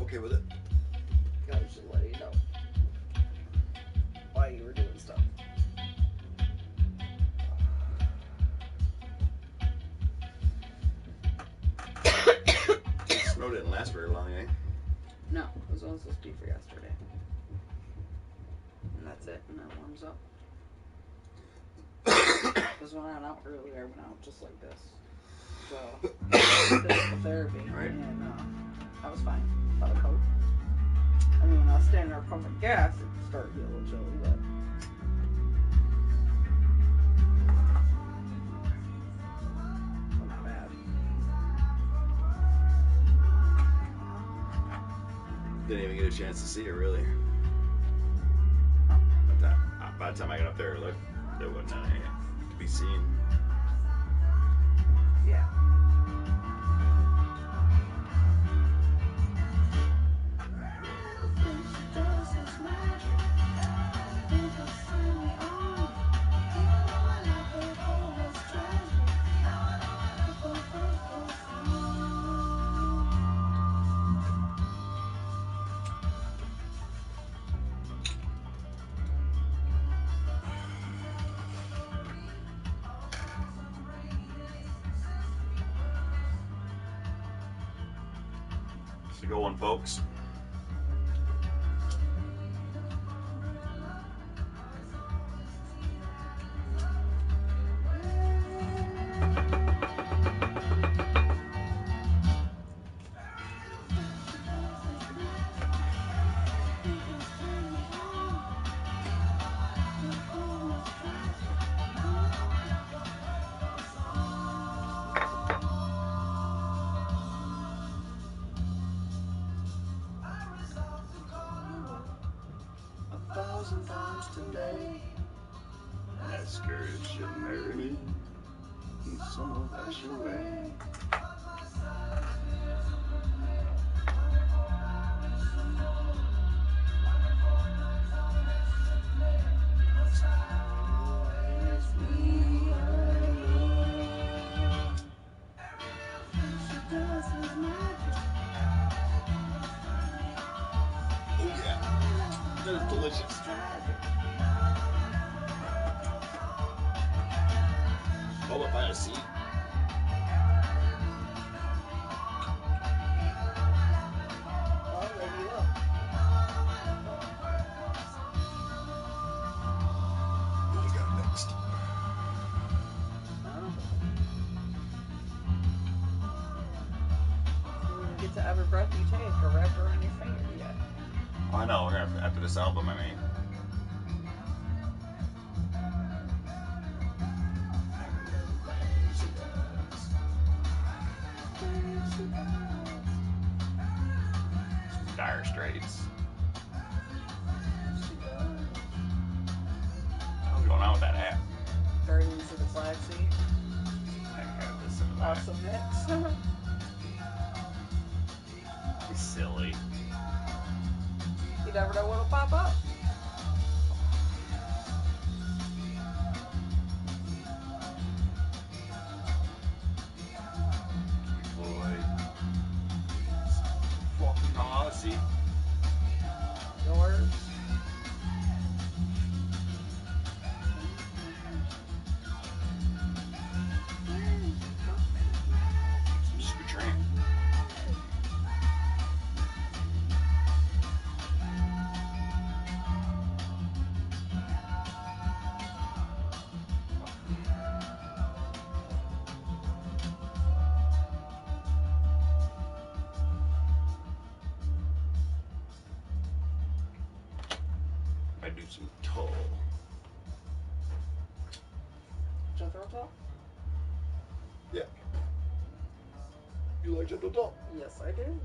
okay with it. I was just letting you know why you were doing stuff. Snow didn't last very long, eh? No, it was only supposed to be for yesterday. And that's it, and then it warms up. Because when I went out earlier, I went out just like this. So, physical therapy, right. And I was fine without a coat. I mean, when I was standing there pumping gas, it started to get a little chilly, but... not bad. Didn't even get a chance to see it, really. By the time I got up there, look, there wasn't any to be seen. Yeah. It's a good one, folks. Today. That skirt should marry me in some old fashioned way. Oh yeah, that is delicious. Oh, if I had a seat. Oh, there you go. What we got next? We didn't get to every breath you take or wrap around your finger yet. Oh, I know, we're gonna after this album, I mean. Dire Straits. What's going on with that app? Guardians of the Galaxy. I gotta listen to that. Awesome mix. It's silly. You never know what'll pop up. Boy. Fucking Aussie. Yours. Super Tramp. I do some toe. Jethro Tull? Yeah. You like Jethro Tull? Yes, I do.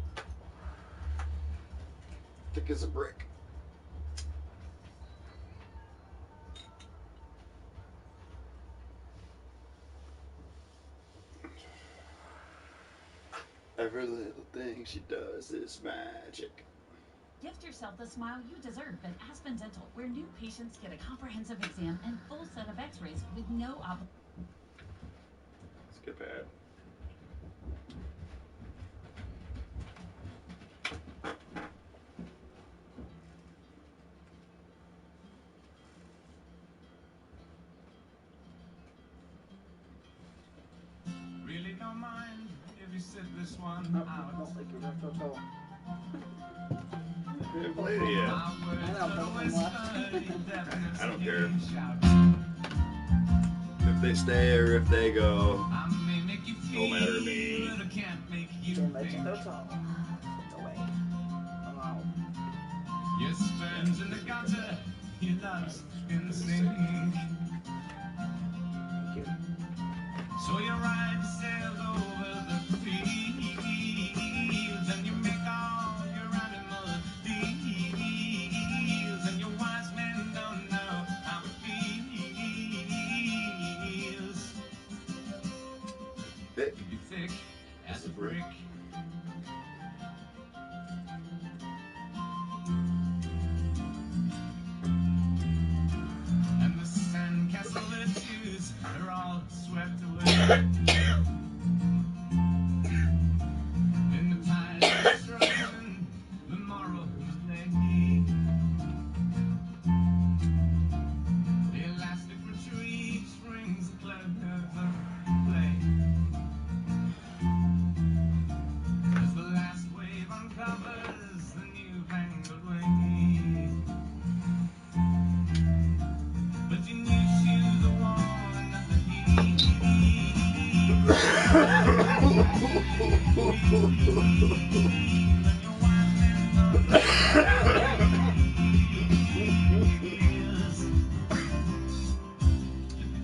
Thick as a brick. Every little thing she does is magic. Gift yourself the smile you deserve at Aspen Dental, where new patients get a comprehensive exam and full set of x-rays with no obligation. Skip ad. Nope, I don't like your retro toe. I haven't played it yet. I know, both of them left. I don't care. If they stay or if they go, don't matter to me. Don't mention their toe. No way. I'm out. Your sperm's in the gutter, your love's in the sink. Thank you. So you ride sails over the fields, and you make all your animal deals, and your wise men don't know how it feels. Thick You're thick as a brick. And the sandcastle virtues are all swept away. In the tide of destruction, the moral lay. The elastic retreat springs the clouds of play. As the last wave uncovers the newfangled way. But you knew she was the one that the heat.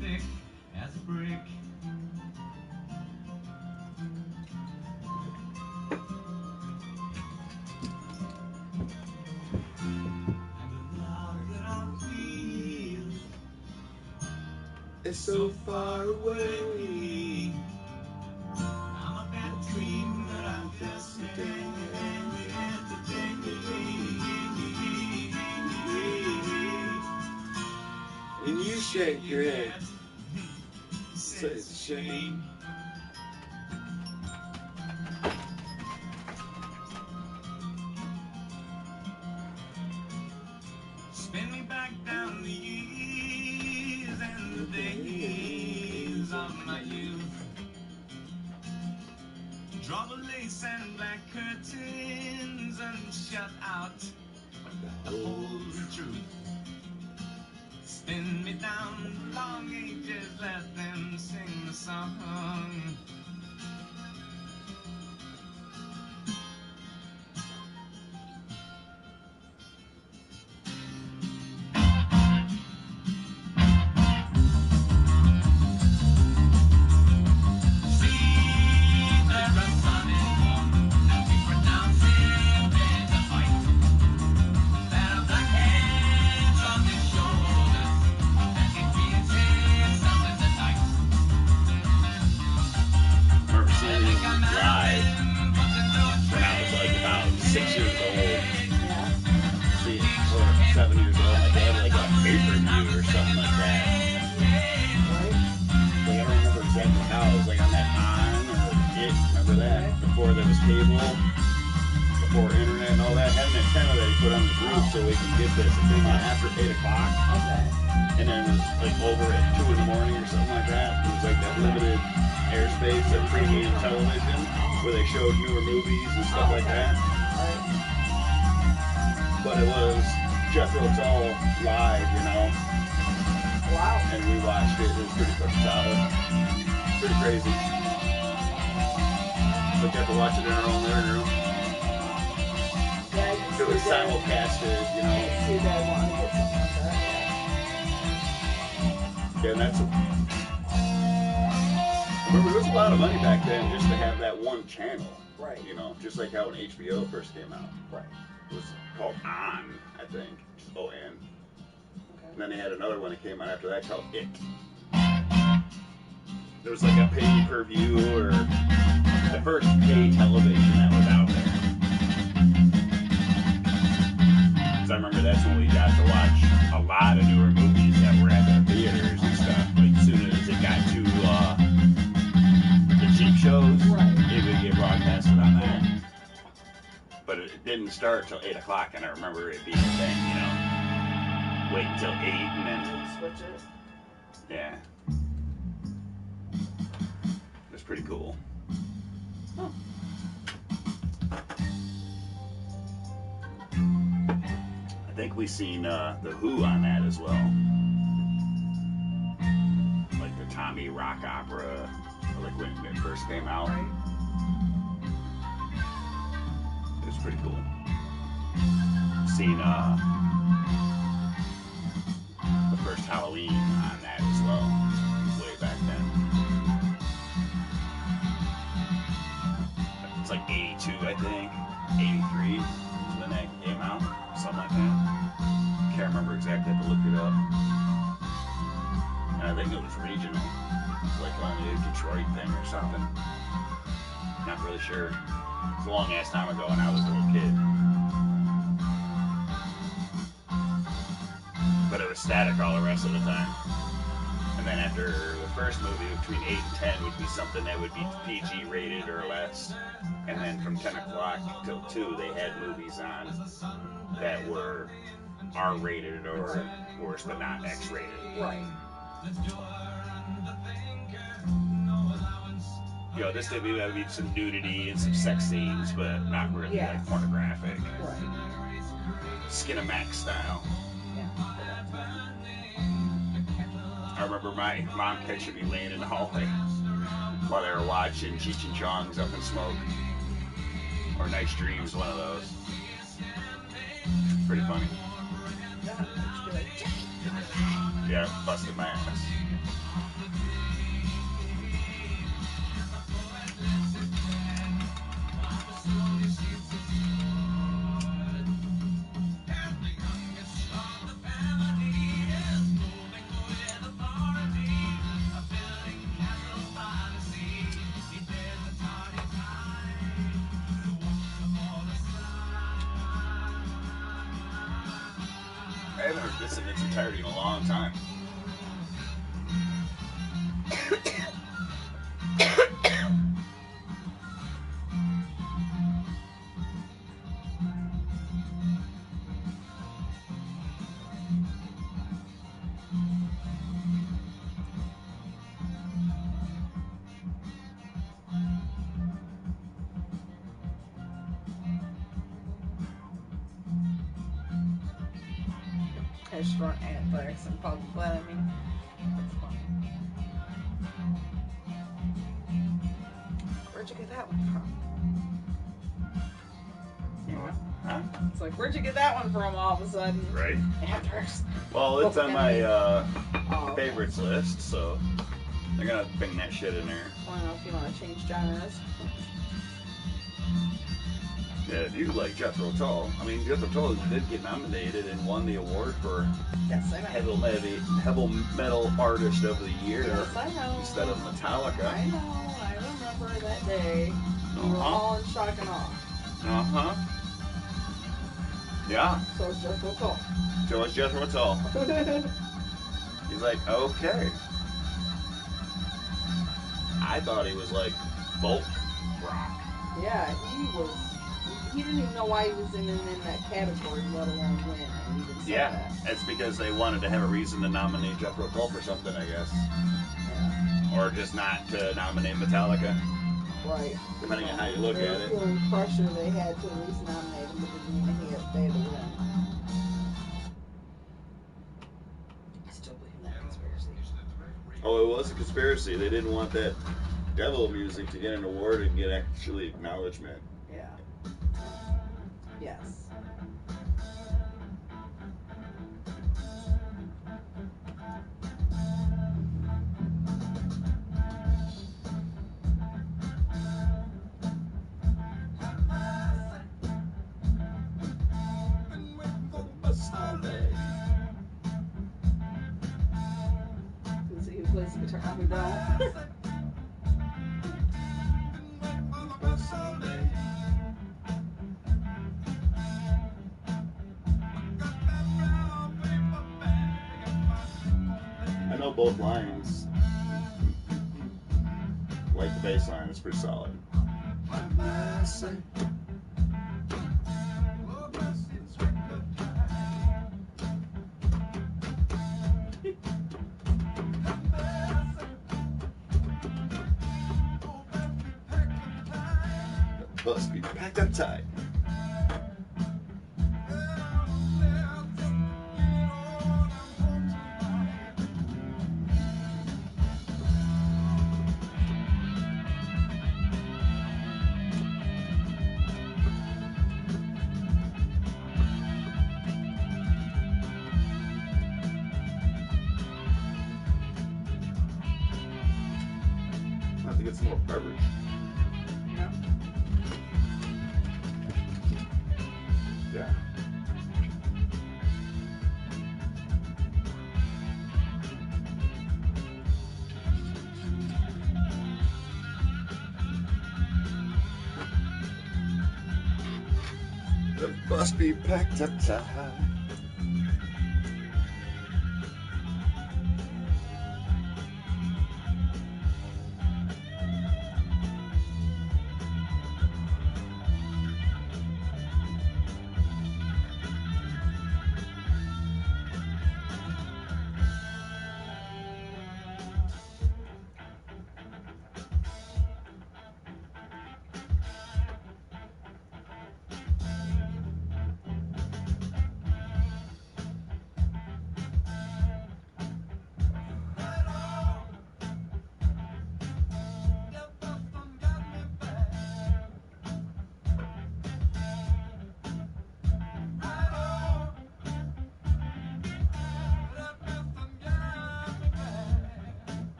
Thick as a brick. And the love that I feel It's so far away. I'm a bad dream that I'm just And you shake your head. Say it's a shame. Spin me back down the years and the days of my youth. Draw the lace and black curtains and shut out the whole truth. Spin me down the long ages, let them sing the song. Remember seeing him live when I was like about 6 years old. See, or 7 years old. Like they had like a pay-per-view or something like that. Like I don't remember exactly how. It was like on that On or It. Remember that? Before there was cable, before internet and all that. Had an antenna that he put on the roof so we could get this thing on after 8 o'clock. Okay. And then it was like over at 2 in the morning or something like that. It was like that limited airspace of premium television where they showed newer movies and stuff like that. But it was Jethro Tull live, you know. Wow. And we watched it. It was pretty fucking solid. Pretty crazy. We got to watch it in our own living room. Yeah, I It was simulcasted, you know. see that I want to get something like that. Yeah, and that's remember, there was a lot of money back then just to have that one channel. Right. You know, just like how when HBO first came out. Right. It was called On, I think. Just O-N. Okay. And then they had another one that came out after that called It. There was like a pay-per-view or the first pay television that was out there. Because I remember that's when we got to watch a lot of newer movies that were at the theaters and stuff. Like as soon as it got to the cheap shows, it would get broadcasted on that. But it didn't start till 8 o'clock, and I remember it being a thing, you know. Wait until 8 and then Switch it. yeah. It was pretty cool. Oh. I think we seen the Who on that as well. Like the Tommy rock opera, like when it first came out. Right. It was pretty cool. Seen the first Halloween on that as well, way back then. It's like 82, I think. 83 is when that came out. Something like that. Can't remember exactly, I have to look it up. And I think it was regional. It's like only a Detroit thing or something. Not really sure. It's a long ass time ago when I was a little kid. But it was static all the rest of the time. And then after the first movie, between 8 and 10 would be something that would be PG rated or less. And then from 10 o'clock till 2, they had movies on that were R rated or worse, but not X rated. Right. You know, this would be some nudity and some sex scenes, but not really like pornographic. Right. Skinamax style. Yeah. I remember my mom catching me laying in the hallway while they were watching Cheech and Chong's Up in Smoke. Or Nice Dreams, one of those. Pretty funny. Yeah, busted my ass. I haven't heard this in its entirety in a long time. Strong anthrax and public blaming. That's funny. Where'd you get that one from? Yeah. Huh? It's like, where'd you get that one from all of a sudden? Right. Anthrax. Well, it's on my Oh, favorites list, so they're gonna bring that shit in there. I don't know if you want to change genres. Yeah, you like Jethro Tull. I mean, Jethro Tull did get nominated and won the award for Yes, I know. Heavy Metal Artist of the Year Yes, I know. instead of Metallica. I know. I remember that day. We were all in shock and awe. Uh-huh. Yeah. So it's Jethro Tull. So it's Jethro Tull. He's like, okay. I thought he was like folk rock. Yeah, he didn't even know why he was in that category, let alone win. And he even said Yeah, that. it's because they wanted to have a reason to nominate Jethro Tull for something, I guess. Yeah. Or just not to nominate Metallica. Right. Depending on how you look They at were it. feeling pressure, they had to at least nominate him, but they had to win. I still believe in that conspiracy. Oh, it was a conspiracy. They didn't want that devil music to get an award and get actually acknowledgement. Yeah. Yes. Let's see who plays the guitar. Who don't? I know both lines. Like the bass line, it's pretty solid. bus be packed up tight. I have to get some more beverage. No? Yeah. The bus be packed up tight.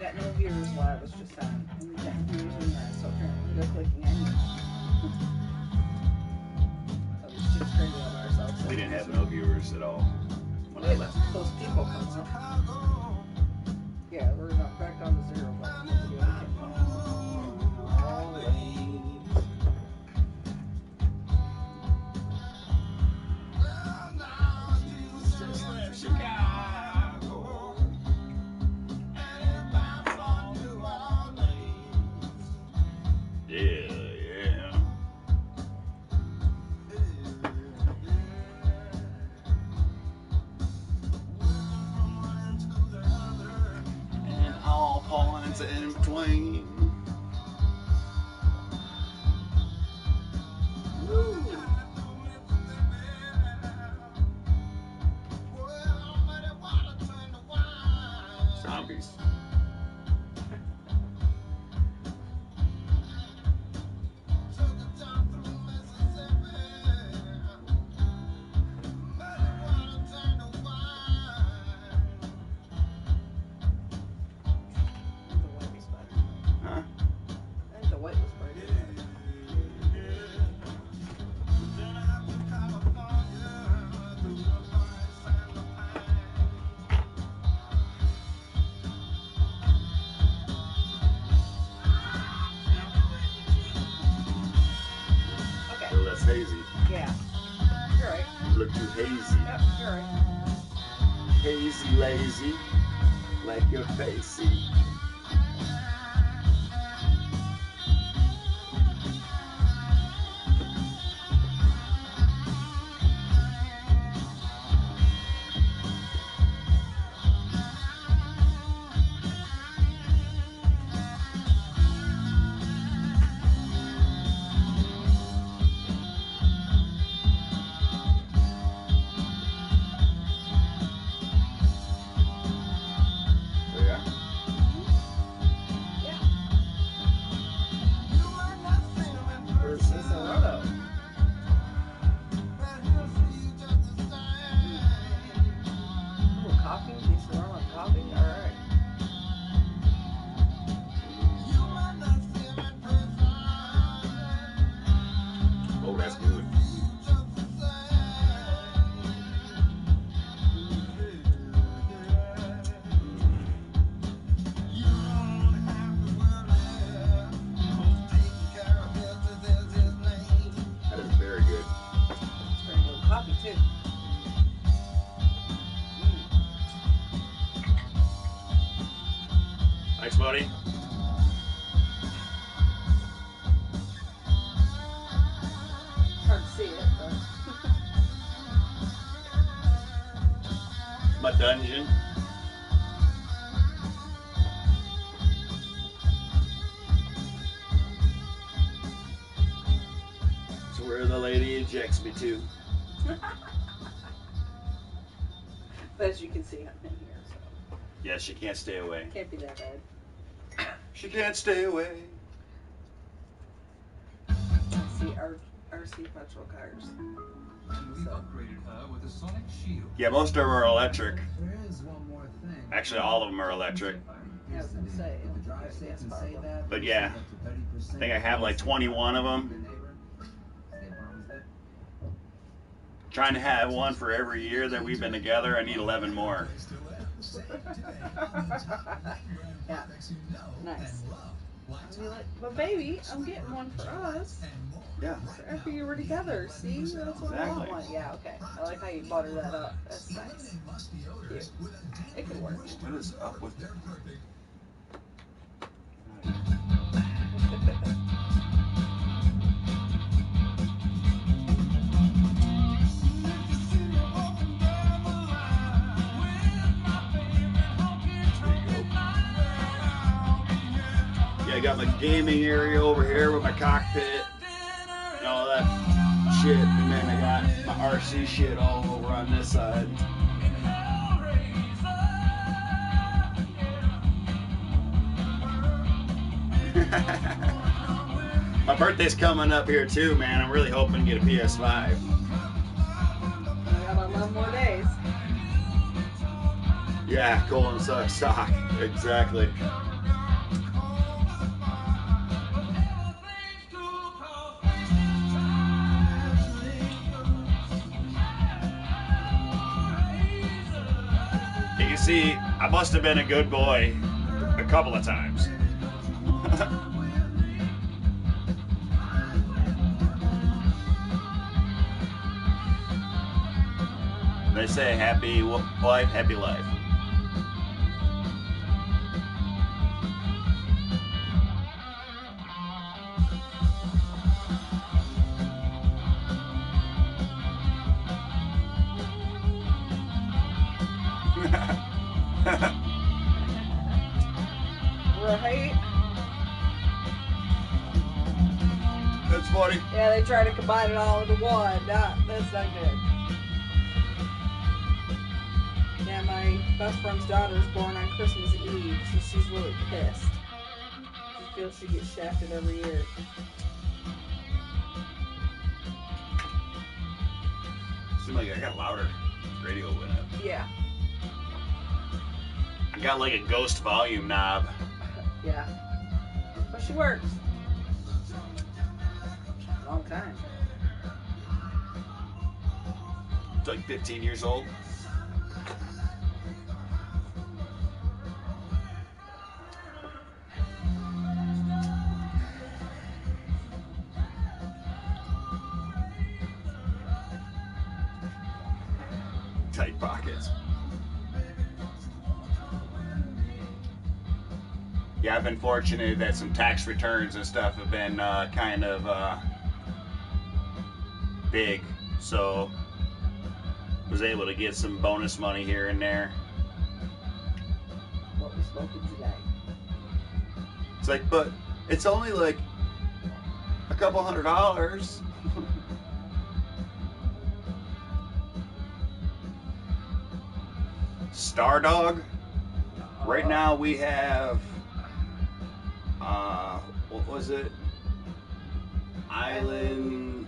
Got no viewers while I was just on. And we got viewers in there, so apparently they're clicking anyway. So we should just crazy on ourselves. We didn't have no viewers at all when I left. Those people come up. Yeah, we're not back down to zero. But we'll see what we can do. All right. Yeah, yeah. And all points in between. Woo. Zombies. Huh? I think the white was better. Okay. Oh, that's hazy. Yeah. You're right. You look too hazy. Yep, you're right. Hazy, lazy, like your facey. Yeah. Yeah. Where's It's a roto. Ooh, coffee? Decent aroma of coffee? Alright. Oh, that's good. That is very good. It's very good coffee, too. Thanks, buddy. Hard to see it, but. dungeon. It's where the lady ejects me to. But as you can see, I'm in here, so Yeah, she can't stay away. can't be that bad. She can't stay away. See, RC petrol cars. And we've upgraded her with a sonic shield. Yeah, most of them are electric. There is one more thing. Actually, all of them are electric. I was gonna say, If the drive safe can say that, But yeah, I think I have like 21 of them. Trying to have one for every year that we've been together. I need 11 more. Yeah. Nice. But baby, I'm getting one for us. Yeah. For after you were together. See? That's what I want Exactly. one. Yeah, okay. I like how you butter that up. That's nice. Cute. It could work. What is up with that? Yeah, I got my gaming area over here with my cockpit and all that shit, and then I got my RC shit all over on this side. My birthday's coming up here too, man. I'm really hoping to get a PS5. I got 11 more days. Yeah, colon sucks stock. Exactly. You can see, I must have been a good boy a couple of times. They say happy wife, happy life. Right? That's funny. Yeah, they try to combine it all into one. That's not good. Yeah, my best friend's daughter was born on Christmas Eve, so she's really pissed. She feels she gets shafted every year. Seems like I got louder. Radio went up. Yeah, I got like a ghost volume knob. yeah. But she works. Long time. It's like 15 years old. Tight pockets. Yeah, I've been fortunate that some tax returns and stuff have been kind of big, so was able to get some bonus money here and there. What we smoking today? It's like, but it's only like a couple $100. Stardog. Right now we have what was it? Island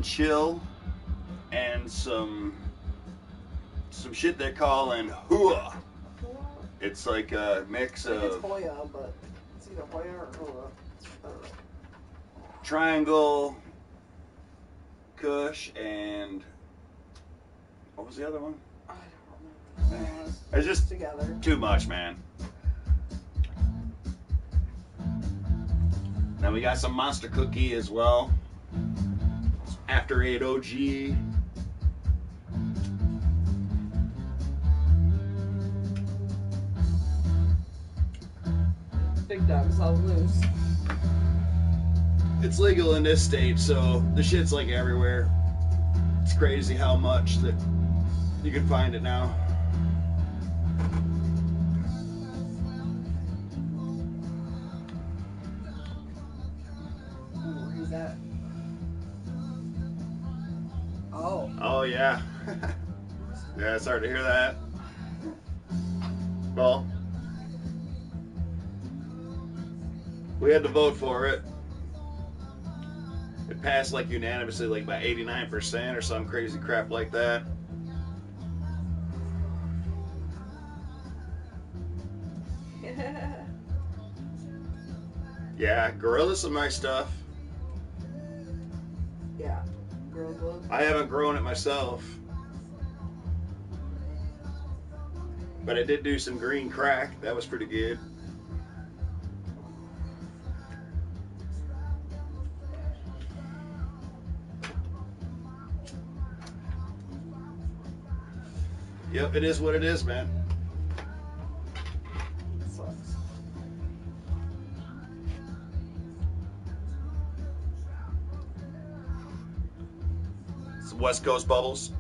Chill and some shit they're calling Hua. It's like a mix I think it's of Hoya, but it's either Hoya or Hua. Triangle, Kush, and what was the other one? I don't remember. It's just Together. too much, man. Now we got some Monster Cookie as well. After 8 OG. Big dog's all loose. It's legal in this state, so the shit's like everywhere. It's crazy how much that you can find it now. yeah. Yeah, sorry to hear that. Well, we had to vote for it. It passed like unanimously, like by 89% or some crazy crap like that. Yeah, gorilla's some nice stuff. Yeah. Girl glove. I haven't grown it myself. But I did do some green crack. That was pretty good. Yep, it is what it is, man. Sucks. Some West Coast bubbles.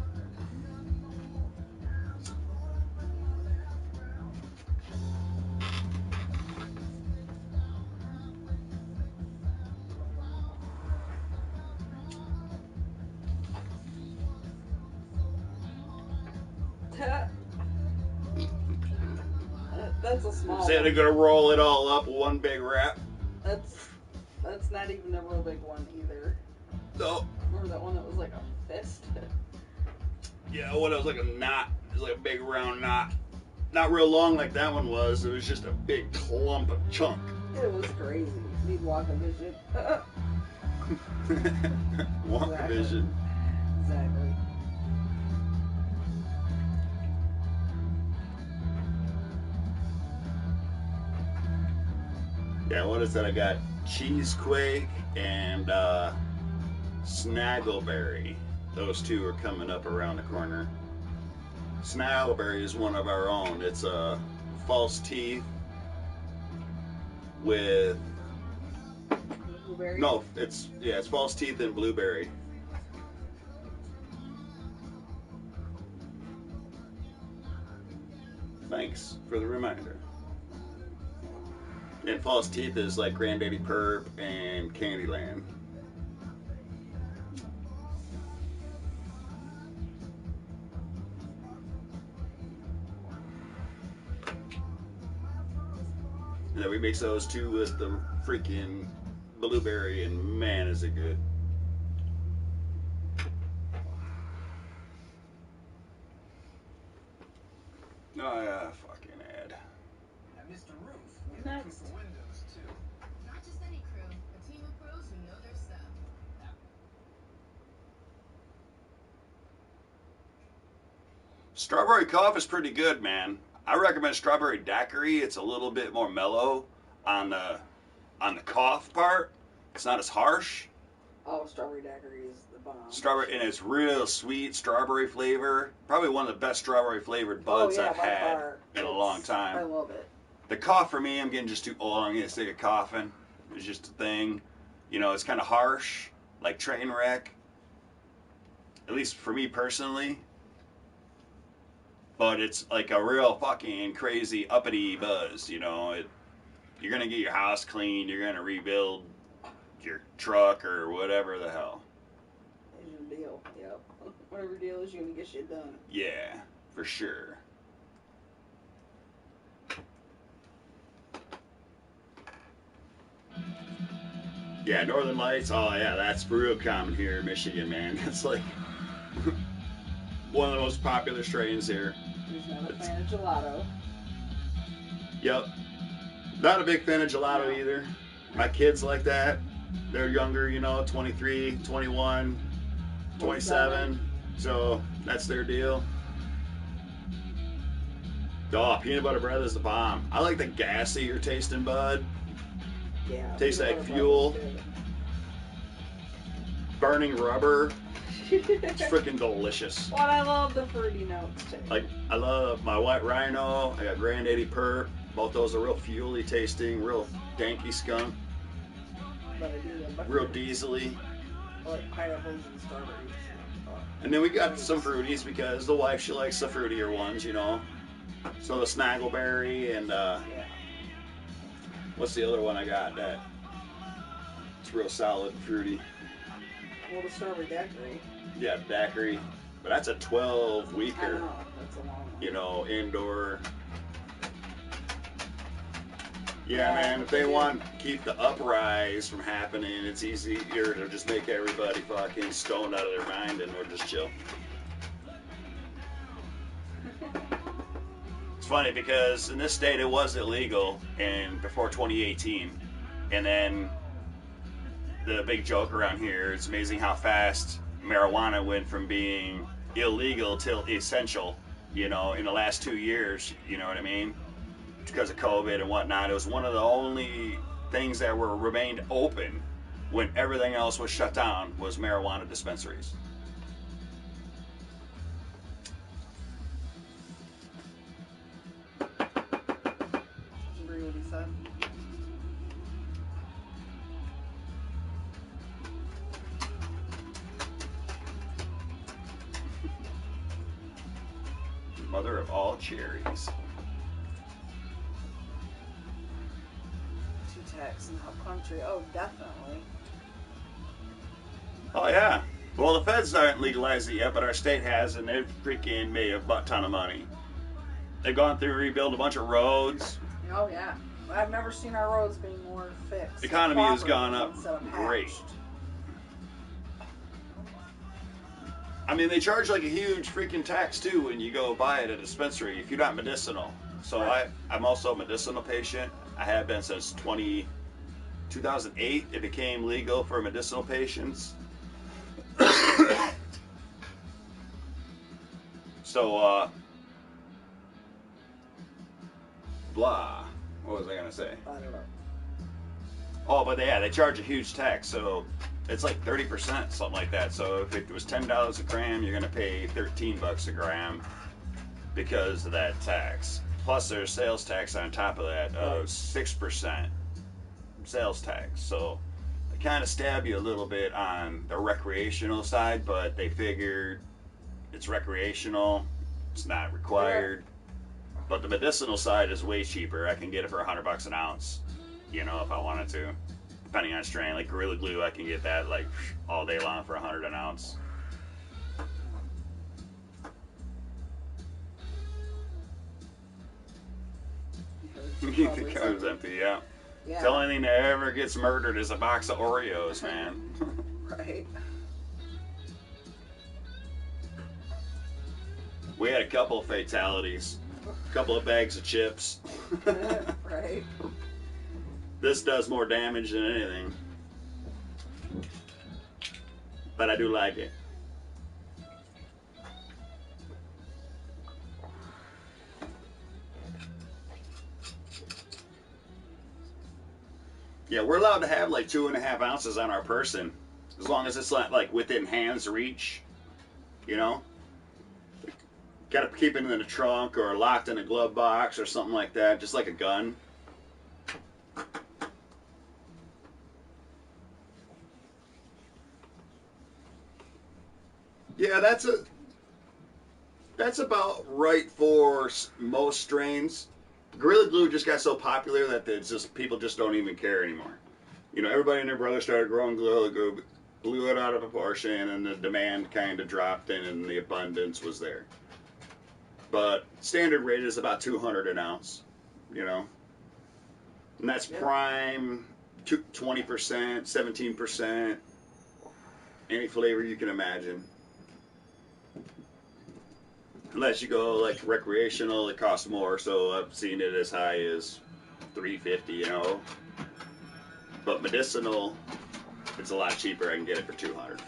That's a small Say they're one. gonna roll it all up one big wrap. That's not even a real big one either. No. Remember that one that was like a fist? Yeah, what it was like a knot. It was like a big round knot. Not real long like that one was. It was just a big clump of chunk. It was crazy. Need walking vision. Walk vision. Exactly. Yeah, what is that? I got cheesequake and snaggleberry. Those two are coming up around the corner. Snaggleberry is one of our own. It's a false teeth with Blueberry. no. It's false teeth and blueberry. Thanks for the reminder. And false teeth is like Granddaddy Perp and Candyland. And then we mix those two with the freaking blueberry, and man, is it good. Oh yeah, fucking ad. And Mr. Roof, we have Next. proof for windows too. Not just any crew, a team of pros who know their stuff. Strawberry cough is pretty good, man. I recommend strawberry daiquiri. It's a little bit more mellow on the cough part. It's not as harsh. Oh, strawberry daiquiri is the bomb. Strawberry, and it's real sweet strawberry flavor. Probably one of the best strawberry flavored buds Oh, yeah, I've by had far. in a long I time. love it. The cough for me, I'm getting just too old. I'm getting sick of coughing. It's just a thing. You know, it's kind of harsh, like train wreck. At least for me personally. But it's like a real fucking crazy uppity buzz, you know. You're gonna get your house clean. You're gonna rebuild your truck or whatever the hell. Is your deal. Yep. Whatever your deal is, you're gonna get shit done. Yeah, for sure. Yeah, Northern Lights. Oh yeah, that's real common here in Michigan, man. That's like one of the most popular strains here. He's not a fan of gelato. Yep. Not a big fan of gelato either. My kids like that. They're younger, you know, 23, 21, 27. So that's their deal. Oh, peanut butter bread is the bomb. I like the gas that you're tasting, bud. Yeah. Tastes peanut like butter fuel. bread is Burning rubber. good. It's freaking delicious. Well, I love the fruity notes too. Like, I love my White Rhino. I got Granddaddy Perp. Both those are real fuely tasting, real danky skunk, But I do love real diesely. I like pineapples and strawberries. And then we got some fruities because the wife, she likes the fruitier ones, you know. So the Snaggleberry and Yeah. what's the other one I got that it's real solid and fruity? Well, the strawberry daiquiri. Yeah, daiquiri. But that's a 12 I weeker, know, that's a long one. you know, indoor. Yeah, Yeah, man, if they they do. want to keep the uprise from happening, it's easier to just make everybody fucking stoned out of their mind and we're just chill. It's funny because in this state it was illegal and before 2018. And then the big joke around here, it's amazing how fast marijuana went from being illegal till essential, you know, in the last 2 years, you know what I mean? Because of COVID and whatnot. It was one of the only things that were remained open when everything else was shut down was marijuana dispensaries. Agree what he said. Mother of all cherries. Two tax in the country. Oh, definitely. Oh yeah. Well, the feds aren't legalized it yet, but our state has, and they've freaking made a butt ton of money. They've gone through and rebuilt a bunch of roads. Oh yeah. I've never seen our roads being more fixed. The economy has gone properly up instead of great. patched. I mean, they charge like a huge freaking tax too when you go buy it at a dispensary if you're not medicinal. So Right. I'm also a medicinal patient. I have been since 2008. It became legal for medicinal patients. So, blah. What was I gonna say? I don't know. Oh, but yeah, they charge a huge tax, so it's like 30%, something like that. So if it was $10 a gram, you're gonna pay $13 a gram because of that tax. Plus, there's sales tax on top of that of 6% sales tax. So they kind of stab you a little bit on the recreational side, but they figured it's recreational, it's not required. But the medicinal side is way cheaper. I can get it for $100 an ounce, you know, if I wanted to, depending on strain. Like Gorilla Glue, I can get that like all day long for $100 an ounce. The car's empty, yeah. Yeah. The only thing that ever gets murdered is a box of Oreos, man. Right. We had a couple of fatalities, a couple of bags of chips. Right. This does more damage than anything. But I do like it. Yeah, we're allowed to have like 2.5 ounces on our person, as long as it's not like within hand's reach, you know? Got to keep it in the trunk or locked in a glove box or something like that, just like a gun. Yeah, that's about right for most strains. Gorilla Glue just got so popular that it's just people just don't even care anymore. You know, everybody and their brother started growing Gorilla Glue, blew it out of proportion, and the demand kind of dropped in, and the abundance was there. But standard rate is about 200 an ounce, you know, and that's prime 20%, 17%, any flavor you can imagine. Unless you go like recreational, it costs more. So I've seen it as high as $350, you know. But medicinal, it's a lot cheaper. I can get it for $200.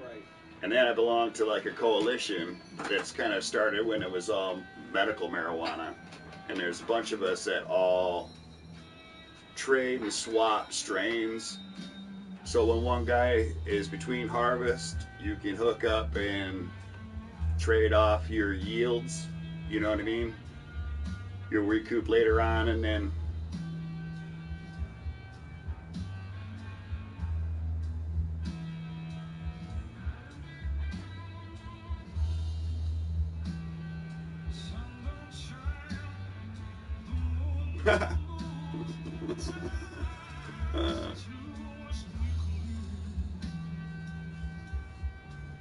Right. And then I belong to like a coalition that's kind of started when it was all medical marijuana. And there's a bunch of us that all trade and swap strains. So when one guy is between harvest, you can hook up and trade off your yields. You know what I mean? You'll recoup later on, and then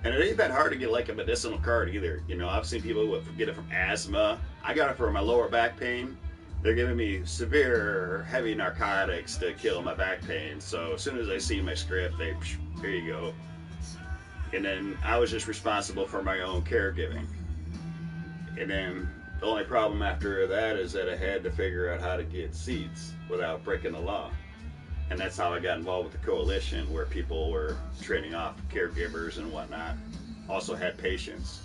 And it ain't that hard to get like a medicinal card either. You know, I've seen people who get it from asthma. I got it for my lower back pain. They're giving me severe heavy narcotics to kill my back pain. So as soon as I see my script, here you go. And then I was just responsible for my own caregiving. And then the only problem after that is that I had to figure out how to get seats without breaking the law. And that's how I got involved with the coalition, where people were trading off caregivers and whatnot. Also had patients.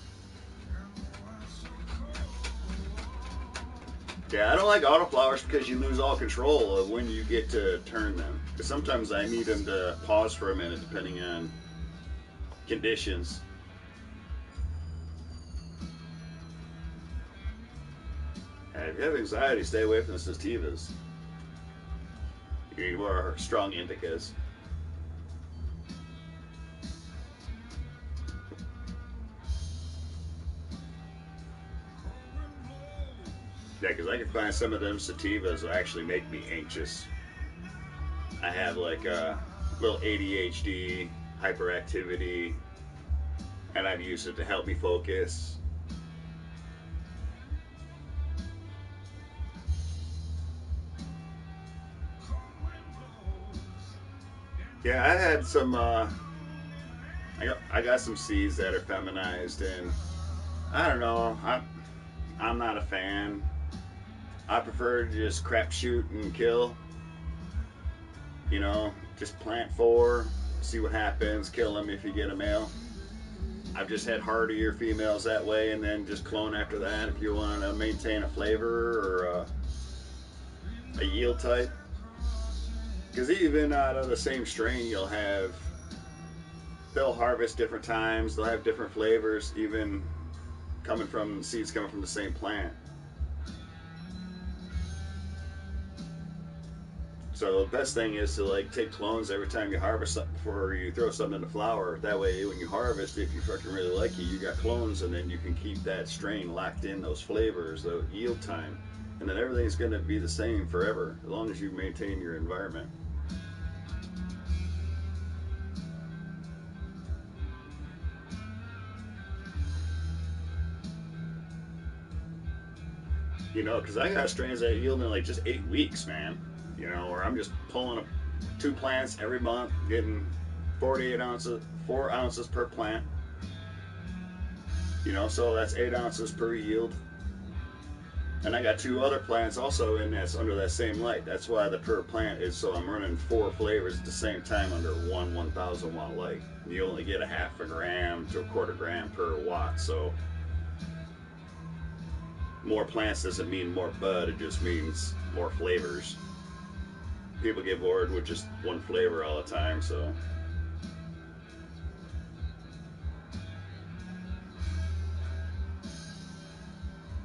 Yeah, I don't like autoflowers because you lose all control of when you get to turn them. Because sometimes I need them to pause for a minute depending on conditions. And if you have anxiety, stay away from the sativas. You need more strong indicas. Yeah, because I can find some of them sativas will actually make me anxious. I have like a little ADHD, hyperactivity, and I've used it to help me focus. Yeah, I had some. I got some seeds that are feminized, and I don't know. I'm not a fan. I prefer to just crap shoot and kill. You know, just plant 4, see what happens, kill them if you get a male. I've just had hardier females that way, and then just clone after that if you want to maintain a flavor or a yield type. Because even out of the same strain, they'll harvest different times, they'll have different flavors, even seeds coming from the same plant. So the best thing is to like take clones every time you harvest something before you throw something in the flower. That way when you harvest, if you fucking really like it, you got clones, and then you can keep that strain locked in, those flavors, the yield time, and then everything's going to be the same forever as long as you maintain your environment. You know, because I got strains that yield in like just 8 weeks, man. You know, where I'm just pulling up 2 plants every month, getting 48 ounces, 4 ounces per plant. You know, so that's 8 ounces per yield. And I got 2 other plants also in that's under that same light. That's why the per plant is, so I'm running 4 flavors at the same time under one 1,000 watt light. You only get a half a gram to a quarter gram per watt. So more plants doesn't mean more bud, it just means more flavors. People get bored with just one flavor all the time, so.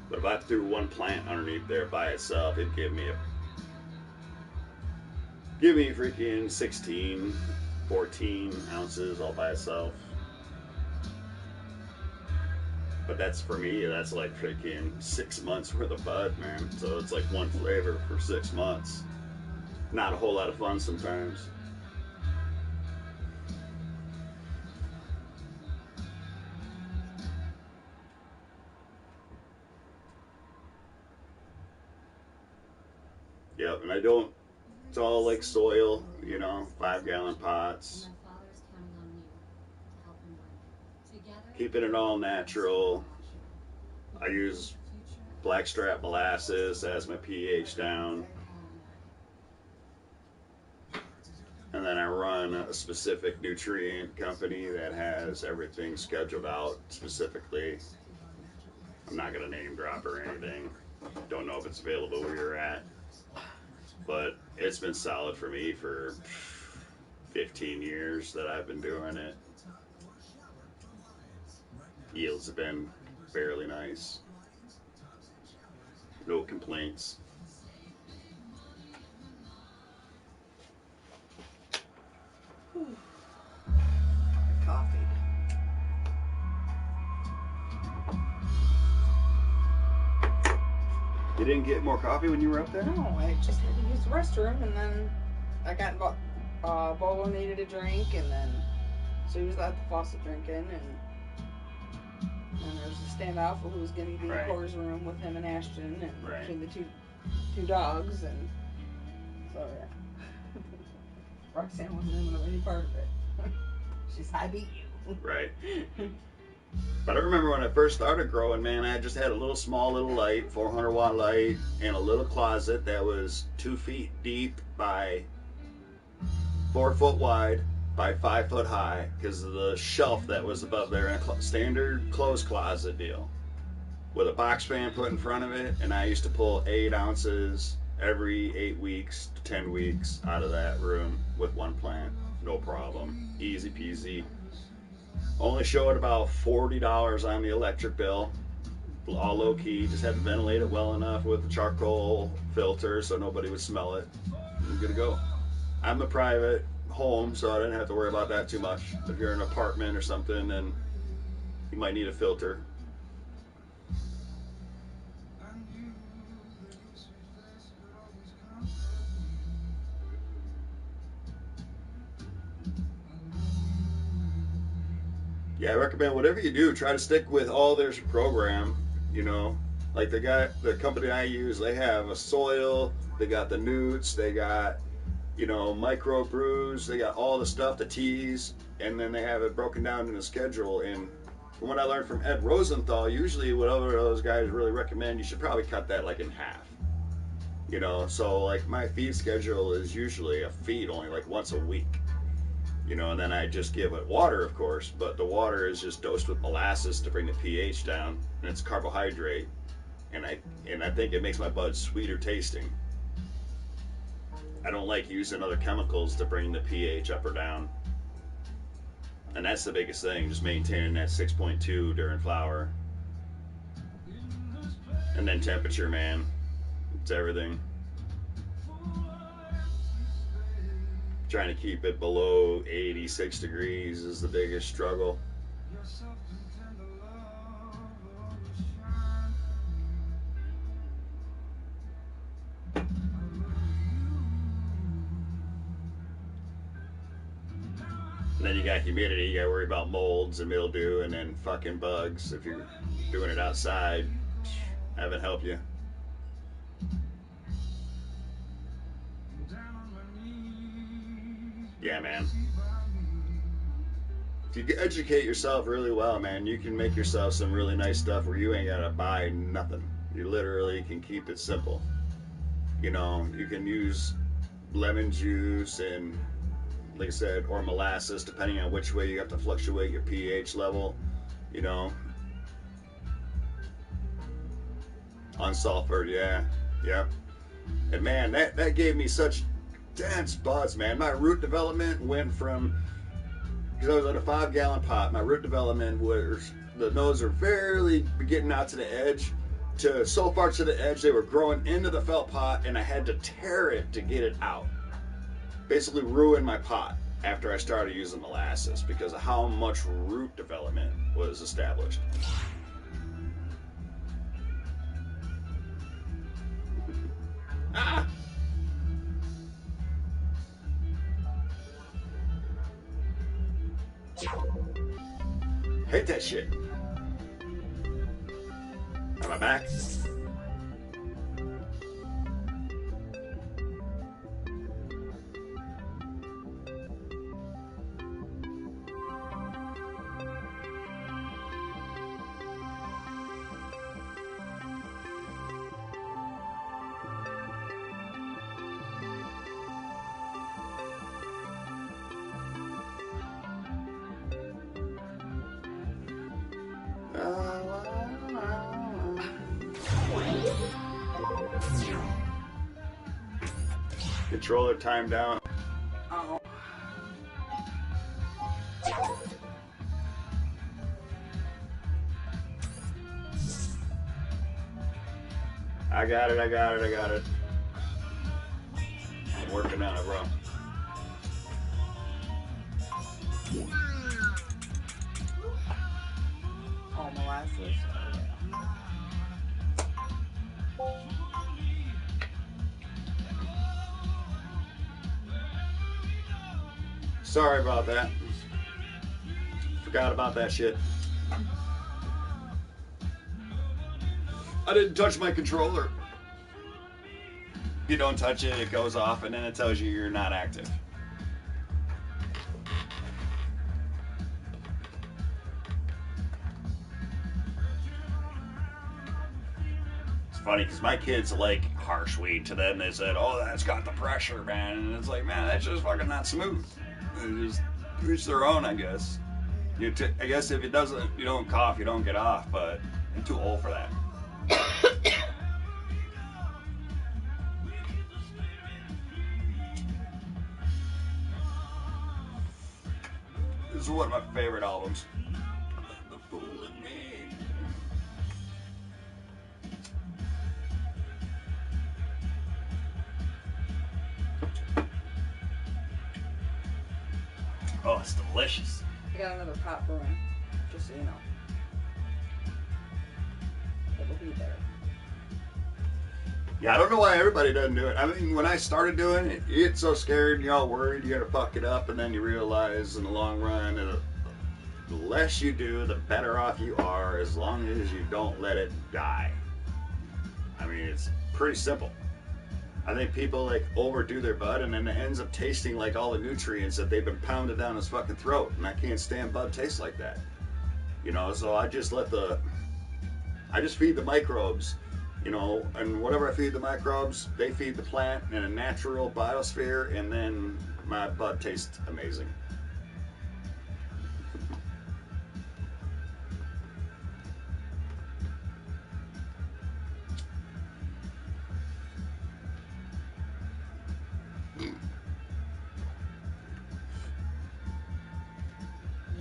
But if I threw one plant underneath there by itself, it'd give me freaking 16, 14 ounces all by itself. But that's, for me, that's like freaking 6 months worth of bud, man. So it's like one flavor for 6 months. Not a whole lot of fun sometimes. Yep, and it's all like soil, you know, 5-gallon pots. Keeping it all natural. I use blackstrap molasses as my pH down. And then I run a specific nutrient company that has everything scheduled out specifically. I'm not going to name drop or anything. Don't know if it's available where you're at. But it's been solid for me for 15 years that I've been doing it. Yields have been fairly nice. No complaints. Coffee. You didn't get more coffee when you were up there? No, I just had to use the restroom, and then I got involved. Bolo needed a drink, and then so he was at the faucet drinking, and And there's a standoff for who's going to be in the Right. horrors room with him and Ashton, and Right. between the two dogs, and so yeah. Roxanne wasn't in any part of it. She's, I beat you. Right. But I remember when I first started growing, man, I just had a little small little light, 400-watt light, and a little closet that was 2 feet deep by 4 foot wide by 5 foot high, because of the shelf that was above there, and a standard closed closet deal with a box fan put in front of it. And I used to pull 8 ounces every 8 weeks to 10 weeks out of that room with one plant, no problem, easy peasy. Only showed about $40 on the electric bill, all low key. Just had to ventilate it well enough with a charcoal filter so nobody would smell it. I'm good to go. I'm a private home, so I didn't have to worry about that too much. If you're in an apartment or something, then you might need a filter. Yeah, I recommend whatever you do, try to stick with all their program. You know, like the company I use, they have a soil, they got the newts, they got, you know, micro brews, they got all the stuff, the teas, and then they have it broken down in a schedule. And from what I learned from Ed Rosenthal, usually whatever those guys really recommend, you should probably cut that like in half. You know, so like my feed schedule is usually a feed only like once a week. You know, and then I just give it water, of course, but the water is just dosed with molasses to bring the pH down, and it's carbohydrate, and I think it makes my buds sweeter tasting. I don't like using other chemicals to bring the pH up or down, and that's the biggest thing, just maintaining that 6.2 during flower. And then temperature, man, it's everything. Trying to keep it below 86 degrees is the biggest struggle. And then you got humidity, you gotta worry about molds and mildew, and then fucking bugs if you're doing it outside. Haven't helped you. Yeah, man. If you educate yourself really well, man, you can make yourself some really nice stuff where you ain't gotta buy nothing. You literally can keep it simple. You know, you can use lemon juice and, like I said, or molasses, depending on which way you have to fluctuate your pH level. You know, unsulfured, yeah. And man, that gave me such dense buds, man. My root development went from, because I was on a 5-gallon pot, my root development was, the nodes are barely getting out to the edge, to so far to the edge they were growing into the felt pot, and I had to tear it to get it out. Basically ruined my pot after I started using molasses because of how much root development was established. Ah! Hate that shit. Am I back? Controller time down. Oh. I got it. I'm working on it, bro. Oh, molasses. Sorry about that. Forgot about that shit. I didn't touch my controller. You don't touch it, it goes off, and then it tells you you're not active. It's funny because my kids like harsh weed. To them, they said, "Oh, that's got the pressure, man," and it's like, man, that's just fucking not smooth. They just each their own, I guess. I guess if it doesn't, you don't cough, you don't get off. But I'm too old for that. This is one of my favorite albums. The Fool in Me. Oh, it's delicious. I got another pot brewing, just so you know. It'll be there. Yeah, I don't know why everybody doesn't do it. I mean, when I started doing it, you get so scared and you're all worried you're going to fuck it up, and then you realize in the long run, the less you do, the better off you are, as long as you don't let it die. I mean, it's pretty simple. I think people like overdo their bud, and then it ends up tasting like all the nutrients that they've been pounded down his fucking throat, and I can't stand bud taste like that. You know, so I just feed the microbes. You know, and whatever I feed the microbes, they feed the plant in a natural biosphere, and then my bud tastes amazing.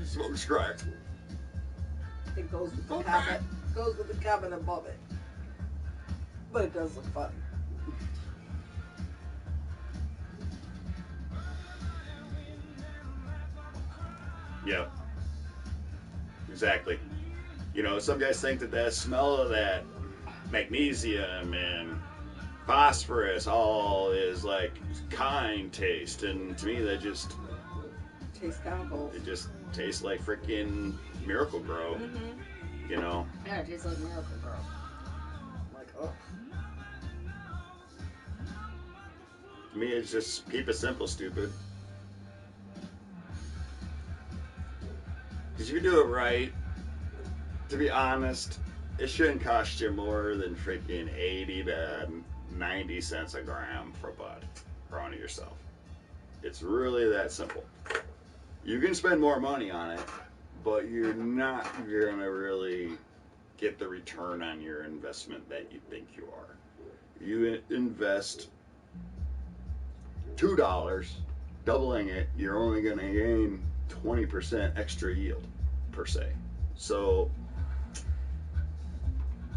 Smoke's crack. It goes with the cabinet. Goes with the cabinet above it. But it does look fun. Yeah. Exactly. You know, some guys think that smell of that magnesium and phosphorus all is like kind taste, and to me that just Tastes chemicals. it just tastes like freaking Miracle Grow. Mm-hmm. You know. Yeah, it tastes like Miracle Grow. I'm like, oh. To me, it's just keep it simple, stupid. Because if you do it right, to be honest, it shouldn't cost you more than freaking 80 to 90 cents a gram for bud growing it yourself. It's really that simple. You can spend more money on it, but you're not going to really get the return on your investment that you think you are. You invest $2, doubling it, you're only going to gain 20% extra yield per se. So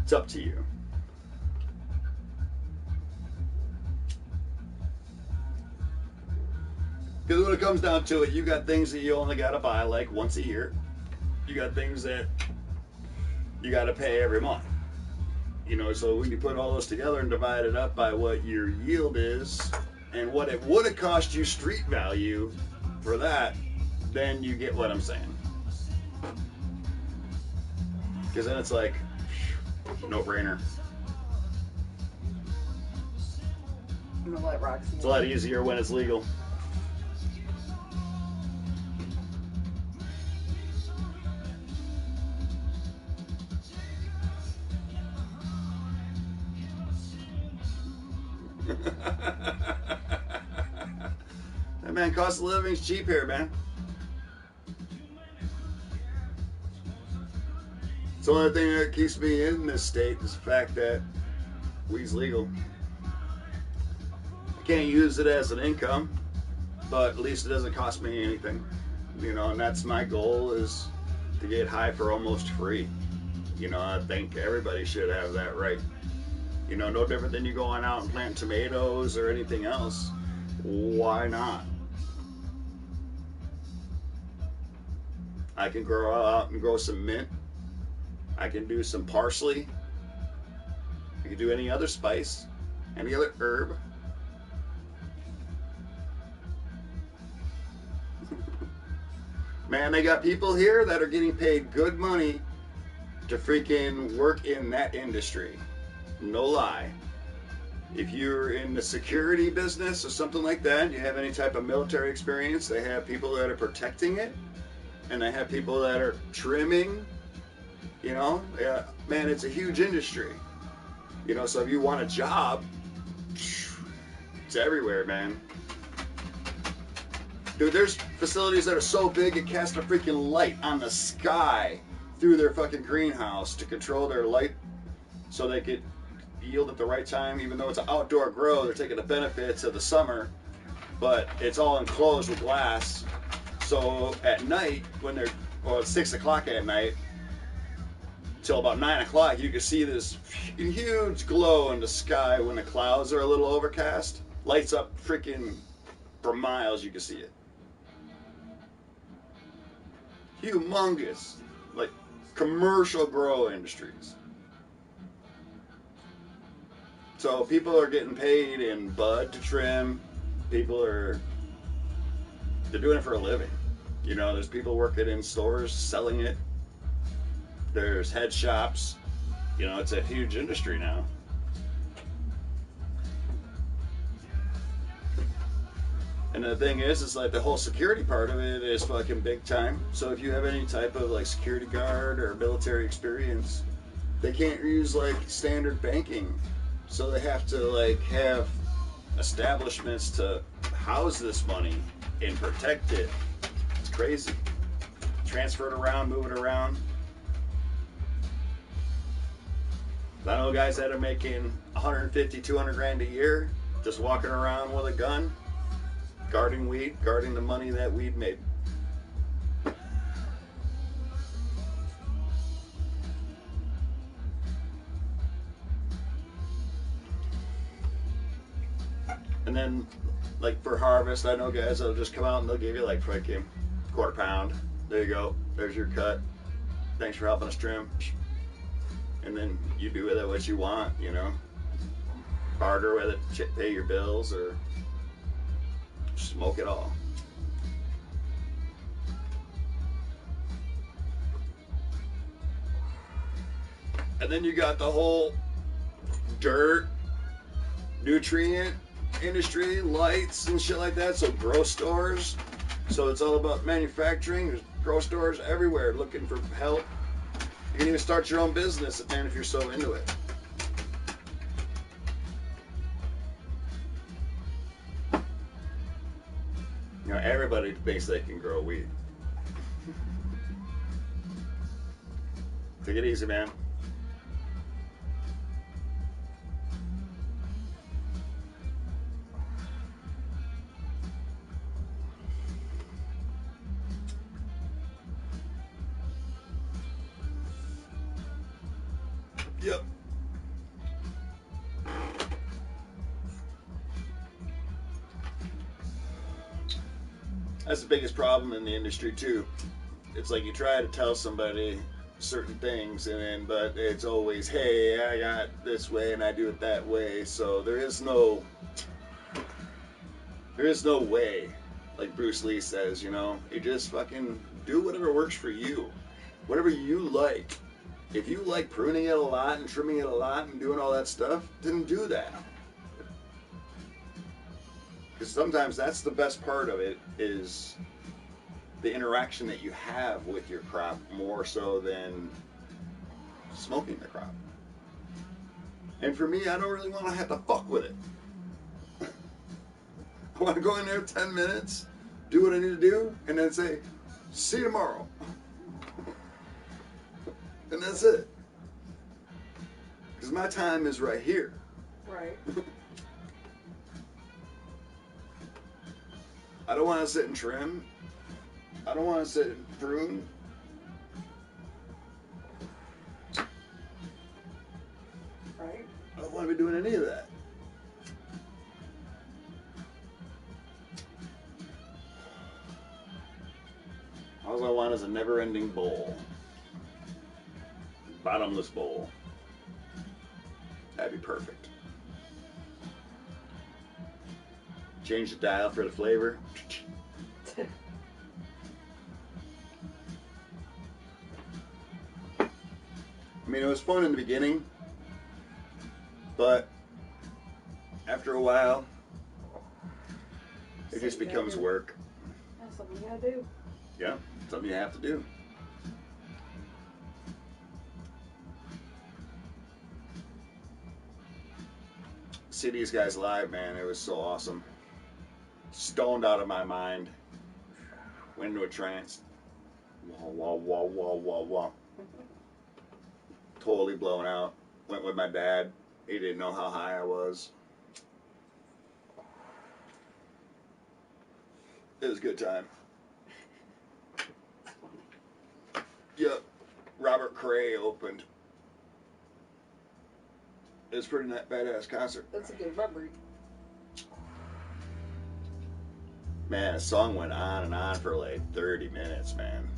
it's up to you. Because when it comes down to it, you got things that you only got to buy like once a year. You got things that you got to pay every month. You know, so when you put all those together and divide it up by what your yield is and what it would have cost you street value for that, then you get what I'm saying. Because then it's like, no brainer. I'm gonna let Roxy. It's a lot easier when it's legal. Hey man, cost of living's cheap here, man. It's the only thing that keeps me in this state is the fact that weed's legal. I can't use it as an income, but at least it doesn't cost me anything. You know, and that's my goal, is to get high for almost free. You know, I think everybody should have that right. You know, no different than you going out and planting tomatoes or anything else. Why not? I can grow out and grow some mint. I can do some parsley. I can do any other spice, any other herb. Man, they got people here that are getting paid good money to freaking work in that industry. no lie. If you're in the security business or something like that, you have any type of military experience, they have people that are protecting it, and they have people that are trimming. You know, yeah, man, it's a huge industry. You know, so if you want a job, it's everywhere, man. Dude, there's facilities that are so big it casts a freaking light on the sky through their fucking greenhouse to control their light so they could yield at the right time. Even though it's an outdoor grow, they're taking the benefits of the summer, but it's all enclosed with glass. So at night, when they're, well, it's 6 o'clock at night, till about 9 o'clock, you can see this huge glow in the sky when the clouds are a little overcast. Lights up freaking for miles, you can see it. Humongous, like commercial grow industries. So people are getting paid in bud to trim. People are, they're doing it for a living. You know, there's people working in stores selling it. There's head shops. You know, it's a huge industry now. And the thing is like the whole security part of it is fucking big time. So if you have any type of like security guard or military experience, they can't use like standard banking. So they have to like have establishments to house this money and protect it. It's crazy. Transfer it around, move it around. I know guys that are making 150, 200 grand a year just walking around with a gun, guarding weed, guarding the money that weed made. And then, like for harvest, I know guys that'll just come out and they'll give you like freaking quarter pound. There you go. There's your cut. Thanks for helping us trim. And then you do with it what you want, you know. Barter with it, pay your bills, or smoke it all. And then you got the whole dirt, nutrient industry, lights and shit like that. So grow stores. So it's all about manufacturing. There's grow stores everywhere looking for help. You can even start your own business, man, if you're so into it. You know, everybody thinks they can grow weed. Take it easy, man. Yep. That's the biggest problem in the industry too. It's like you try to tell somebody certain things, and then but it's always, hey, I got this way and I do it that way. So there is no way. Like Bruce Lee says, you know, you just fucking do whatever works for you, whatever you like. If you like pruning it a lot and trimming it a lot and doing all that stuff, then do that. Because sometimes that's the best part of it, is the interaction that you have with your crop more so than smoking the crop. And for me, I don't really want to have to fuck with it. I want to go in there 10 minutes, do what I need to do, and then say, see you tomorrow. And that's it. Because my time is right here. Right. I don't want to sit and trim. I don't want to sit and prune. Right. I don't want to be doing any of that. All I want is a never-ending bowl. Bottomless bowl. That'd be perfect. Change the dial for the flavor. I mean, it was fun in the beginning, But after a while, it Something just you gotta becomes do. work. That's something you gotta do. Yeah, something you have to do. See these guys live, man. It was so awesome. Stoned out of my mind. Went into a trance. Wah, wah, wah, wah, wah, wah. Totally blown out. Went with my dad. He didn't know how high I was. It was a good time. Yep. Robert Cray opened. It was a pretty badass concert. That's a good memory. Man, the song went on and on for like 30 minutes, man.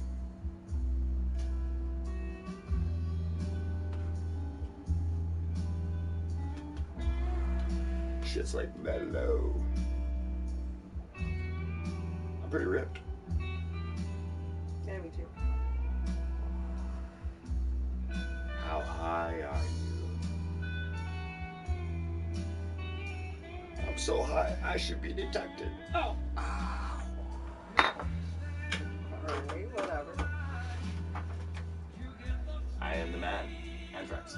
Shit's like mellow. I'm pretty ripped. Yeah, me too. How high are you? I'm so high, I should be detected. Oh. Alright, whatever. I am the man. Anthrax.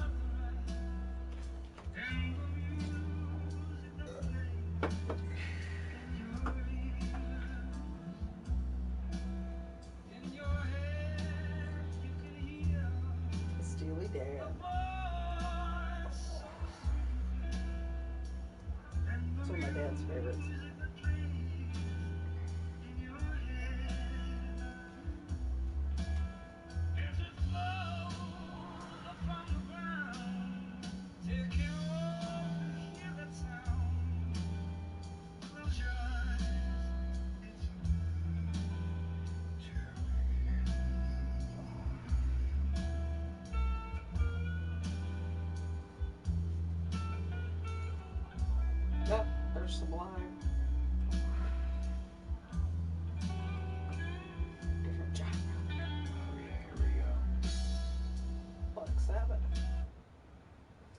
Steely Dan. It's one of my dad's favorites. Yep, there's Sublime. Different genre. Oh yeah, here we go. Black Sabbath.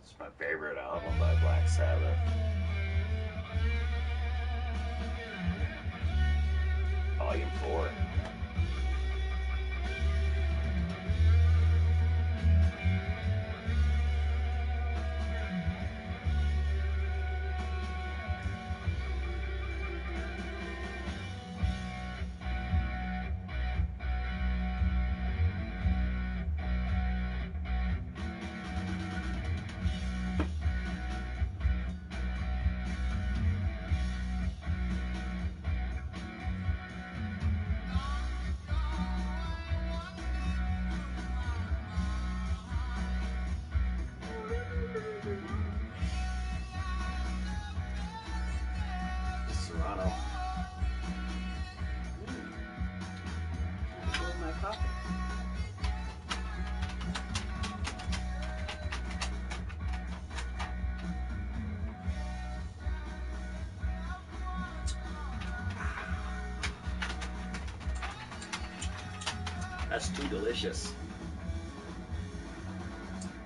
It's my favorite album by Black Sabbath. Volume 4. Serrano. Enjoy my coffee. That's too delicious.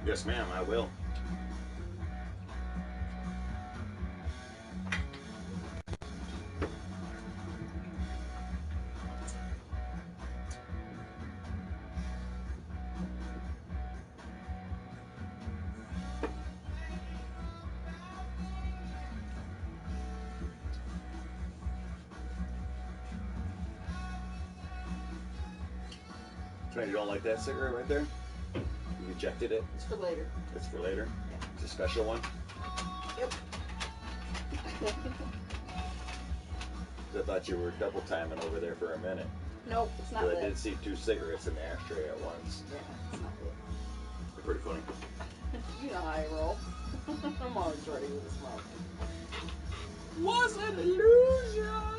Yes, ma'am, I will. So you don't like that cigarette right there? You rejected it? It's for later. It's for later? Yeah. It's a special one? Yep. I thought you were double timing over there for a minute. Nope, it's not But I lit. did see 2 cigarettes in the ashtray at once. Yeah, it's not lit. They're pretty funny. You know how I roll. I'm always ready with a smoke. Was an illusion!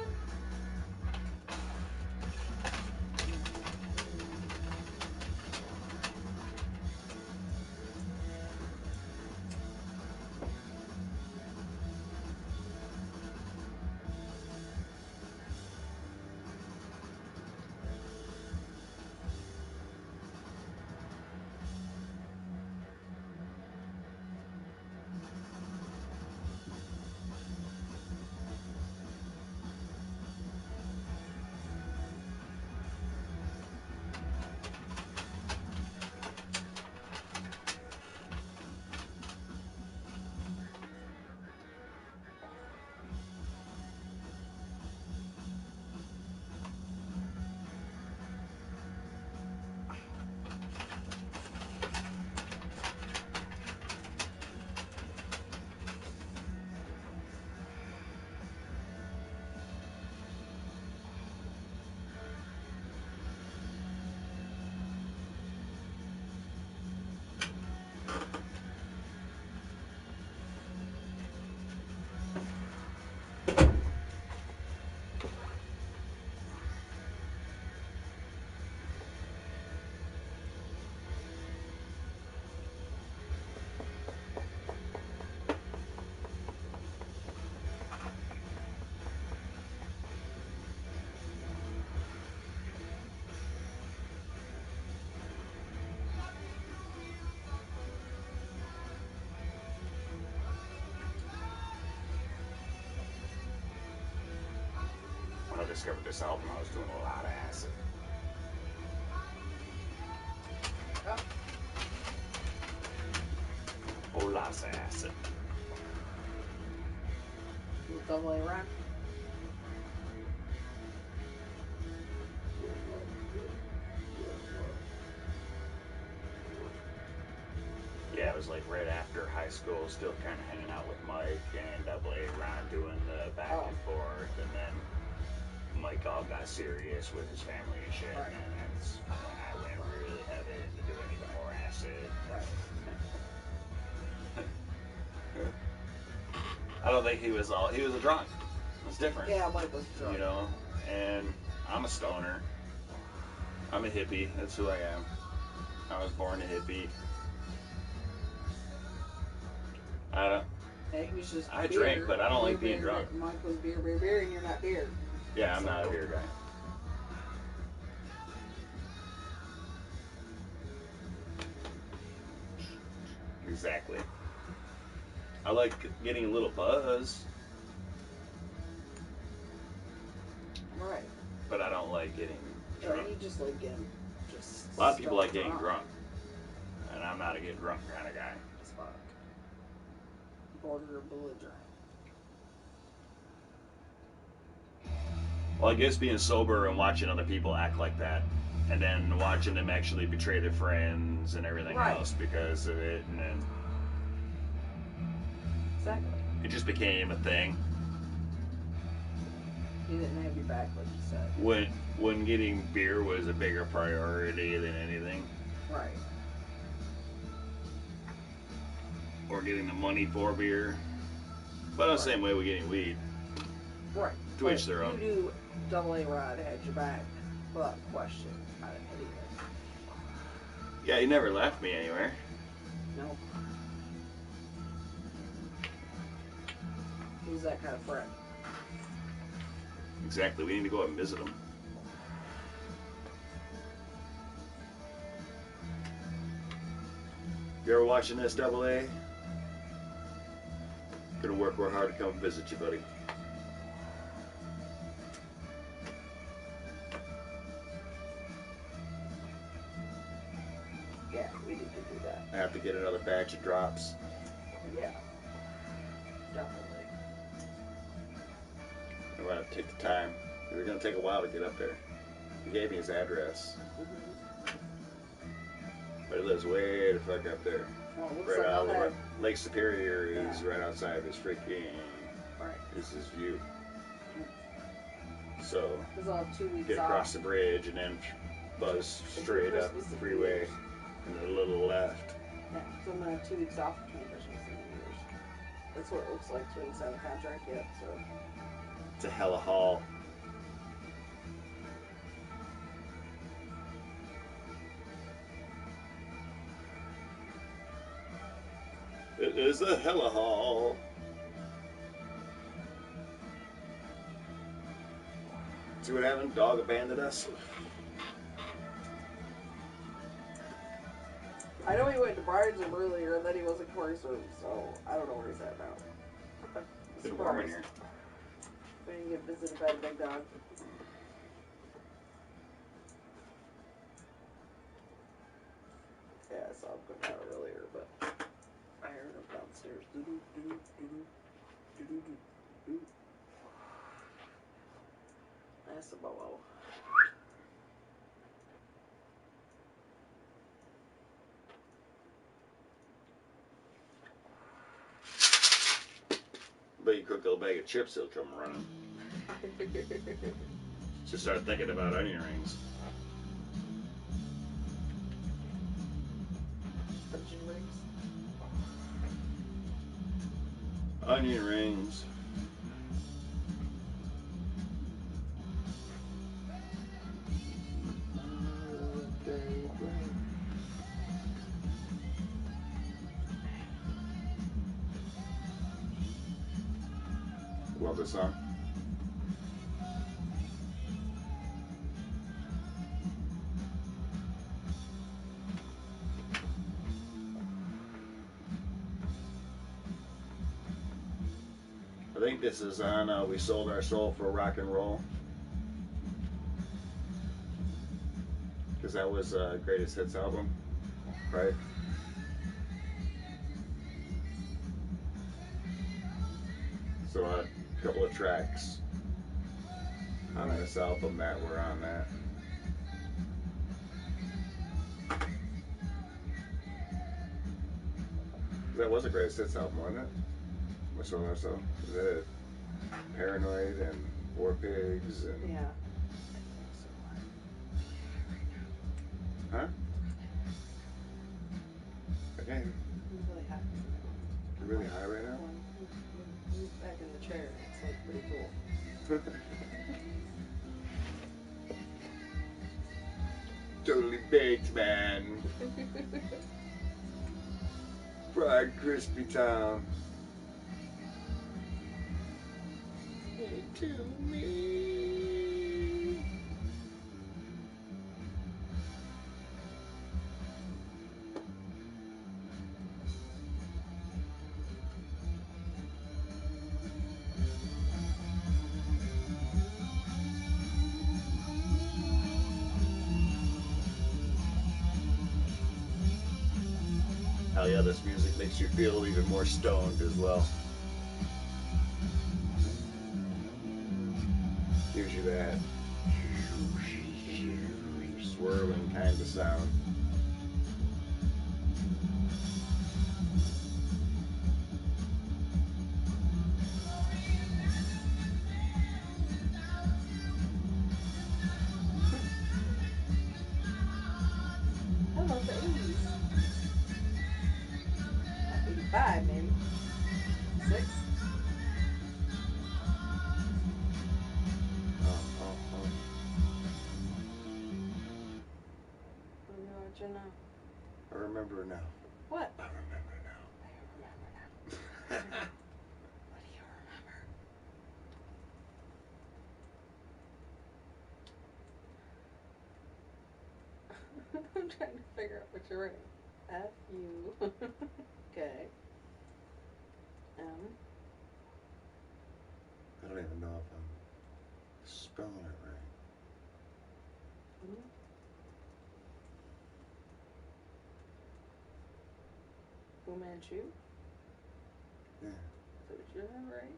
discovered this album, I was doing a lot of acid. Oh. Whole lots of acid. Double A run. Yeah, it was like right after high school, still kind of hanging out with Mike and Double A Ron doing the back and forth, and then Mike all got serious with his family and shit, Right. and that's when I went really heavy into doing even more acid. Right. I don't think he was a drunk. It's different. Yeah, Mike was drunk. You know, and I'm a stoner. I'm a hippie. That's who I am. I was born a hippie. Hey, he was just I beer, drink, but I don't like being beer, drunk. Mike was beer, and you're not beer. Yeah, I'm not a beer guy. Exactly. I like getting a little buzz. Right. But I don't like getting drunk. You just like getting just. A lot of people like getting drunk. And I'm not a get drunk kind of guy. As fuck. Border belligerent. Well, I guess being sober and watching other people act like that, and then watching them actually betray their friends and everything else because of it, and then exactly. It just became a thing. He didn't have your back, like you said. When getting beer was a bigger priority than anything. Right. Or getting the money for beer. But the same way with getting weed. Right. To each their own. You knew Double A Rod had your back without question. I didn't hit it. Yeah, he never left me anywhere. No. He was that kind of friend. Exactly. We need to go out and visit him. You ever watching this, Double A? Gonna work real hard to come visit you, buddy. Yeah, we need to do that. I have to get another batch of drops. Yeah. Definitely. I'm gonna have to take the time. It's gonna take a while to get up there. He gave me his address. But he lives way the fuck up there. Well, looks Right like out I'll have... Lake Superior is right outside of his freaking. Right. This is view. So Because I'll have 2 weeks get off. across the bridge and then buzz straight up the freeway and then a little left. Yeah, so I'm gonna have 2 weeks off between Christmas and New Year's. That's what it looks like. So we haven't signed a contract yet. So It's a hella haul. It is a hella haul. See what happened? Dog abandoned us. I know he went to Briar's earlier, and then he wasn't Corey's-Room, so I don't know where he's at now. It's been warm in here. We didn't get visited by the big dog. Yeah, I saw him come out earlier, but I heard him downstairs. That's a bow. But you cook a little bag of chips, he'll come running. Just start thinking about onion rings. Onion rings. Onion rings. Love this song. I think this is on We Sold Our Soul for Rock and Roll. Because that was Greatest Hits album, right? So a couple of tracks on this album that were on that. That was a Greatest Hits album, wasn't it? Which one or so? The Paranoid and War Pigs and Yeah. huh? Okay, He's really hot. you're really high right now. He's back in the chair. It's like pretty cool. Totally baked, man. Fried crispy Tom. Hey, to me. Hell yeah, this music makes you feel even more stoned as well. Gives you that swirling kind of sound. I love the 80s. 85, maybe. 6. What are you watching now? I remember now. What? I remember now. What do you remember? I'm trying to figure out what you're writing. F-U. Okay. M. I don't even know if I'm spelling it right. Fu Manchu? Yeah. Is that what you have, right?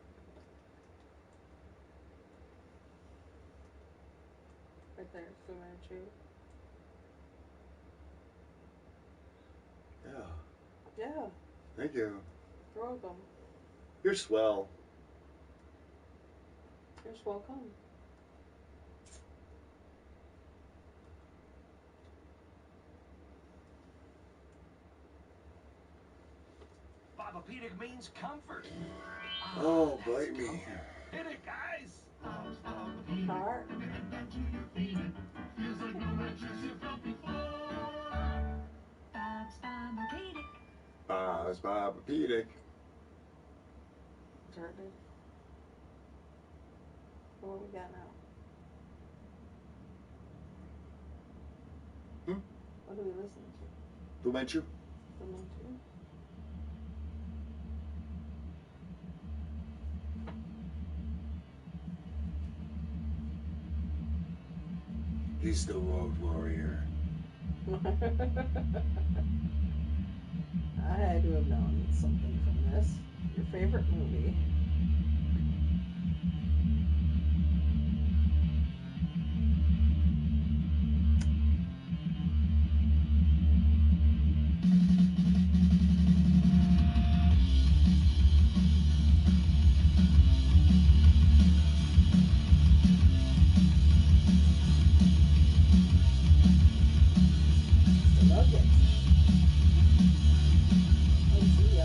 Right there, Fu Manchu. Yeah. Yeah, Thank you. you're welcome. You're swell. You're welcome. Bobapedic means comfort. Oh, bite me. Hit it, guys. Heart. Bob's Bobapedic. Bob's Bobapedic. Heart did. What we got now? What are we listening to? Fu Manchu? Fu Manchu? He's the road warrior. I had to have known something from this. Your favorite movie. Love it. Oh, gee,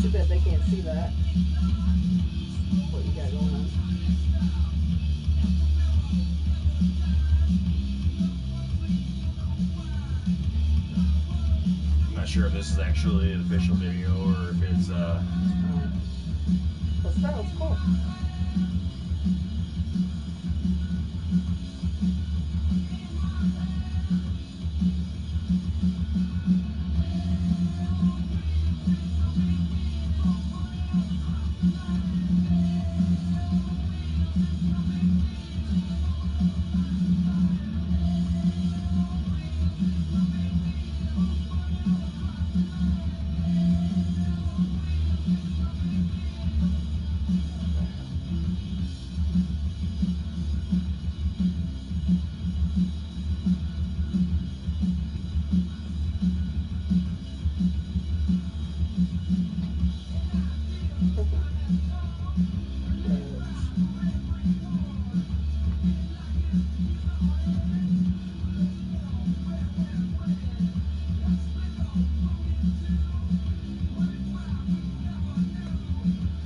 too bad they can't see that. What you got going on. I'm not sure if this is actually an official video or if it's But still, it's cool.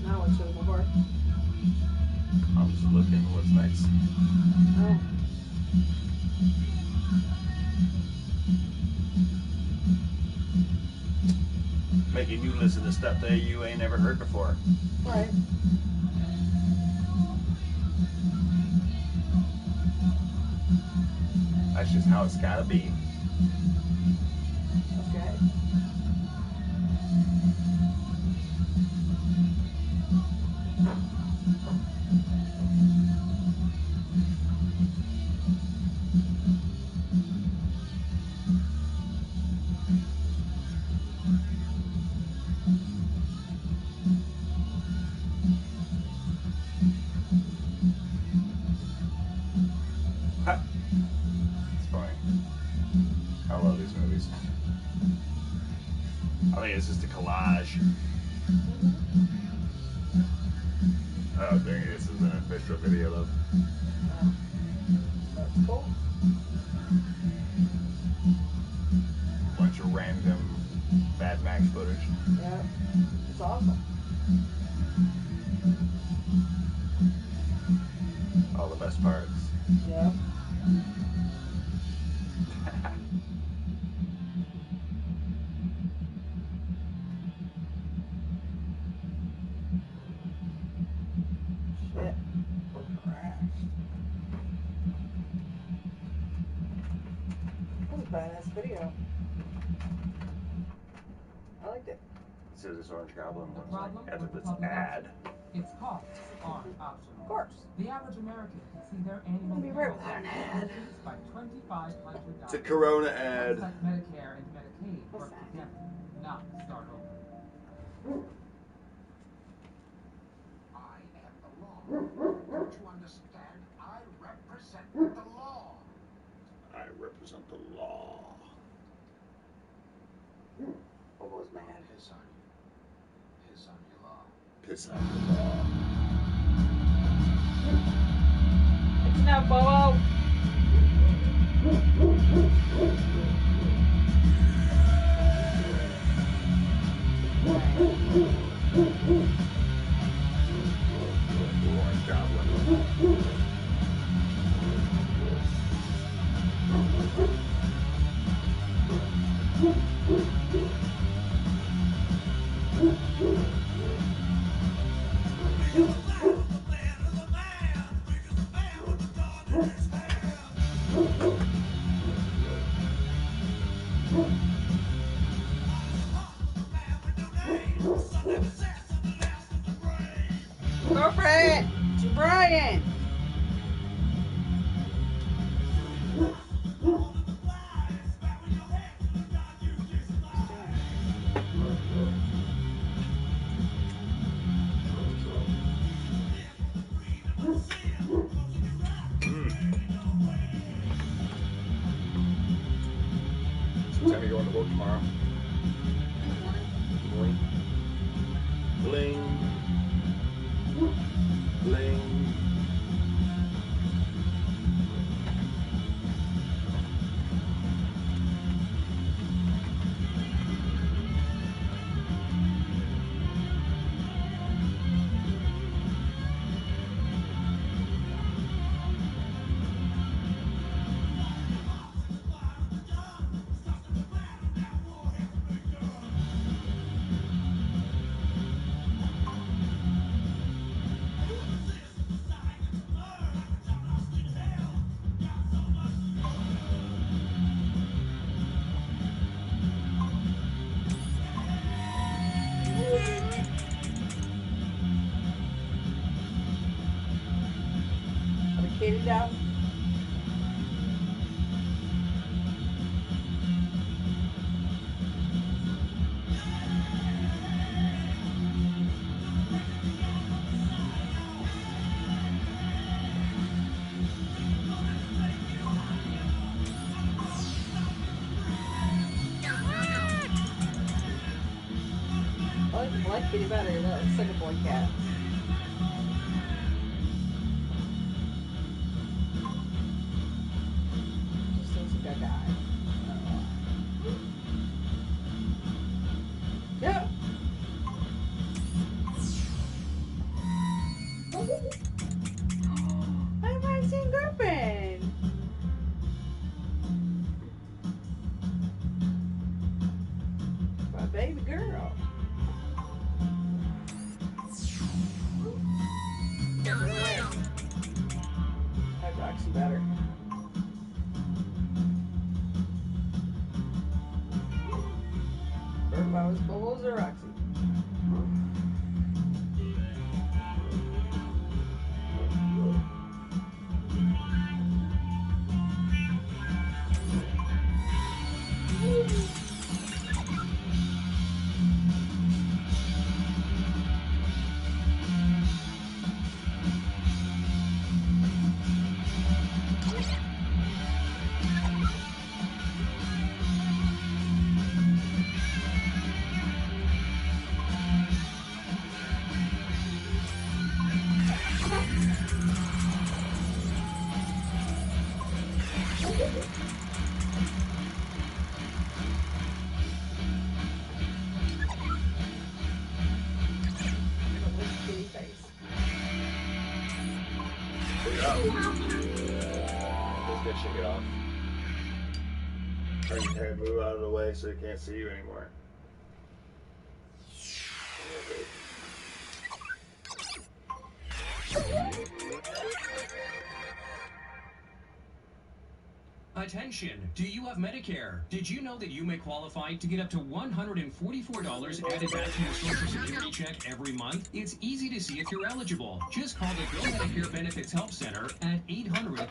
Now what should before? I'm just looking what's next. Oh. Making you listen to stuff that you ain't never heard before. Right. That's just how it's gotta be. Okay. Ha. It's funny. I love these movies. I think it's just a collage. Oh dang it, this is an official video though. That's cool. Bunch of random Mad Max footage. Yeah. It's awesome. All the best parts. Yeah. Shit. Crashed. That was a badass video. I liked it. It says this Orange Goblin The looks problem like after with this public ad. Its costs are optional. Of course. The average American can see their annual Be right without an ad. increase by $2,500. It's a Corona That's ad. like Medicare and Medicaid What's work that? together, not start over. I am the law. Don't you understand? I represent the law. I represent the law. Almost mad. Piss on you. Piss on your law. Piss on the law. It's enough, Bobo. Orange Goblin. Go for it. It's Brian. What time are you going to work tomorrow? Morning. Bling. Bling. skating down. I like the black kitty better. That looks like a boy cat. Just looks like a guy. I don't know why. Yeah. I have my same girlfriend. My baby girl. I like Roxy better. Or if I was Bubbles or Roxy. Kitty face. Shake it off. Just good, shake it off. Turn your head, move out of the way so they can't see you anymore. Attention, do you have Medicare? Did you know that you may qualify to get up to $144 added back to your Social Security check every month? It's easy to see if you're eligible. Just call the Go Medicare Benefits Help Center at 800.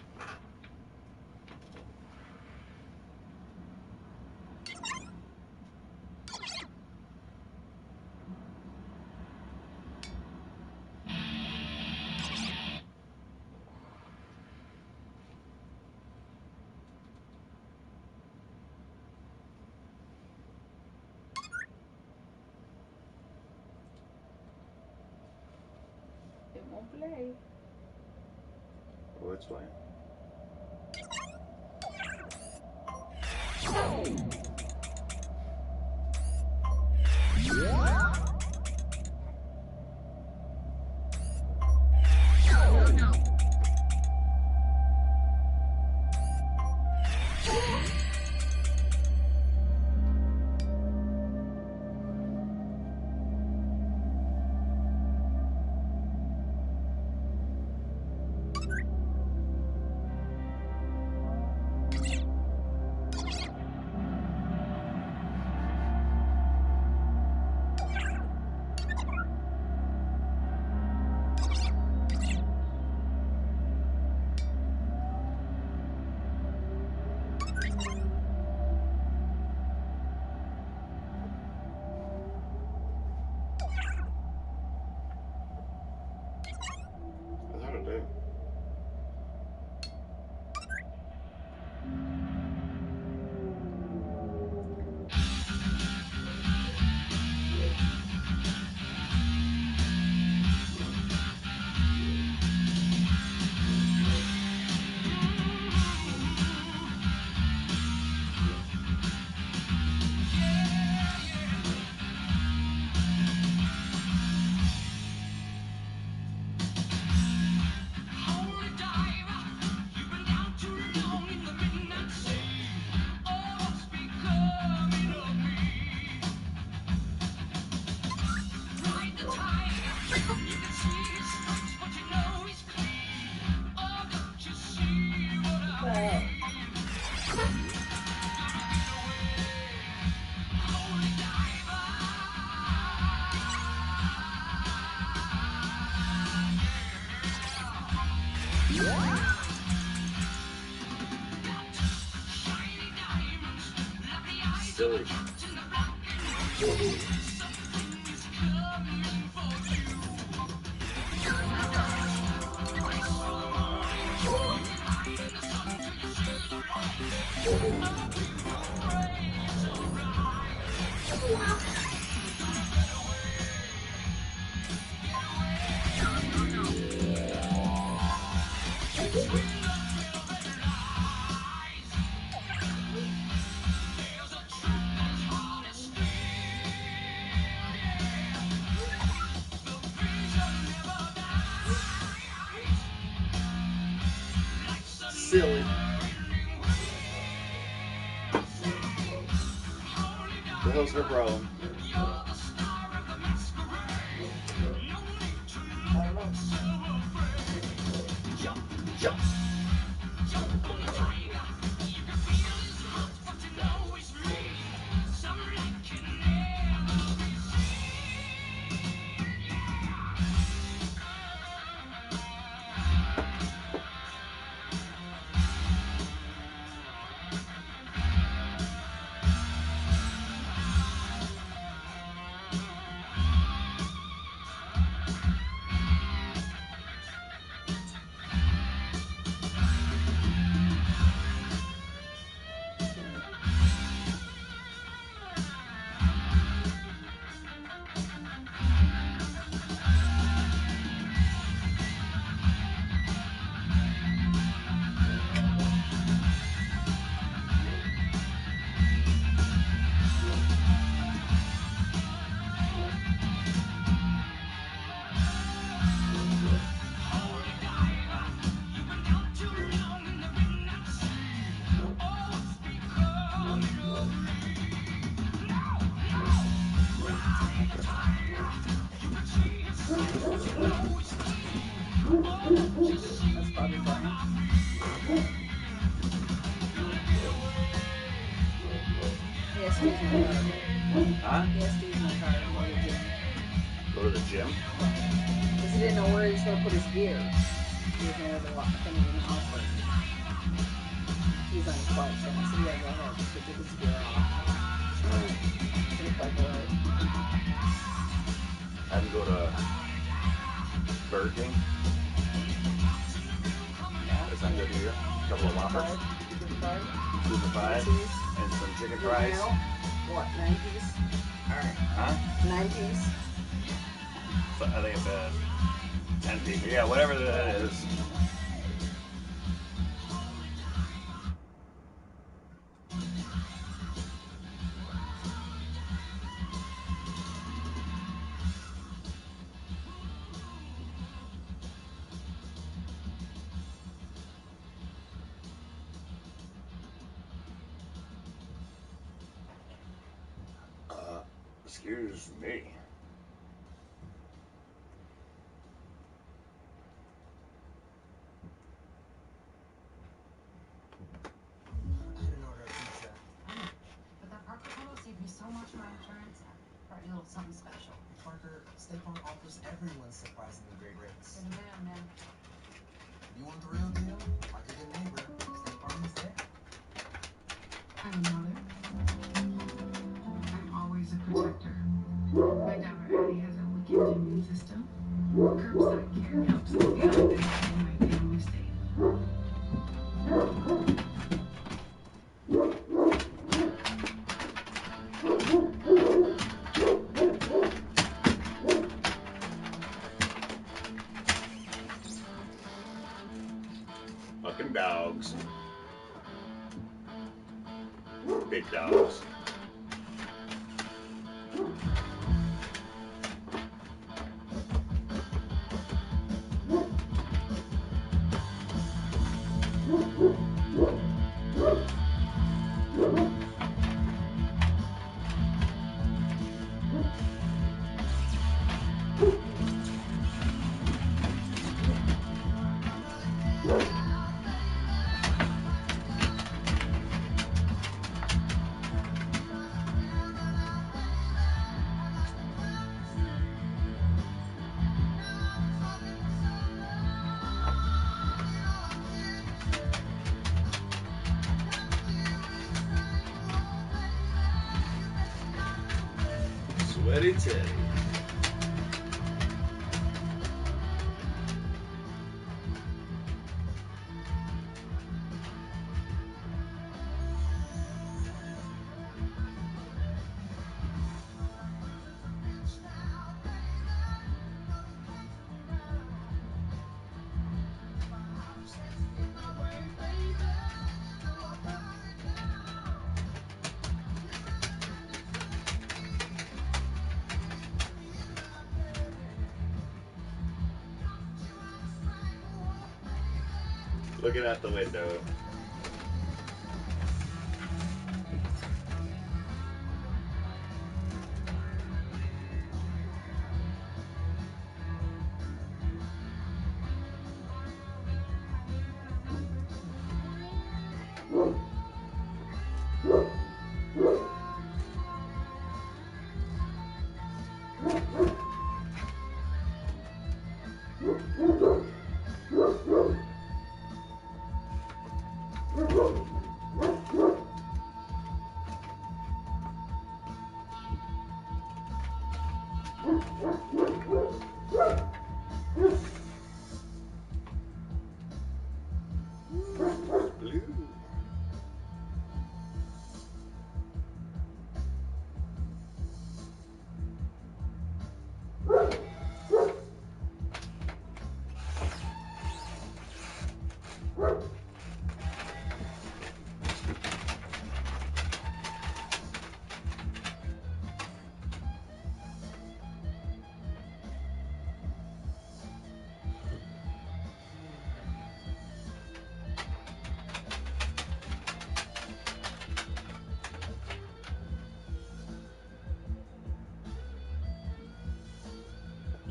It won't play. Oh, it's playing. That's how to do. Holy diver, you've been down too long in the midnight sea. Oh, what's becoming of me? Ride the tide, you can see his stripes, but you know he's clean. Oh, don't you see what I mean? Holy diver. silly. Silly. The hell's her problem? I don't know. Jump, jump. That's probably fine. Yes, Steve's in the car. Huh? Yes, Steve's in the car. Go to the gym? Because he didn't know where he was going to put his gear. He didn't know where the thing was in the house. But he's on his bike, so I said, yeah, go ahead. Just to get his gear off. To the bike away. Have him go to Burger King. That's not good to you. A couple of Whoppers. 2 for $5. And some chicken fries. What, 9 piece? Alright. Huh? 9 piece? So I think it's a 10 piece. Yeah, whatever that is. Excuse me. I had an order of pizza. But that Parker photo saved me so much on my insurance. Brought you a little something special. Parker, State Farm offers everyone surprisingly great rates. You're the man, man. You want the real deal? Like a good neighbor, State Farm is there. I'm a mother. I'm always a protector. My daughter Addie has a weakened immune system. Curbside care helps me feel that I and my family safe. Fucking dogs. Big dogs. Sweaty Teddy. Looking out the window. Blue.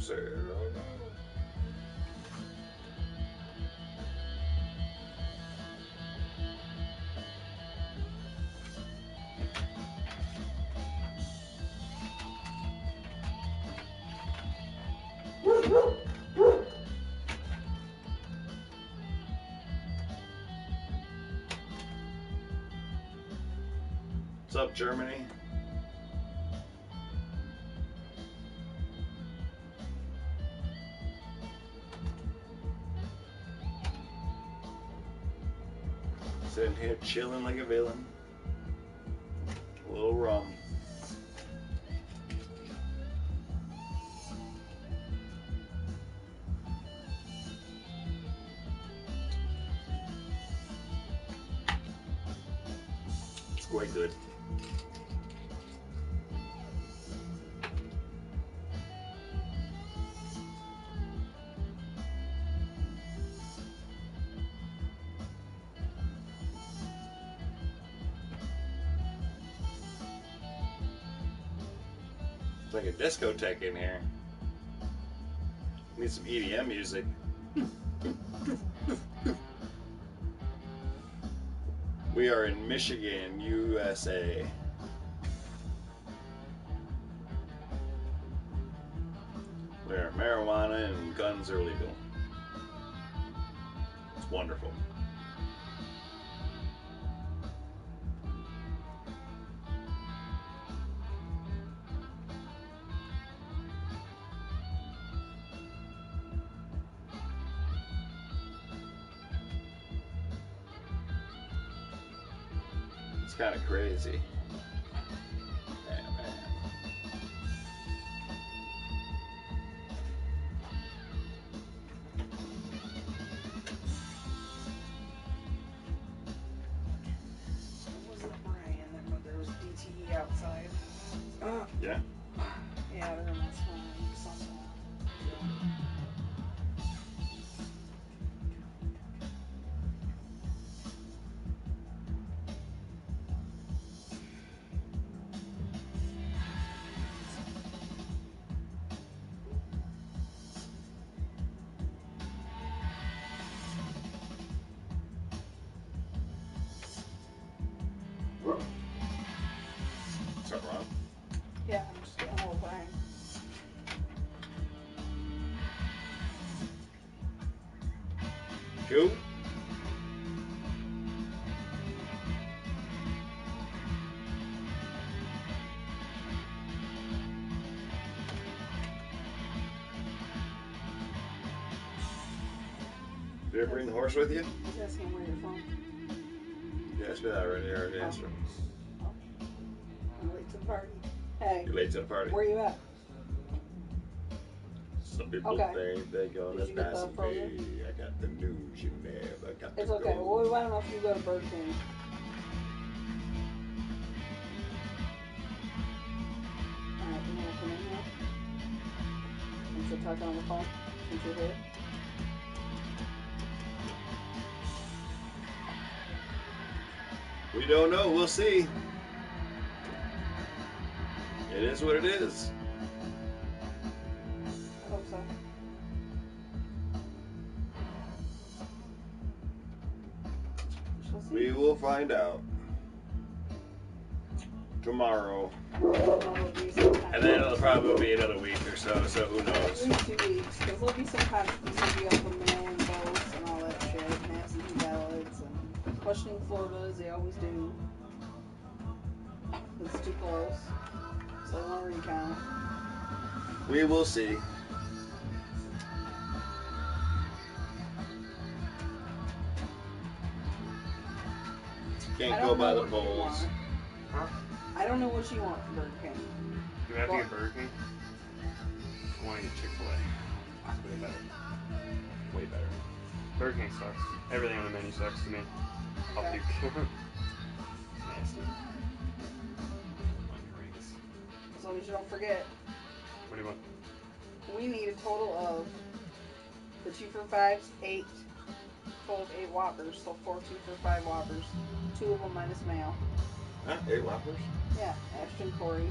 Sir, oh no. What's up, Germany? Sitting here chilling like a villain. A little rum. It's quite good. It's like a discotheque in here. Need some EDM music. We are in Michigan, USA. Where marijuana and guns are legal. It's wonderful. It's kind of crazy. Man. Was it Brian that there was DTE outside? Yeah. Yeah, they're in this one. What's up, Ron? Yeah, I'm just getting a little Brian. Cool. you ever bring the horse with you? He's asking where you're from. You asked me that already. I already answered. I'm late to the party. Hey. You're late to the party. Where you at? Some people think they're gonna Did you get pass the me. frozen? I got the news you never got It's to okay. go. Well, why don't you go to Burger King? Alright, you wanna come in here? And sit talking on the phone since you're here. We don't know. We'll see. It is what it is. I hope so. We will find out tomorrow. And then it'll probably be another week or so who knows? 2 weeks, because there'll be some controversy up in mail-in votes and all that shit, and absentee ballots, and questioning Florida, as they always do. It's too close, so they won't recount. We will see. Can't go by the polls. Huh? I don't know what you want from Burger King. Do we have to get Burger King? I want to get Chick-fil-A. Way better. Way better. Burger King sucks. Everything on the menu sucks to me. I'll Okay. puke. Nasty. Onion rings. As long as you don't forget, What do you want? we need a total of the 2 for $5s, 8. Total of 8 Whoppers, so 4 2 for $5 Whoppers. 2 of them minus mayo. Huh? 8 Whoppers? Yeah, Ashton, Corey.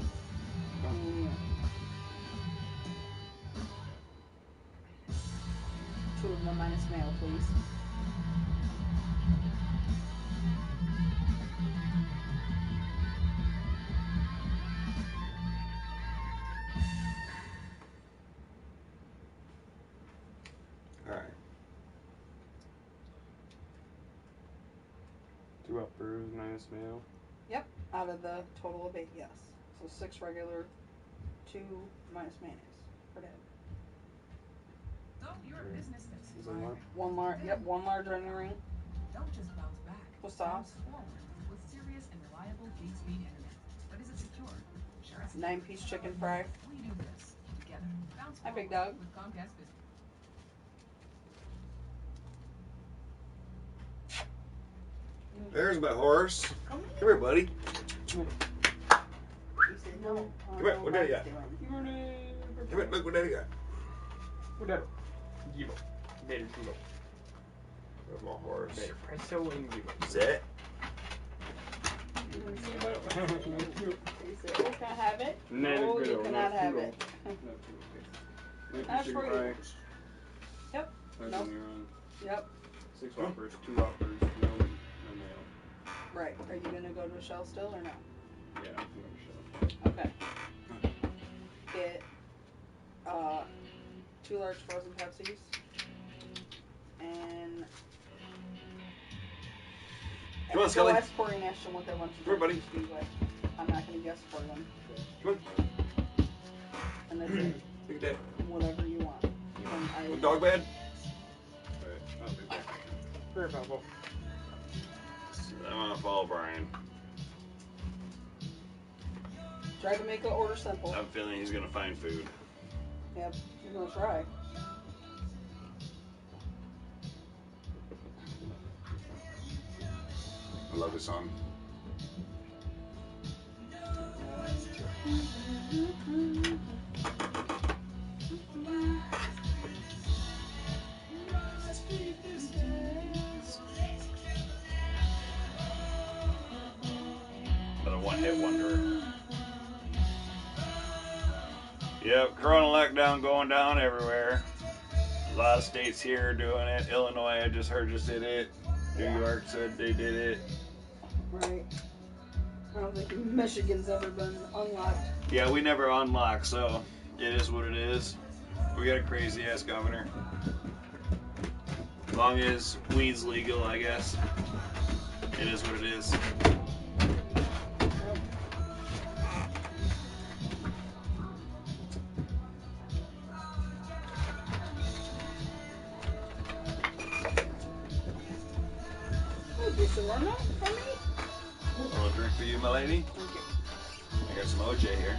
And 2 of them minus mayo, please. Alright. 2 Whoppers minus mayo. Yep, out of the total of 8, yes. So 6 regular, 2 minus mayonnaise per day. So you're a business that's Is that what? 1 large onion ring. Don't just bounce back. With sauce. Bounce forward with serious and reliable gig speed internet. But is it secure? Sure. 9-piece chicken fry. We do this together. Bounce Hi, Big forward Dog. with Comcast Business. There's my horse. Come here, buddy. You said no. Come here, what daddy got? Come Come here, look what daddy got. What up? Give up. Better give up. There's my horse. Better presto and give up. Set. He said, oh, can I have it? No, you cannot have it. That's for you. Yep. Nope. Yep. 6 Whoppers, 2 Whoppers, no mayo. Right. Are you going to go to a Shell still or no? Yeah, I'm going to show. Okay. Get 2 large frozen Pepsis. And Come on, Scully. Go ask Corey and Ashton what they want to Come here, buddy. be with. I'm not going to guess for them. Come And that's it. Look at that. Whatever you want. With dog bed? Alright, I'll be back. Here, Papa. I'm gonna follow Brian. Try to make the order simple. I'm feeling he's gonna find food. Yep. You're going to try. I love his song. Another one-hit wonder. Yep, Corona lockdown going down everywhere. A lot of states here are doing it. Illinois, I just heard, just did it. New York said they did it. Right. I don't think Michigan's ever been unlocked. Yeah, we never unlock, so it is what it is. We got a crazy ass governor. As long as weed's legal, I guess. It is what it is. shawarma for me? A little drink for you, my lady. Thank you. I got some OJ here.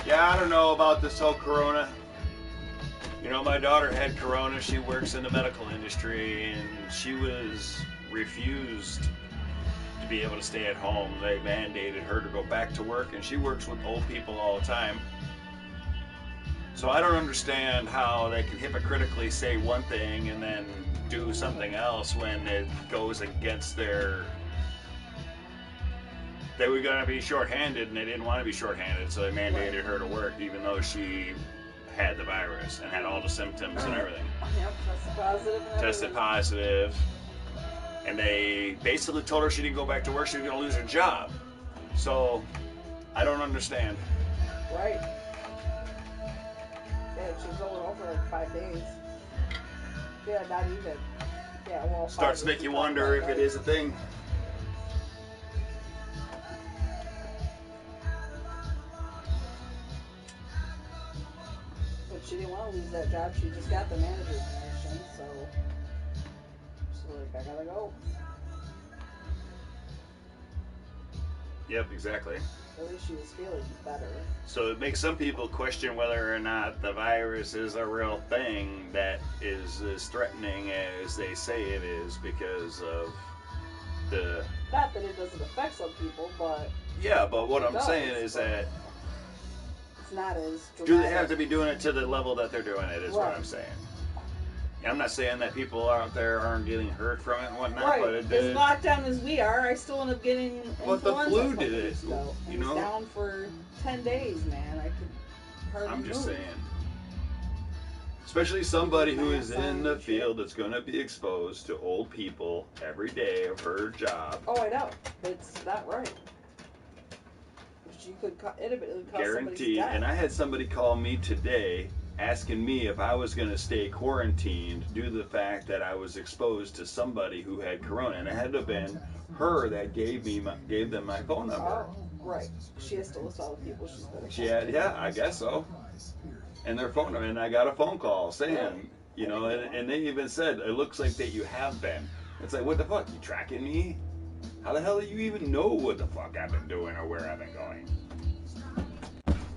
Yeah, I don't know about this whole corona. You know, my daughter had corona. She works in the medical industry, and she was refused to be able to stay at home. They mandated her to go back to work, and she works with old people all the time. So I don't understand how they can hypocritically say one thing and then do something else when it goes against their... They were going to be shorthanded, and they didn't want to be shorthanded, so they mandated her to work, even though she had the virus and had all the symptoms and everything. Yep, tested positive and everything. Tested positive. And they basically told her she didn't go back to work, she was going to lose her job. So, I don't understand. Right. Yeah, she was only home for like 5 days. Yeah, not even. Yeah, well, Starts to make you wonder if it is a thing. But she didn't want to lose that job. She just got the manager position, so she's like, I gotta go. Yep, exactly. At least she was feeling better. So it makes some people question whether or not the virus is a real thing that is as threatening as they say it is because of the... Not that it doesn't affect some people, but... Yeah, but what I'm does, saying is that... It's not as dramatic. Do they have to be doing it to the level that they're doing it is what I'm saying. I'm not saying that people out there aren't getting hurt from it and whatnot, right. but it did. As locked down as we are, I still end up getting But the influenza flu a couple did it, weeks ago. you And know? was down for 10 days, man. I could hardly I'm just move. saying. Especially somebody who is in the field that's going to be exposed to old people every day of her job. Oh, I know. It's not right. She could it would cause Guaranteed. death. And I had somebody call me today asking me if I was going to stay quarantined due to the fact that I was exposed to somebody who had corona. And it had to have been her that gave them my phone number. Oh, right. She has to list all the people she's been. She had, yeah, I guess so. And their phone number, and I got a phone call saying, you know, and they even said, it looks like that you have been. It's like, what the fuck, you tracking me? How the hell do you even know what the fuck I've been doing or where I've been going?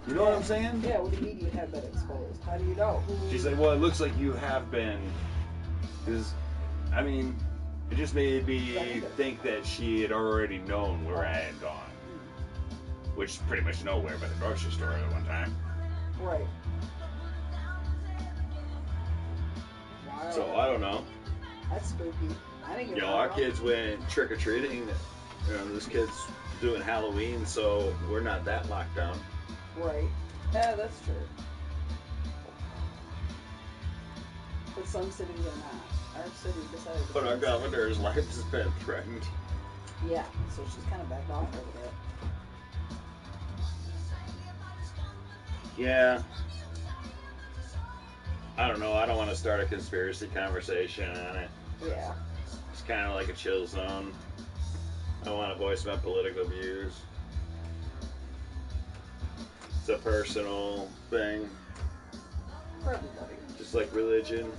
You know what I'm saying? Yeah, what do you mean you have been exposed? How do you know? She's like, well, it looks like you have been. Because, I mean, it just made me think that she had already known where I had gone. Which pretty much nowhere but the grocery store at one time. Right. Wow. So, I don't know. That's spooky. I didn't get You know, our kids went trick-or-treating. You know, this kid's doing Halloween, so we're not that locked down. Right. Yeah, that's true. But some cities are not. Our city decided to... But our governor's life has been threatened. Yeah, so she's kind of backed off a little bit. Yeah. I don't know. I don't want to start a conspiracy conversation on it. Yeah. It's kind of like a chill zone. I don't want to voice my political views. It's a personal thing. For everybody. Just like religion.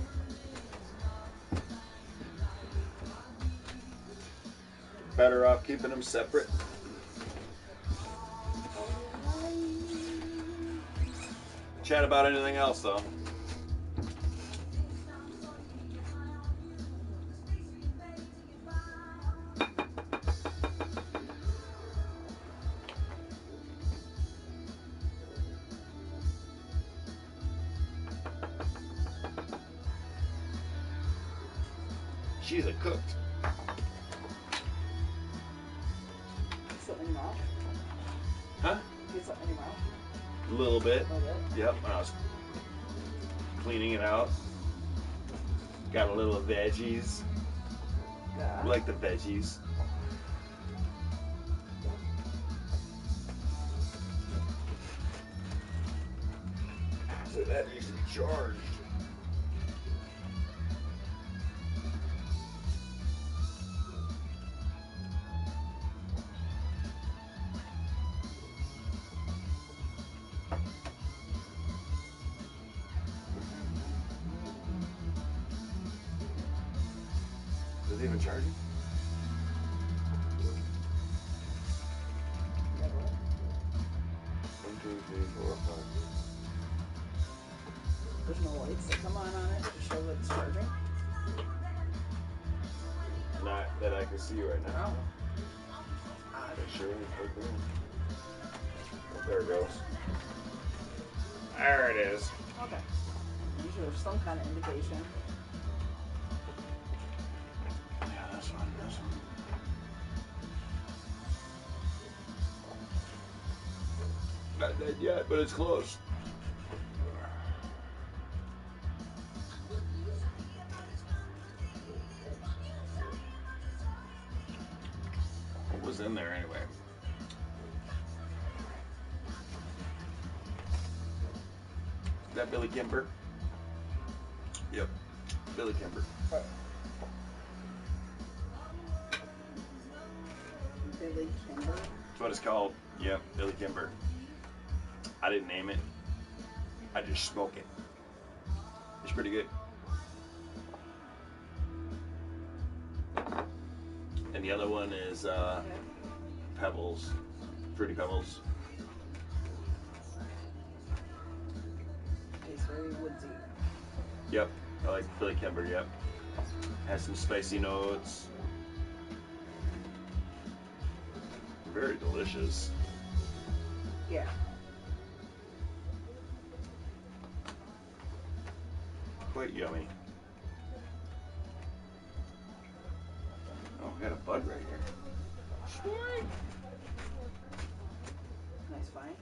Better off keeping them separate. Chat about anything else, though. She's a cook. Get something in your mouth? Huh? Get something in your mouth? A little bit. A little bit? Yep, when I was cleaning it out. Got a little veggies. Yeah. We like the veggies. So that needs to be charged. even charging? Yeah, what? 1, 2, 3, 4, 5. There's no lights that come on it to show that it's charging. Not that I can see right now. Oh. It sure is plugged in. Oh, there it goes. There it is. Okay. Usually there's some kind of indication. Yeah, that's fine. That's fine. Not dead yet, but it's close. What was in there anyway? Is that Billy Kimber? Yep, Billy Kimber. Billy Kimber. That's what it's called. Yep, Billy Kimber. I didn't name it. I just smoke it. It's pretty good. And the other one is Pebbles, Fruity Pebbles. It's very woodsy. Yep, I like Billy Kimber. Yep, has some spicy notes. Very delicious. Yeah. Quite yummy. Oh, we got a bud right here. Sweet. Nice find.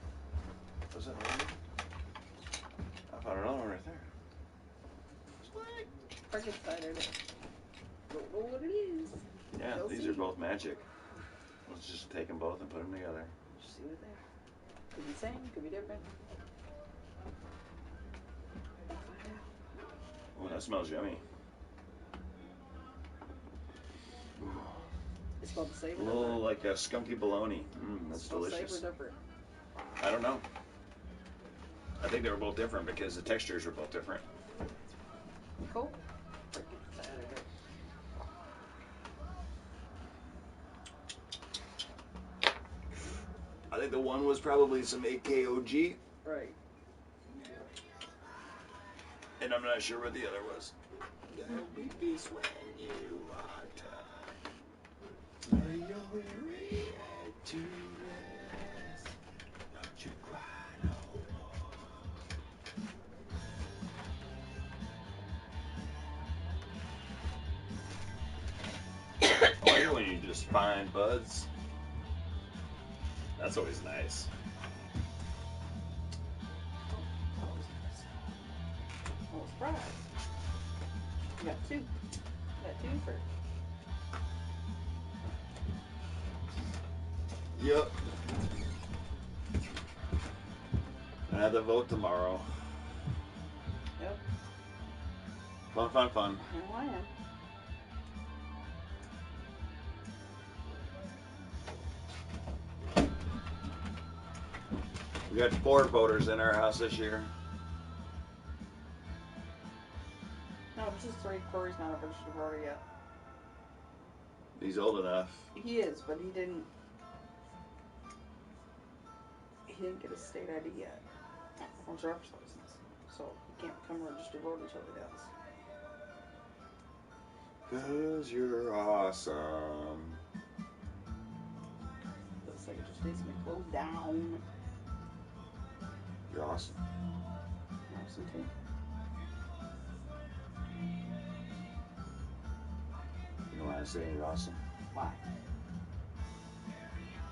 Was that one? I found another one right there. Sweet. Pretty excited. Don't know what it is. Yeah, You'll these see. are both magic. Let's just take them both and put them together. See what they are. Could be the same, could be different. Oh, that smells yummy. It's called the Savor A little like a skunky bologna. That's delicious. Savor different. I don't know. I think they were both different because the textures were both different. Cool. Pretty excited. I think the one was probably some AKOG, Right. and I'm not sure what the other was. When you are tired, lay your weary head to rest. Don't you cry no more. I like it when you just find buds. That's always nice. Oh, surprise. You got two. Got two for. Yep. I have the vote tomorrow. Yep. Fun, fun, fun. Oh, I am. We got 4 voters in our house this year. No, it's just 3. Corey's not a registered voter yet. He's old enough. He is, but he didn't get his state ID yet. Or driver's license. So he can't become a registered voter until he does. 'Cause you're awesome. Looks like it just needs to be closed down. You're awesome. Awesome too. You know why I say you're awesome? Why?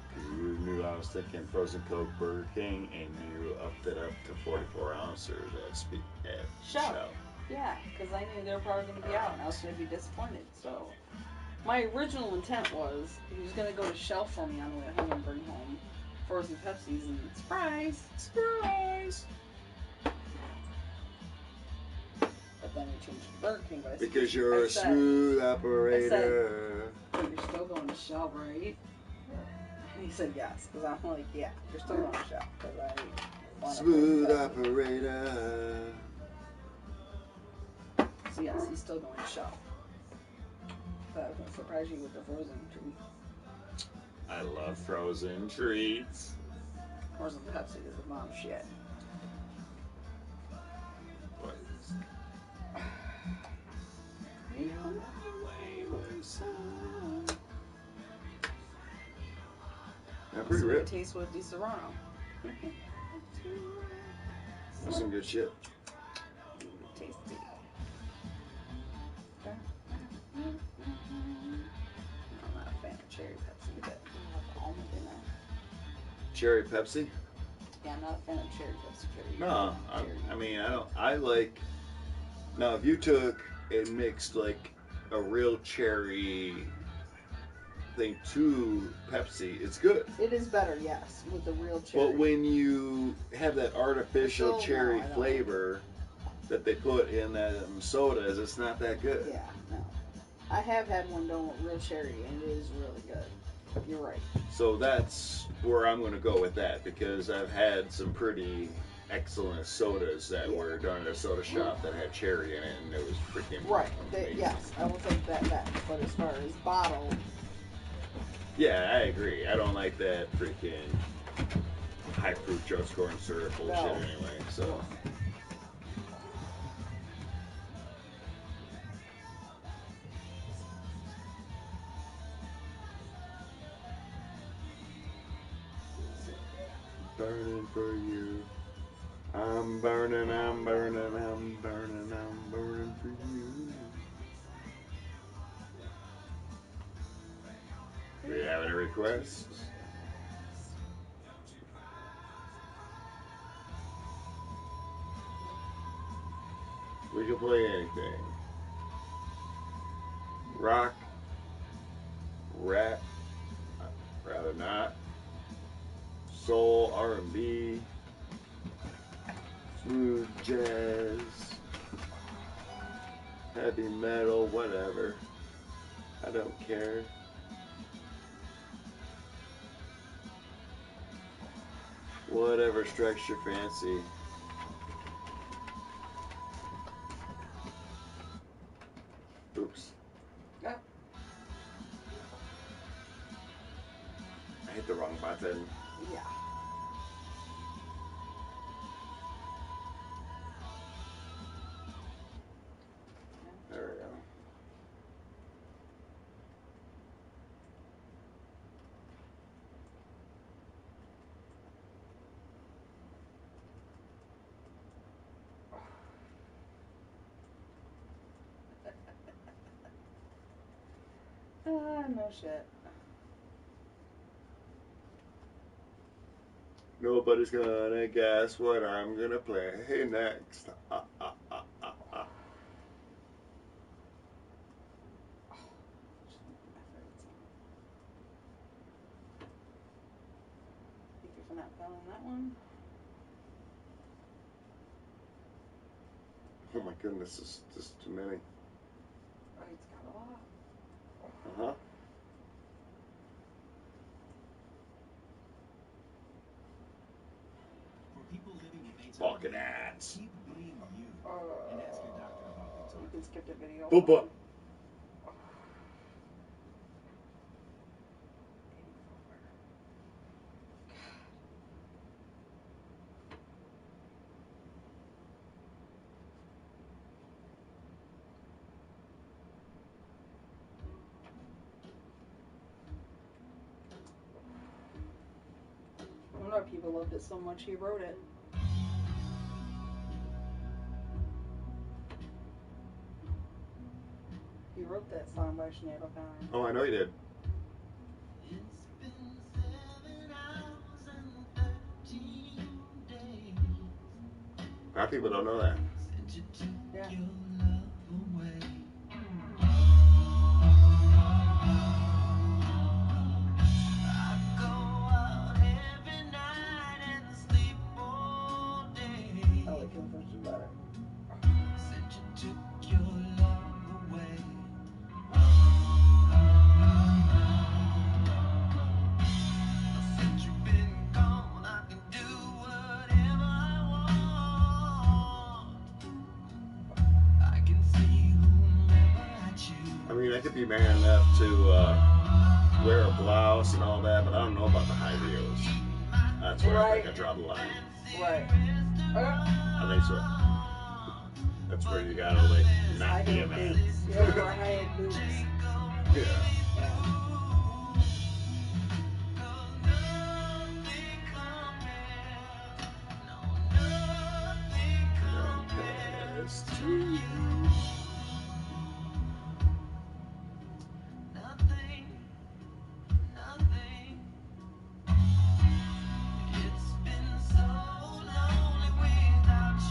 Because you knew I was thinking frozen Coke, Burger King, and you upped it up to 44 ounces at Shell. Yeah, because I knew they were probably going to be out and I was going to be disappointed. So my original intent was he was going to go to Shell for me on the way home and bring home frozen Pepsis and surprise! Surprise! But then we changed to Burger King. But Because you're a smooth operator. But you're still going to Shell, right? And he said yes. Because I'm like, yeah, you're still going to Shell. Because I want Smooth a operator. So yes, he's still going to Shell. That would surprise you with the frozen treat. I love frozen treats. Frozen Pepsi is the bomb shit. What? Yeah, pretty See what it rip. tastes with the Serrano. That's some good shit. Tasty. I'm not a fan of cherry Pepsi, but I have almond in there. Cherry Pepsi? Yeah, I'm not a fan of cherry Pepsi. No, I mean, I don't. I like. Now, if you took and mixed like a real cherry thing to Pepsi, it's good. It is better, yes, with the real cherry. But when you have that artificial Still, cherry no, I don't flavor that they put in sodas, it's not that good. Yeah, no. I have had one done with real cherry, and it is really good. You're right. So that's where I'm going to go with that, because I've had some pretty excellent sodas that were done at a soda shop that had cherry in it, and it was freaking right. amazing. Yes, I will take that back. But as far as bottled, yeah, I agree. I don't like that freaking high fructose corn syrup bullshit anyway. So. Burning for you. I'm burning, I'm burning, I'm burning, I'm burning for you. Do you have any requests? We can play anything. Rock, rap, rather not. Soul, R&B, smooth jazz, heavy metal, whatever. I don't care. Whatever strikes your fancy. Oops. Yeah. I hit the wrong button. Yeah. There we go. No shit. Nobody's gonna guess what I'm gonna play next. Thank you for not following that one. Oh my goodness, this is just too many. Oh, it's got a lot. Uh-huh. Fucking ads. You can skip the video. Booba. I wonder if people loved it so much he wrote it. He wrote that song by Sinead O'Connor. Oh, I know you did. It's been 7 hours and 13 days. A lot of people don't know that. Since you took Yeah. your love away. I go out every night and sleep all day. I like him version better. Since you took your love away. Since you've been gone, I can do whatever I want. should be man enough to wear a blouse and all that, but I don't know about the high heels. That's where I think I draw the line. Right. I think so. That's where you gotta like not be a man. You don't wear high-heeled boots. Yeah.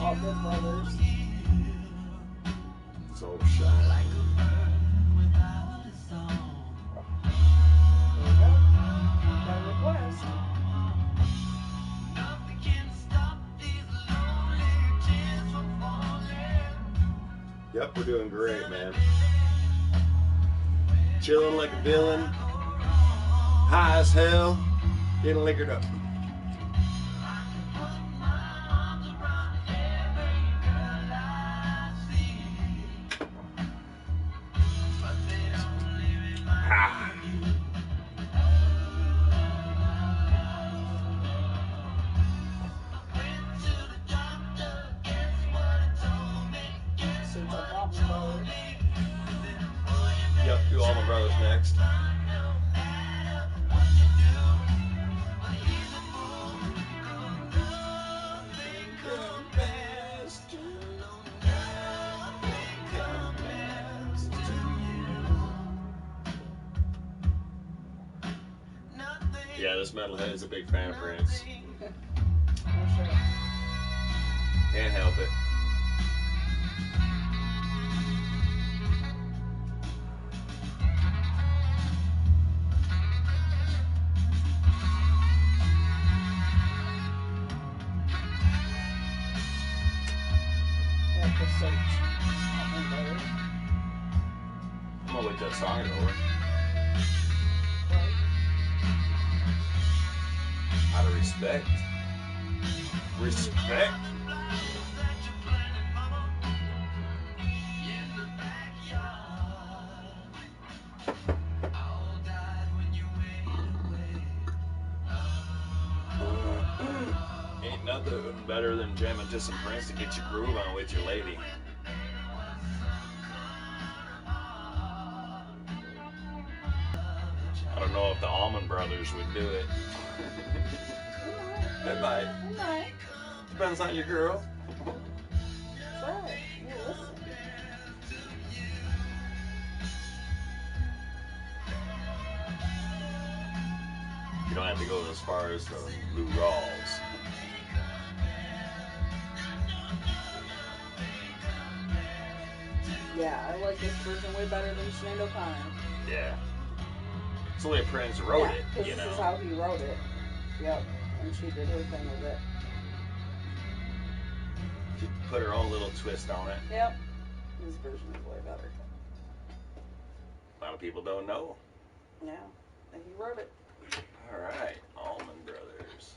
All good brothers. So shy. There you go. Got a request. Yep, we're doing great, man. Chilling like a villain. High as hell. Getting liquored up. Yep, do all my brothers next. Yeah, this metalhead is a big fan of Prince. Can't help it. I'm gonna wait till that song is over. Out of respect. Respect. Ain't nothing better than jamming to some Prince to get your groove on with your lady. I don't know if the Allman Brothers would do it. They might. Depends on your girl. Right. You listen. You don't have to go as far as the Lou Rawls. Yeah, I like this version way better than Sinead O'Connor. Yeah. It's the way Prince wrote it, you know. This is how he wrote it. Yep. And she did her thing with it. She put her own little twist on it. Yep. This version is way better. A lot of people don't know. Yeah. And he wrote it. Alright, Allman Brothers.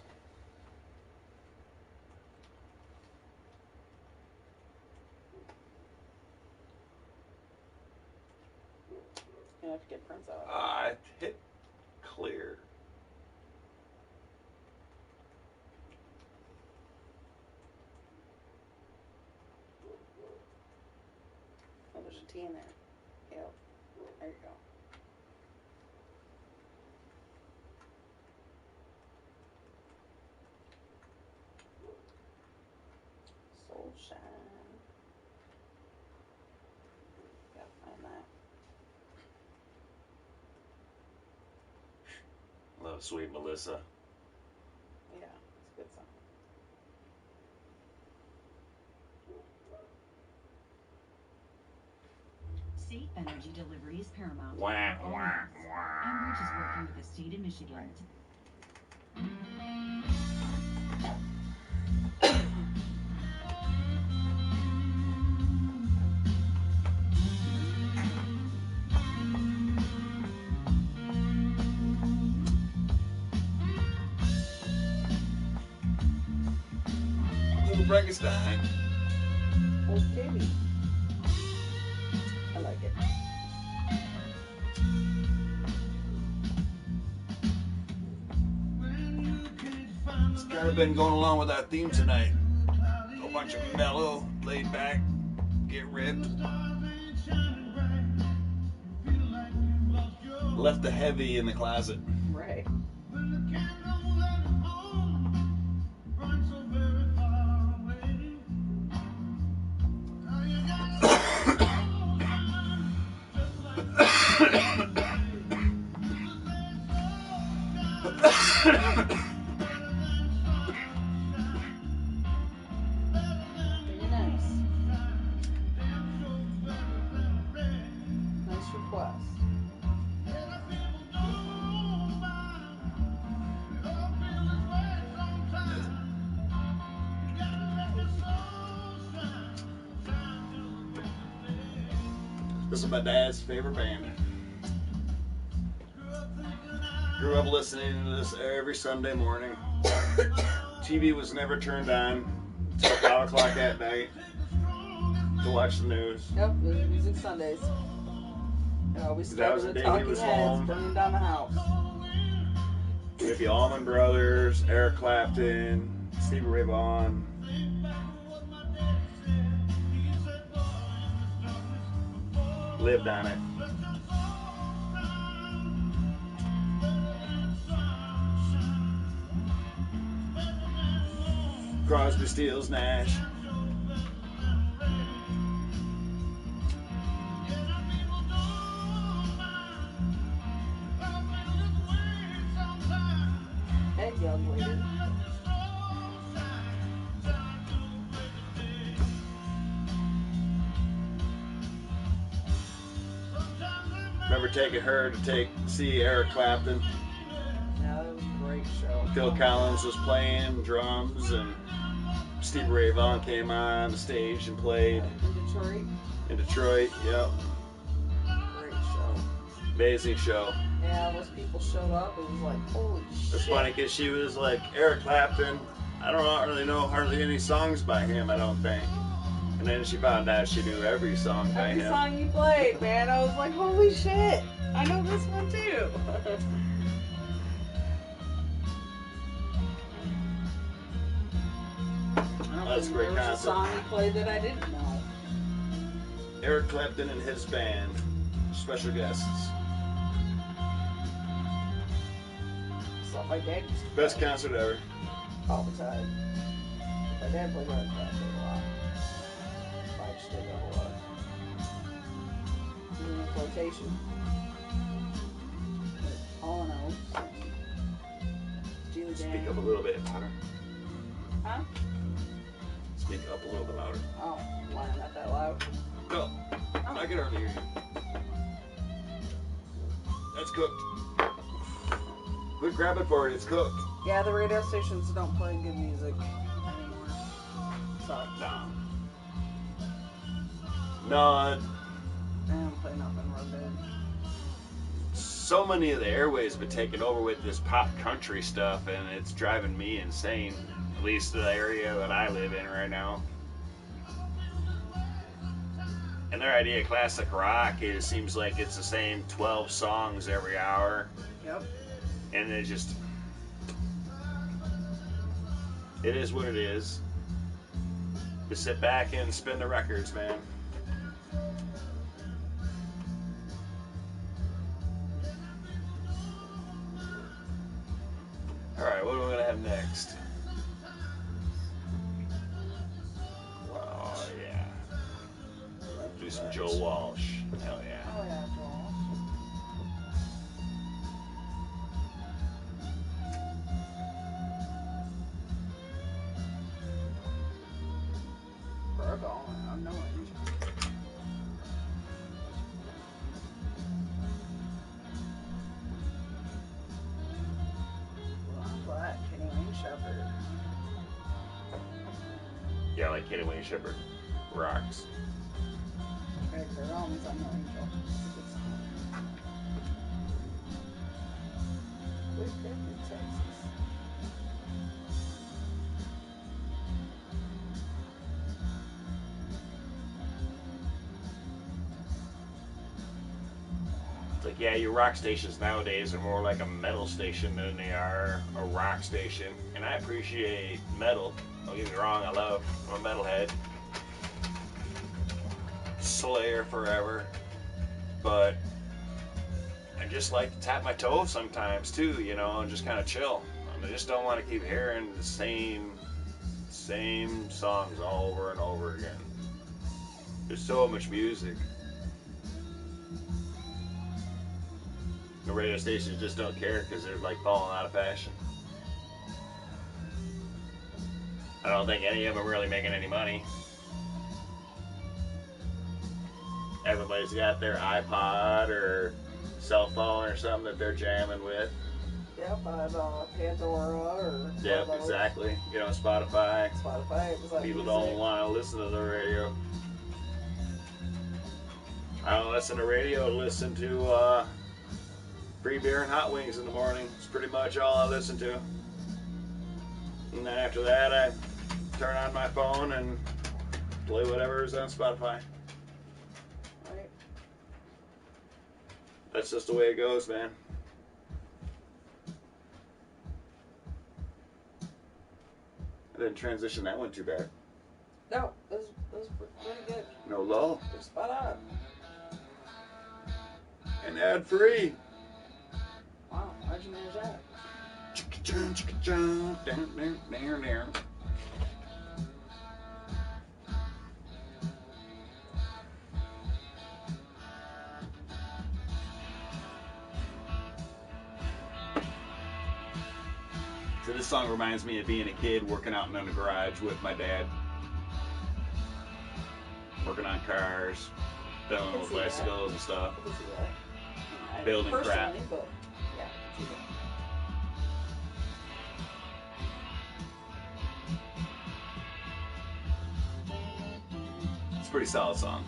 You have to get Prince out. I hit clear. Oh, there's a T in there. Yep. There you go. Soul Shine. Gotta find that. Love Sweet Melissa. Yeah, it's a good song. Safe energy delivery is paramount. Wah, for all wah, of us. wah. Enbridge is working with the state of Michigan to Little Frankenstein. Old Katie. I like it. It's kind of been going along with our theme tonight. A bunch of mellow, laid back, get ripped. Left the heavy in the closet. Right. Very nice. Nice request. This is my dad's favorite band. Grew up listening to this every Sunday morning. TV was never turned on until 5 o'clock at night to watch the news. Yep, it was Music Sundays. It always That was started the with day he Talking was Heads, home. burning down the house. It'd be Allman Brothers, Eric Clapton, Stevie Ray Vaughan. Lived on it. Crosby, Stills, Nash. That young lady. Remember taking her to see Eric Clapton. Yeah, that was a great show. Phil Collins was playing drums, and Stevie Ray Vaughan came on the stage and played In Detroit. in Detroit. Yep, Great show. amazing show. Yeah, those people showed up. It was like, holy shit. It's funny because she was like, Eric Clapton, I don't really know hardly any songs by him, I don't think. And then she found out she knew every song by Every him. song you played, man. I was like, holy shit. I know this one too. That's a great There was a concept. song he played that I didn't know. Eric Clapton and his band, special guests. Something my dad used to Best play concert ever. all the time. My dad played Eric Clapton a lot. I just didn't know who it was. He was in flotation. All in all. Steely Speak Dan. up a little bit louder. Huh? Speak up a little bit louder. Oh, why not that loud? Go. I can hardly hear you. That's cooked. Quit grabbing for it. It's cooked. Yeah, the radio stations don't play good music anymore. Sorry. No, They don't play nothing real good. so many of the airways have been taken over with this pop country stuff, and it's driving me insane. At least the area that I live in right now. And their idea of classic rock is seems like it's the same 12 songs every hour, Yep. and it just it is what it is. Just sit back and spin the records, man. Alright, what are we gonna have next? Oh yeah. Do some Joe Walsh. Hell yeah. Oh yeah, Joel. Virgo, I'm no angel. Black, Kenny Wayne Shepherd. Yeah, like Kenny Wayne Shepherd rocks. Craig Verhoeven's I'm no angel. Good song. Way back in Texas. It's like like, yeah, your rock stations nowadays are more like a metal station than they are a rock station. And I appreciate metal. Don't get me wrong, I'm a metalhead. Slayer forever. But I just like to tap my toes sometimes too, you know, and just kind of chill. I just don't want to keep hearing the same songs all over and over again. There's so much music. The radio stations just don't care because they're like falling out of fashion. I don't think any of them are really making any money. Everybody's got their iPod or cell phone or something that they're jamming with. Yep, on Pandora or... Yep, exactly. You know, Spotify. Spotify, just like people music. don't want to listen to the radio. I don't listen to radio, listen to free beer and hot wings in the morning. It's pretty much all I listen to. And then after that, I turn on my phone and play whatever's on Spotify. Right. That's just the way it goes, man. I didn't transition that one too bad. No, that was pretty good. No lull. They're spot on. And ad free. Wow, how'd you manage that? So this song reminds me of being a kid working out in the garage with my dad. Working on cars, building little bicycles and stuff. I can see that. Building crap. But yeah, I can see that. It's a pretty solid song.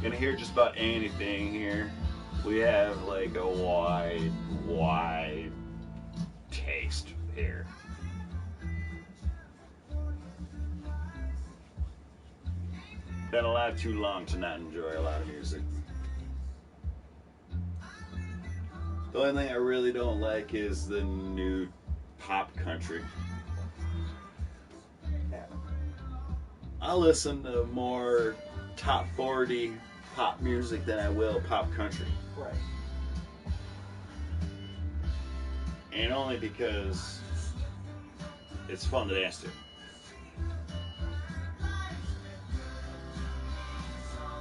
Gonna hear just about anything here. We have like a wide taste here. Been alive too long to not enjoy a lot of music. The only thing I really don't like is the new pop country. Yeah. I'll listen to more top 40 pop music than I will pop country. Right. And only because it's fun to dance to.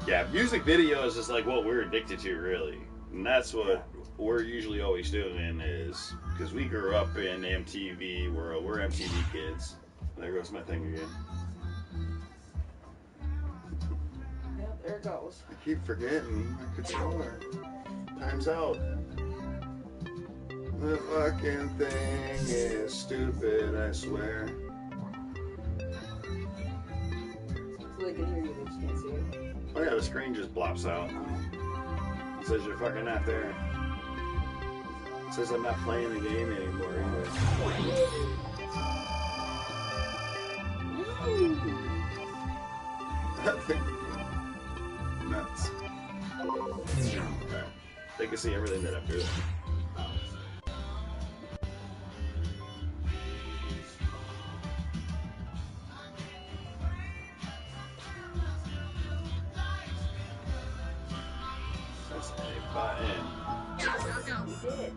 Yeah, music videos is like what we're addicted to, really. And that's what we're usually always doing, is because we grew up in the MTV world. We're MTV kids. There goes my thing again. Yeah, there it goes. I keep forgetting my controller. Time's out. The fucking thing is stupid, I swear. So they can hear you, they just can't see you. Oh yeah, the screen just blops out. It says you're fucking not there. It says I'm not playing the game anymore either. Nuts. Okay. They can see everything that I'm doing. That's a button. You did.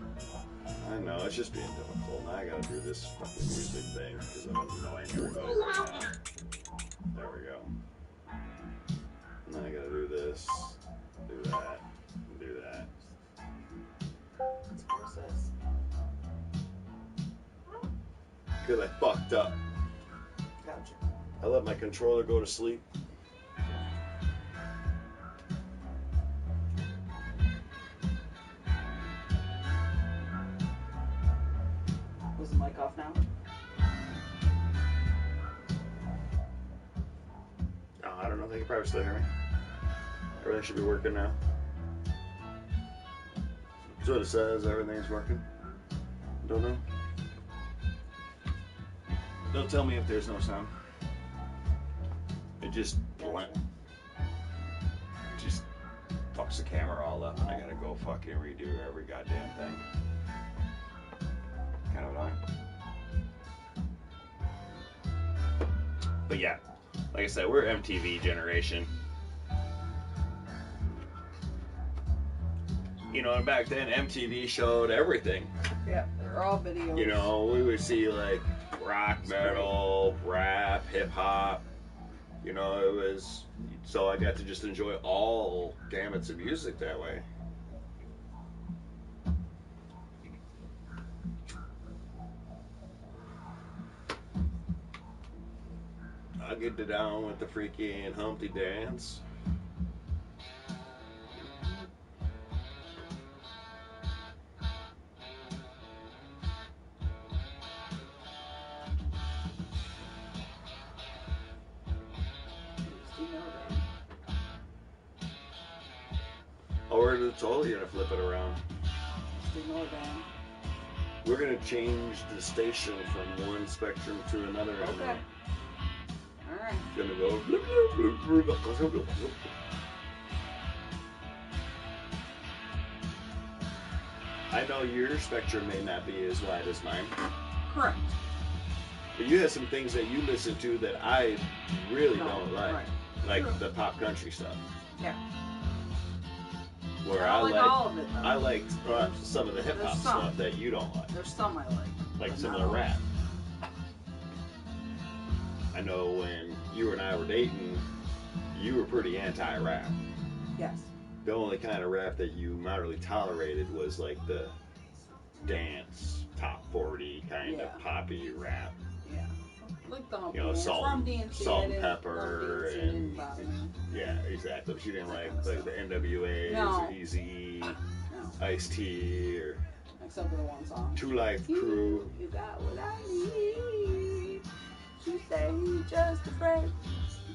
I know, it's just being difficult. Now I gotta do this fucking music thing because I'm annoying everybody right now. There we go. Now I gotta do this, do that, and do that. It's a process. Because I fucked up. Gotcha. I let my controller go to sleep. Was the mic off now? Oh, I don't know, they can probably still hear me. Everything should be working now. That's what it says, everything's working. Don't know. They'll tell me if there's no sound. It just fucks the camera all up, and I gotta go fucking redo every goddamn thing. Kind of annoying. But yeah, like I said, we're MTV generation. You know, and back then MTV showed everything. Yeah, they're all videos. You know, we would see like rock, metal, rap, hip hop. You know, it was, so I got to just enjoy all gamuts of music that way. I'll get it down with the freaking Humpty Dance. Or we're totally gonna flip it around. We're gonna change the station from one spectrum to another. Okay. Alright. Gonna go. Bloop, bloop, bloop, bloop, bloop, bloop. I know your spectrum may not be as wide as mine. Correct. But you have some things that you listen to that I really don't like. Right. Like True. the pop country stuff. Yeah. Where I don't like all of it, though. I like some of the hip hop There's some. stuff that you don't like. There's some I like. Like but some not of the all. rap. I know when you and I were dating, you were pretty anti-rap. Yes. The only kind of rap that you moderately tolerated was like the dance, top 40 kind of poppy rap. Yeah. Like the You know, salt and pepper and bother me. yeah, exactly. She didn't like the NWAs No. or Eazy-E, No. Ice-T, or Except for the one song. Two Life Crew. You got what I need. You say he just afraid.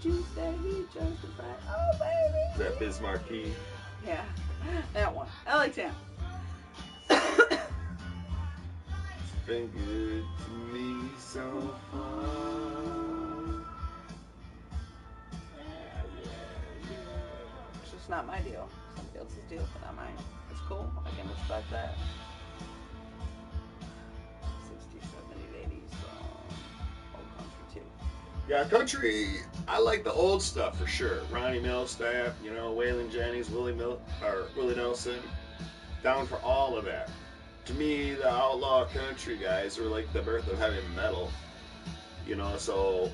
You say he just afraid. Oh, baby. Is that Biz Markie? Yeah. That one. I like that. It's been good to me so far. It's just not my deal. Somebody else's deal, but not mine. It's cool. I can respect that. 60s, 70s, 80s, old country too. Yeah, country, I like the old stuff for sure. Ronnie Milsap, you know, Waylon Jennings, Willie Nelson. Down for all of that. To me, the outlaw country guys were like the birth of heavy metal. You know, so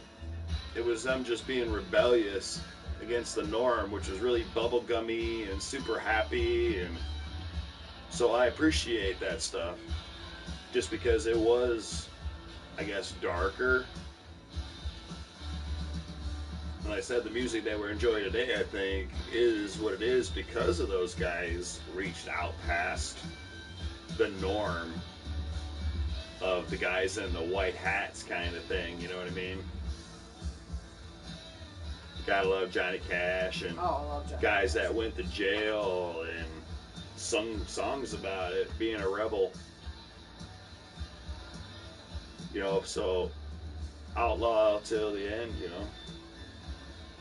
it was them just being rebellious against the norm, which was really bubblegummy and super happy. And so I appreciate that stuff just because it was, I guess, darker. And I said the music that we're enjoying today, I think, is what it is because of those guys reached out past the norm of the guys in the white hats kind of thing, you know what I mean? Gotta love Johnny Cash and Oh, I love Johnny guys Cash. that went to jail and sung songs about it, being a rebel. You know, so outlaw till the end, you know.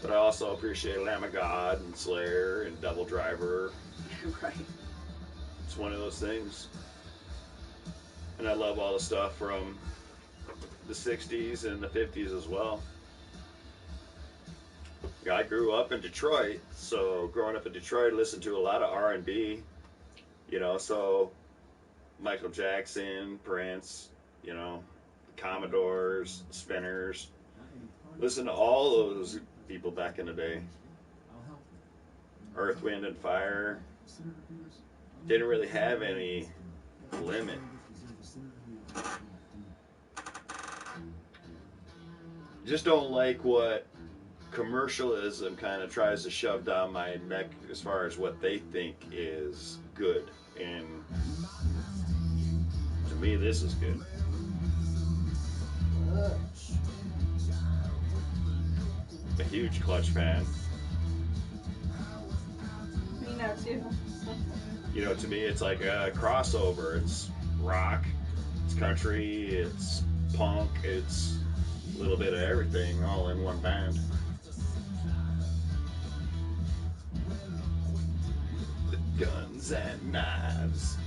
But I also appreciate Lamb of God and Slayer and Double Driver. Right. It's one of those things. And I love all the stuff from the 60s and the 50s as well. Yeah, I grew up in Detroit, so growing up in Detroit, I listened to a lot of R&B, you know, so Michael Jackson, Prince, you know, Commodores, Spinners. Listen to all those people back in the day. Earth, Wind, and Fire. Didn't really have any limit. Just don't like what commercialism kind of tries to shove down my neck as far as what they think is good. And to me, this is good. A huge Clutch fan. Me now too. You know, to me, it's like a crossover. It's rock, it's country, it's punk, it's little bit of everything all in one band. Guns and knives.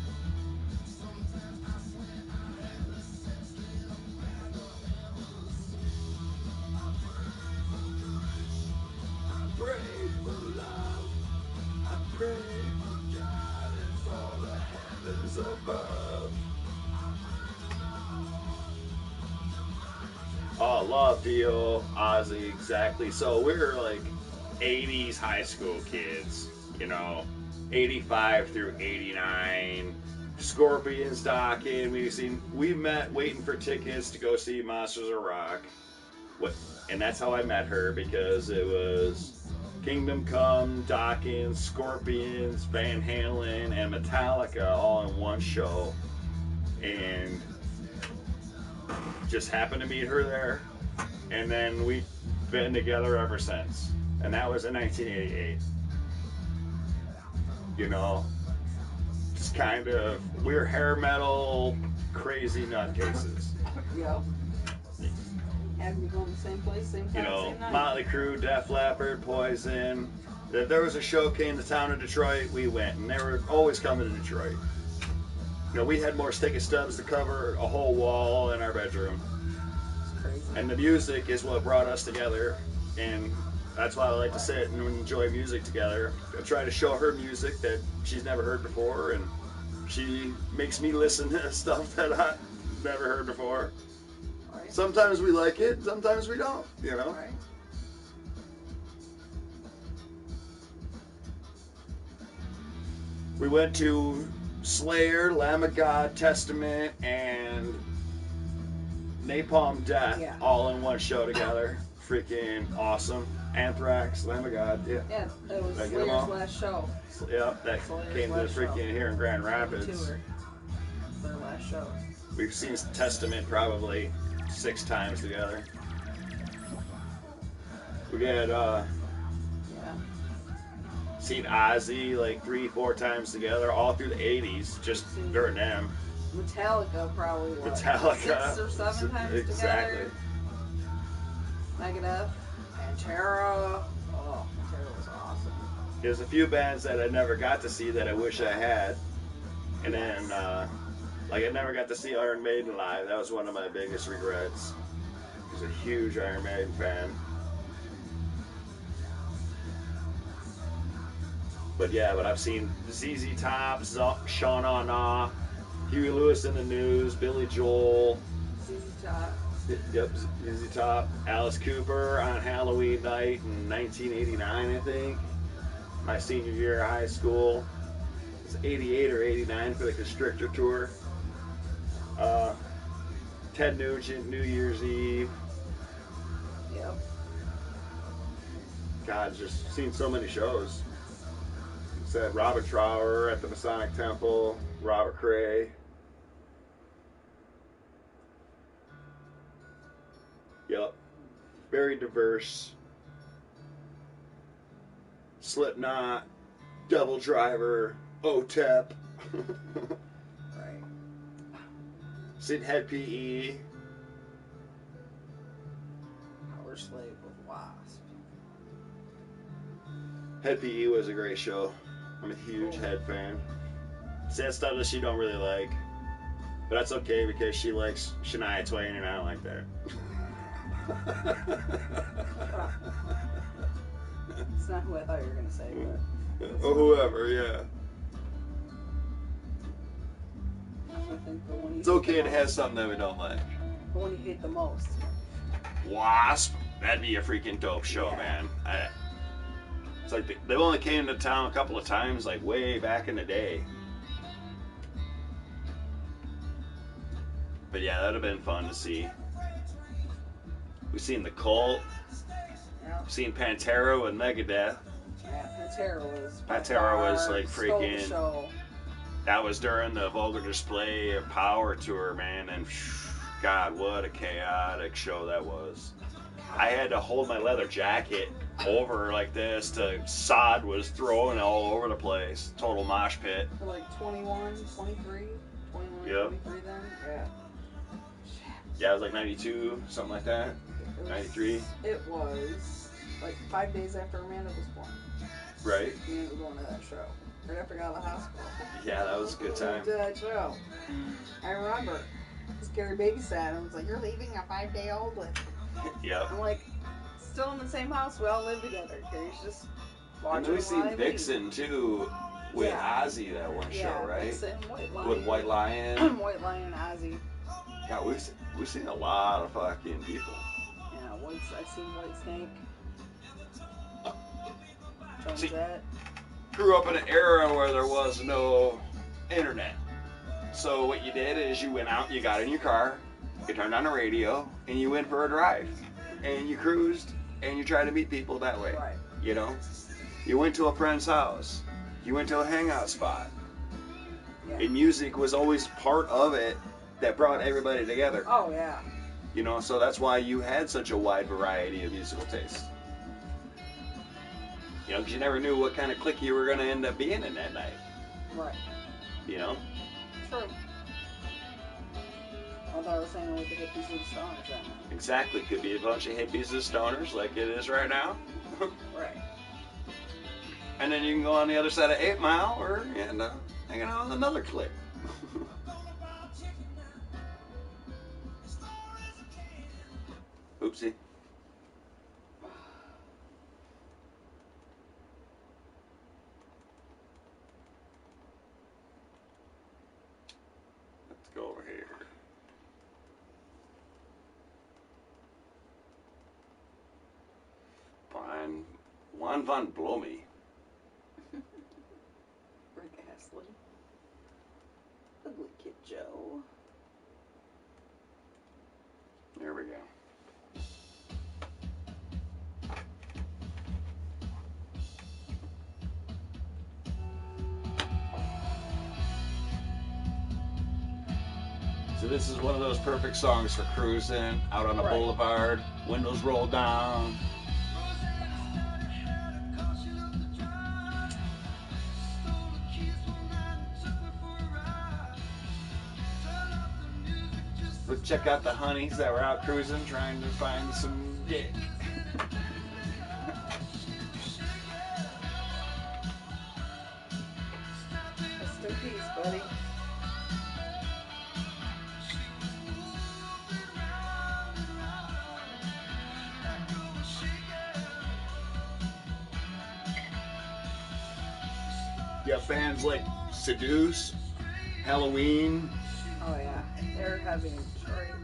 I pray for love. I pray for God and for the heavens above. Oh, love Dio, Ozzy, exactly. So we're like 80s high school kids, you know, 85 through 89. Scorpions docking. We met waiting for tickets to go see Monsters of Rock. And that's how I met her, because it was Kingdom Come, Dawkins, Scorpions, Van Halen, and Metallica all in one show. And just happened to meet her there. And then we've been together ever since. And that was in 1988. You know, just kind of, we're hair metal, crazy nutcases. Yeah. Had we gone the same place, same time, You know, same night. Motley Crue, Def Leppard, Poison. If there was a show came to town in Detroit, we went. And they were always coming to Detroit. You know, we had more sticky stubs to cover a whole wall in our bedroom. It's crazy. And the music is what brought us together. And that's why I like to sit and enjoy music together. I try to show her music that she's never heard before, and she makes me listen to stuff that I've never heard before. Right. Sometimes we like it, sometimes we don't, you know? Right. We went to Slayer, Lamb of God, Testament, and Napalm Death all in one show together. Freaking awesome. Anthrax, Lamb of God, yeah. Yeah, that was Did I get 'em Slayer's all? last show. Yeah, that Slayer's came to last freaking show. here in Grand Rapids. Tour. Their last show. We've seen Testament probably 6 times together. We had seen Ozzy like 3-4 times together, all through the 80s, just during them. Metallica probably what, Metallica. 6 or 7 times Exactly. together. Negative. Pantera. Oh, Pantera was awesome. There's a few bands that I never got to see that I wish I had. And then, like, I never got to see Iron Maiden live. That was one of my biggest regrets. I was a huge Iron Maiden fan. But yeah, I've seen ZZ Top, Sean On, Huey Lewis in the News, Billy Joel. ZZ Top. Yep, ZZ Top. Alice Cooper on Halloween night in 1989, I think. My senior year of high school. It was 88 or 89 for the Constrictor tour. Ted Nugent, New Year's Eve. Yep. God, just seen so many shows. Said Robert Trower at the Masonic Temple, Robert Cray. Yep. Very diverse. Slipknot, Double Driver, OTEP. Right. Seen Head PE. Power Slave with Wasp. Head PE was a great show. I'm a huge Head fan. Sad stuff that she don't really like. But that's okay because she likes Shania Twain and I don't like that. It's not who I thought you were going to say, but... Or whoever, yeah. I think the one you It's okay to have something that we don't like. The one you hate the most. Wasp? That'd be a freaking dope show, man. It's like they only came to town a couple of times, like way back in the day. But yeah, that'd have been fun to see. We've seen The Cult. Yeah. We've seen Pantera with Megadeth. Yeah, Pantera was like stole the freaking. show. That was during the Vulgar Display Power Tour, man, and God, what a chaotic show that was. I had to hold my leather jacket over like this to sod was throwing all over the place. Total mosh pit. For like 21, 23, 21, Yep. 23 then? Yeah. Yeah, it was like 92, something like that. 93? It was like 5 days after Amanda was born. Right. We ended up going to that show. Right after I got out of the hospital. Yeah, that was a good time. To that show. I remember. Because Gary babysat and was like, "You're leaving a 5-day-old with." Yep. I'm like, still in the same house. We all live together. Gary's just watching. And we seen Vixen too with Ozzy that one show, right? Vixen, White Lion. With White Lion. White Lion and Ozzy. God, we've seen a lot of fucking people. Yeah, I've seen White Snake. See, grew up in an era where there was no internet. So what you did is you went out, you got in your car, you turned on the radio, and you went for a drive. And you cruised, and you tried to meet people that way. Right. You know? You went to a friend's house. You went to a hangout spot. Yeah. And music was always part of it that brought everybody together. Oh, yeah. You know, so that's why you had such a wide variety of musical tastes. You know, because you never knew what kind of clique you were going to end up being in that night. Right. You know? True. I thought I was saying with the hippies and stoners right now. Exactly. Could be a bunch of hippies and stoners like it is right now. Right. And then you can go on the other side of 8 Mile or hanging out with another clique. Oopsie. Let's go over here. Juan von Blomy. Rick Astley. Ugly Kid Joe. There we go. So this is one of those perfect songs for cruising out on a boulevard, windows rolled down. But check out the honeys that were out cruising trying to find some dick. Rest in peace, buddy. You got bands like Seduce, Halloween. Oh yeah, they're heavy in Detroit.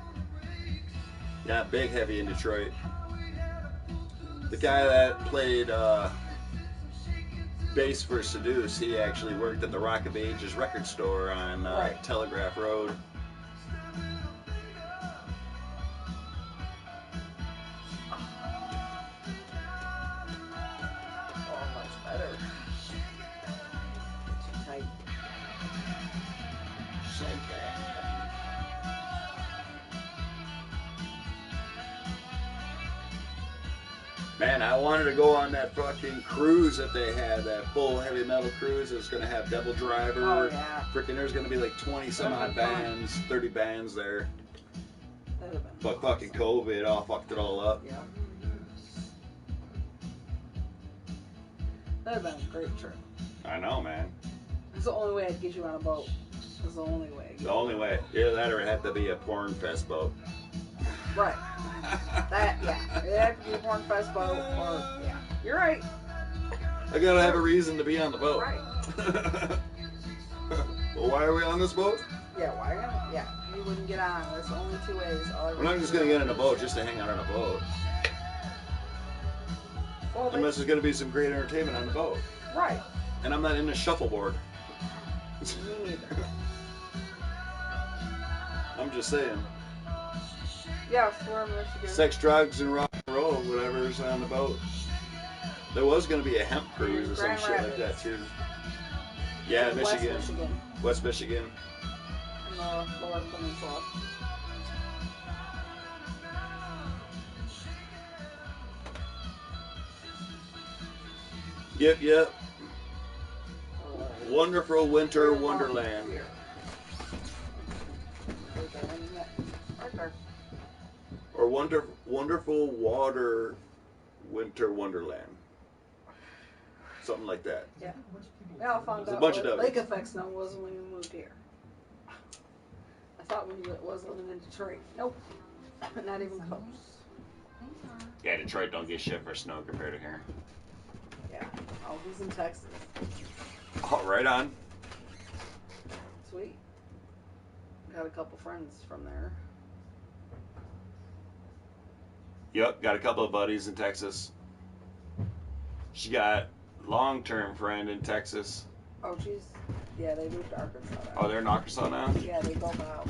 Yeah, big heavy in Detroit. The guy that played bass for Seduce, he actually worked at the Rock of Ages record store on Telegraph Road. Oh, much better. Too tight. Shake that. Man, I wanted to go on that fucking cruise that they had, that full heavy metal cruise. It was going to have Devil Driver. Oh, yeah. Freaking, there's going to be like 20 some odd bands, 30 bands there. But fucking COVID all fucked it all up. Yeah. That'd have been a great trip. I know, man. It's the only way I'd get you on a boat. It's the only way. The only way. Either that or it had to be a porn fest boat. Right. That, yeah. It'd have to be a porn fest boat or, yeah. You're right. I gotta have a reason to be on the boat. Right. Well, why are we on this boat? Yeah, why? Yeah, you wouldn't get on. There's only 2 ways. We're not just gonna get in a boat just to hang out on a boat. Well, Unless there's gonna be some great entertainment on the boat. Right. And I'm not into shuffleboard. Me neither. I'm just saying. Yeah, we're in Michigan. Sex, drugs, and rock and roll, whatever's on the boat. There was going to be a hemp cruise or some Grand shit like that, too. Yeah, Michigan. West Michigan. West Michigan. In the Lower Peninsula. Yep. Wonderful winter wonderland. Or Wonderful Water Winter Wonderland. Something like that. Yeah. We all found There's a out bunch of what W's. Lake Effect Snow was when we moved here. I thought we knew it was living in Detroit. Nope. Not even close. Yeah, Detroit don't get shit for snow compared to here. Yeah. Oh, he's in Texas. Oh, right on. Sweet. Got a couple friends from there. Yep, got a couple of buddies in Texas. She got long-term friend in Texas. Oh, geez. Yeah, they moved to Arkansas now. Oh, they're in Arkansas now? Yeah, they built a house.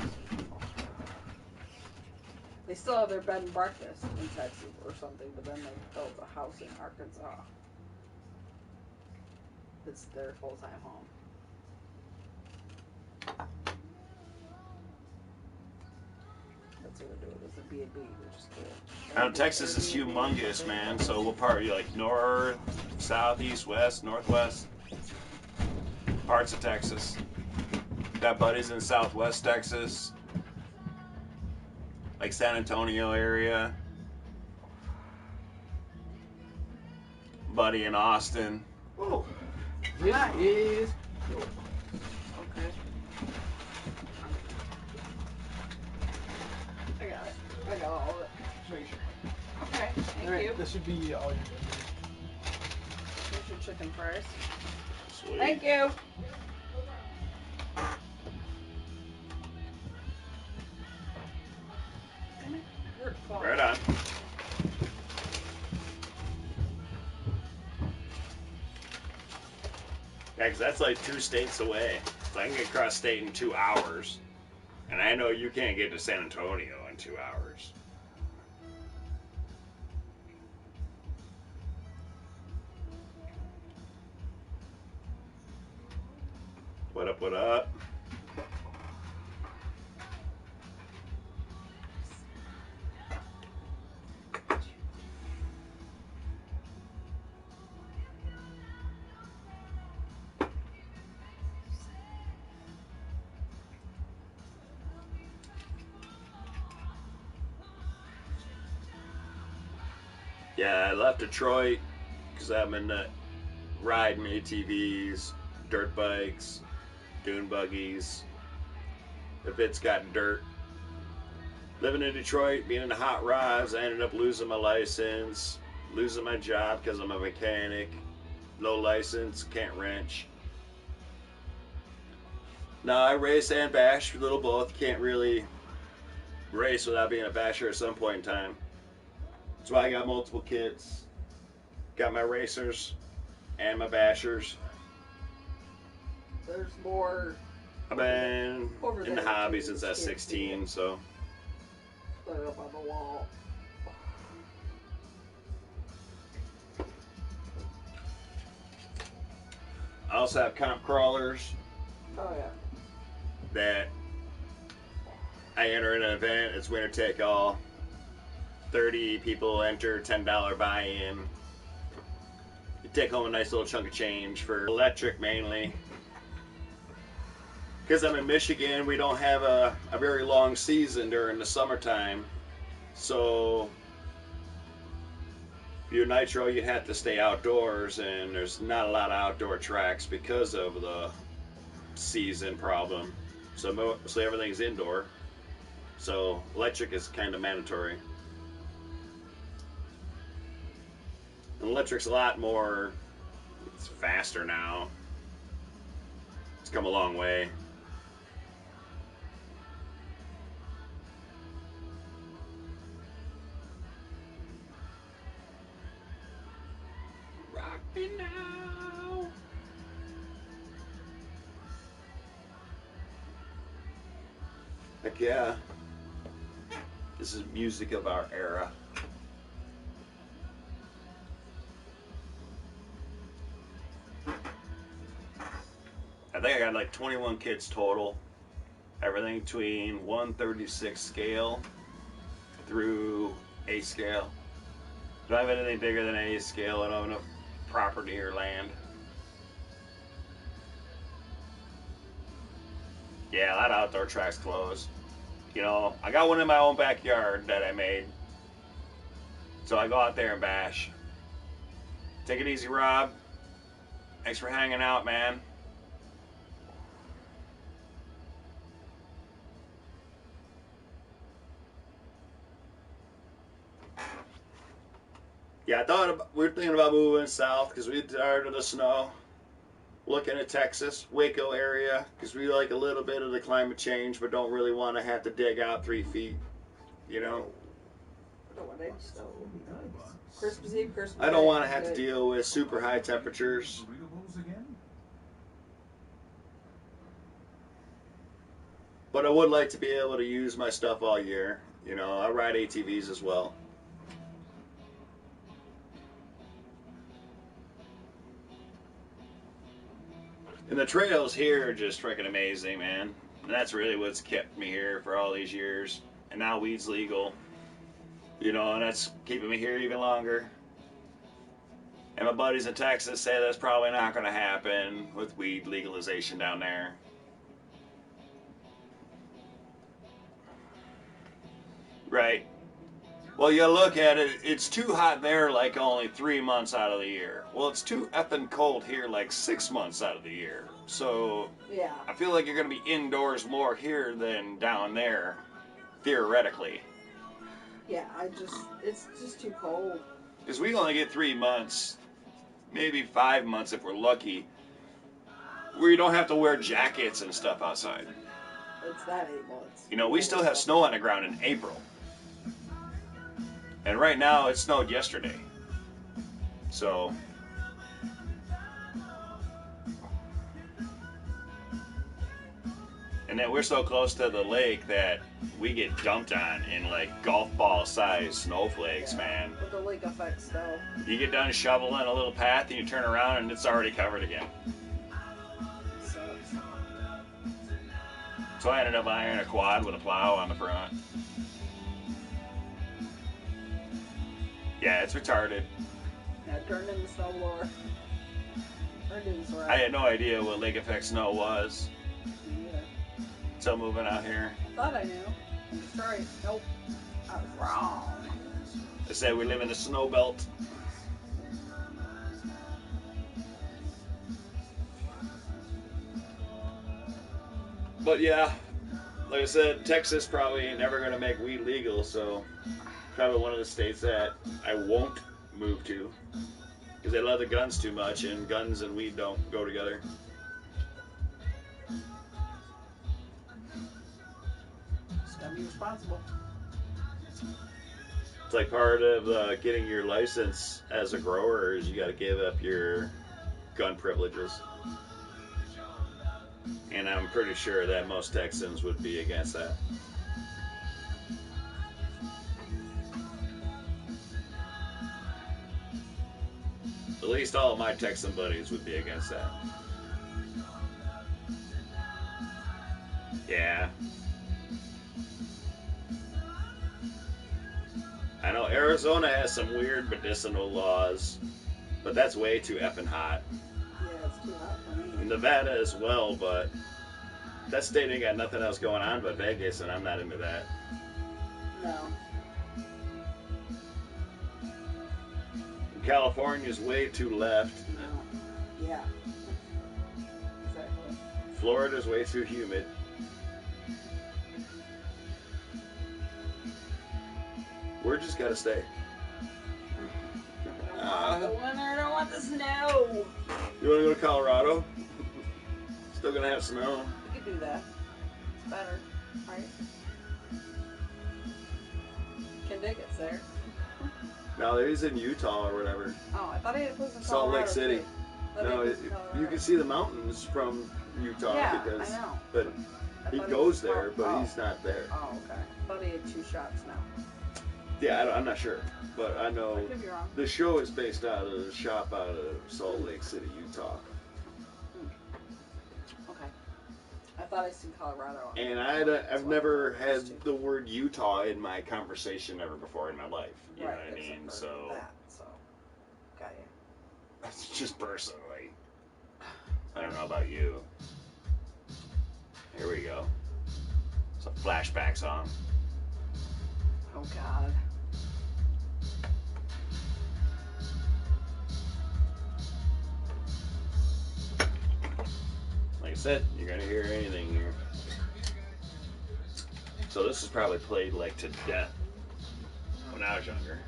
They still have their bed and breakfast in Texas or something, but then they built a house in Arkansas. It's their full-time home. That's what they do. It's a B&B, which is cool. Now, Texas is humongous, man. So what part are you like? North, south, east, west, northwest? Parts of Texas. Got buddies in southwest Texas. Like San Antonio area. Buddy in Austin. Oh, this is. Okay. I got it. I got all of it. Just make sure. Okay, thank All right, you. this should be all your Here's your chicken fries. Sweet. Thank you. Right on. Yeah, because that's like 2 states away. So I can get across state in 2 hours. And I know you can't get to San Antonio in 2 hours. What up, what up? Yeah, I left Detroit because I'm in riding ATVs, dirt bikes, dune buggies. If it's got dirt. Living in Detroit, being in the hot rods, I ended up losing my license, losing my job because I'm a mechanic. No license, can't wrench. No, I race and bash, a little both. Can't really race without being a basher at some point in time. That's why I got multiple kits. Got my racers and my bashers. There's more. I've been Over in the there, hobby too. since I was Kids do 16, it. so. Put it up on the wall. I also have comp crawlers Oh, yeah. that I enter in an event. It's winner take all. 30 people enter, $10 buy-in. You take home a nice little chunk of change for electric mainly. Because I'm in Michigan, we don't have a very long season during the summertime. So if you're nitro, you have to stay outdoors, and there's not a lot of outdoor tracks because of the season problem. So everything's indoor. So electric is kind of mandatory. And electric's a lot more, it's faster now. It's come a long way. Rock me now. Heck yeah. This is music of our era. I think I got like 21 kits total. Everything between 1/36 scale through A scale. Don't have anything bigger than A scale. I don't have enough property or land. Yeah, a lot of outdoor tracks closed. You know, I got one in my own backyard that I made So I go out there and bash. Take it easy, Rob. Thanks for hanging out, man. Yeah, we were thinking about moving south because we're tired of the snow. Looking at Texas, Waco area, because we like a little bit of the climate change, but don't really want to have to dig out 3 feet. You know? I don't want any snow. It would be nice. Christmas Eve, Christmas I don't Day, want to have to good. deal with super high temperatures. But I would like to be able to use my stuff all year. You know, I ride ATVs as well. And the trails here are just freaking amazing, man. And that's really what's kept me here for all these years. And now weed's legal. You know, and that's keeping me here even longer. And my buddies in Texas say that's probably not going to happen with weed legalization down there. Right. Well, you look at it, it's too hot there like only 3 months out of the year. Well, it's too effing cold here like 6 months out of the year. So, Yeah. I feel like you're going to be indoors more here than down there, theoretically. Yeah, it's just too cold. Because we only get 3 months, maybe 5 months if we're lucky, where you don't have to wear jackets and stuff outside. It's that 8 months. You know, we still have snow on the ground in April. And right now, it snowed yesterday. So, and then we're so close to the lake that we get dumped on in like golf ball sized snowflakes, man. But the lake affects snow. You get done shoveling a little path and you turn around and it's already covered again. Sucks. So I ended up buying a quad with a plow on the front. Yeah, it's retarded. Yeah, turned into snow blower. Turned into I had no idea what lake effect snow was. Me either. Until moving out here. I thought I knew. That's right. Nope. I was wrong. They said we live in the snow belt. But yeah, like I said, Texas probably ain't never gonna make weed legal, so probably one of the states that I won't move to because they love the guns too much, and guns and weed don't go together. Just gotta be responsible. It's like part of getting your license as a grower is you got to give up your gun privileges. And I'm pretty sure that most Texans would be against that. At least all of my Texan buddies would be against that. Yeah. I know Arizona has some weird medicinal laws, but that's way too effing hot. Yeah, it's too hot for me. Nevada as well, but that state ain't got nothing else going on but Vegas, and I'm not into that. No. California's way too left. No. Yeah. Exactly. Florida's way too humid. We're just gotta stay. The winter, I don't want the snow. You wanna go to Colorado? Still gonna have snow. You could do that. It's better, right? Kentucky's there. No, he's in Utah or whatever. Oh, I thought he had places in Salt Colorado Lake City. too. I thought he No, had places in Colorado. you can see the mountains from Utah Yeah, because, I know. but I he thought goes was there, from- but he's not there. Oh, okay. I thought he had 2 shots now. Yeah, I'm not sure, but I know I could be wrong. the show is based out of the shop out of Salt Lake City, Utah. Okay. I thought I seen Colorado. And I've never had the word Utah in my conversation ever before in my life. You know what I mean? So Got you. that's just personally. I don't know about you. Here we go. Some flashback song. Oh God. said, you're gonna hear anything here. So this is probably played like to death when I was younger.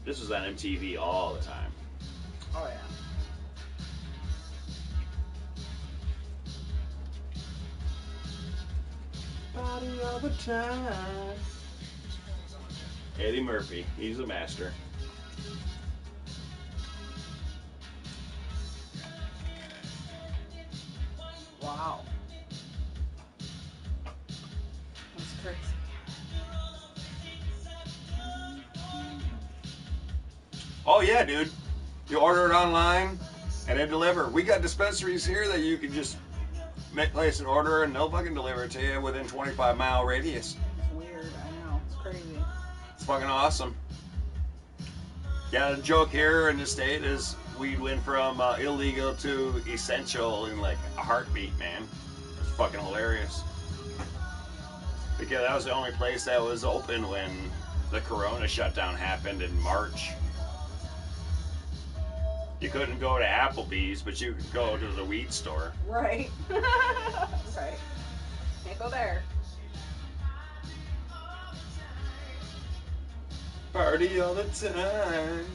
This was on MTV all the time. Oh yeah. Party all the time. Eddie Murphy, he's a master. Wow. That's crazy. Oh yeah, dude. You order it online and they deliver. We got dispensaries here that you can just place an order and they'll fucking deliver it to you within 25-mile radius. It's weird. I know. It's crazy. It's fucking awesome. Yeah, the joke here in the state is we went from illegal to essential in like a heartbeat, man. It's fucking hilarious. Because that was the only place that was open when the Corona shutdown happened in March. You couldn't go to Applebee's, but you could go to the weed store. Right. Right. Can't go there. Party all the time.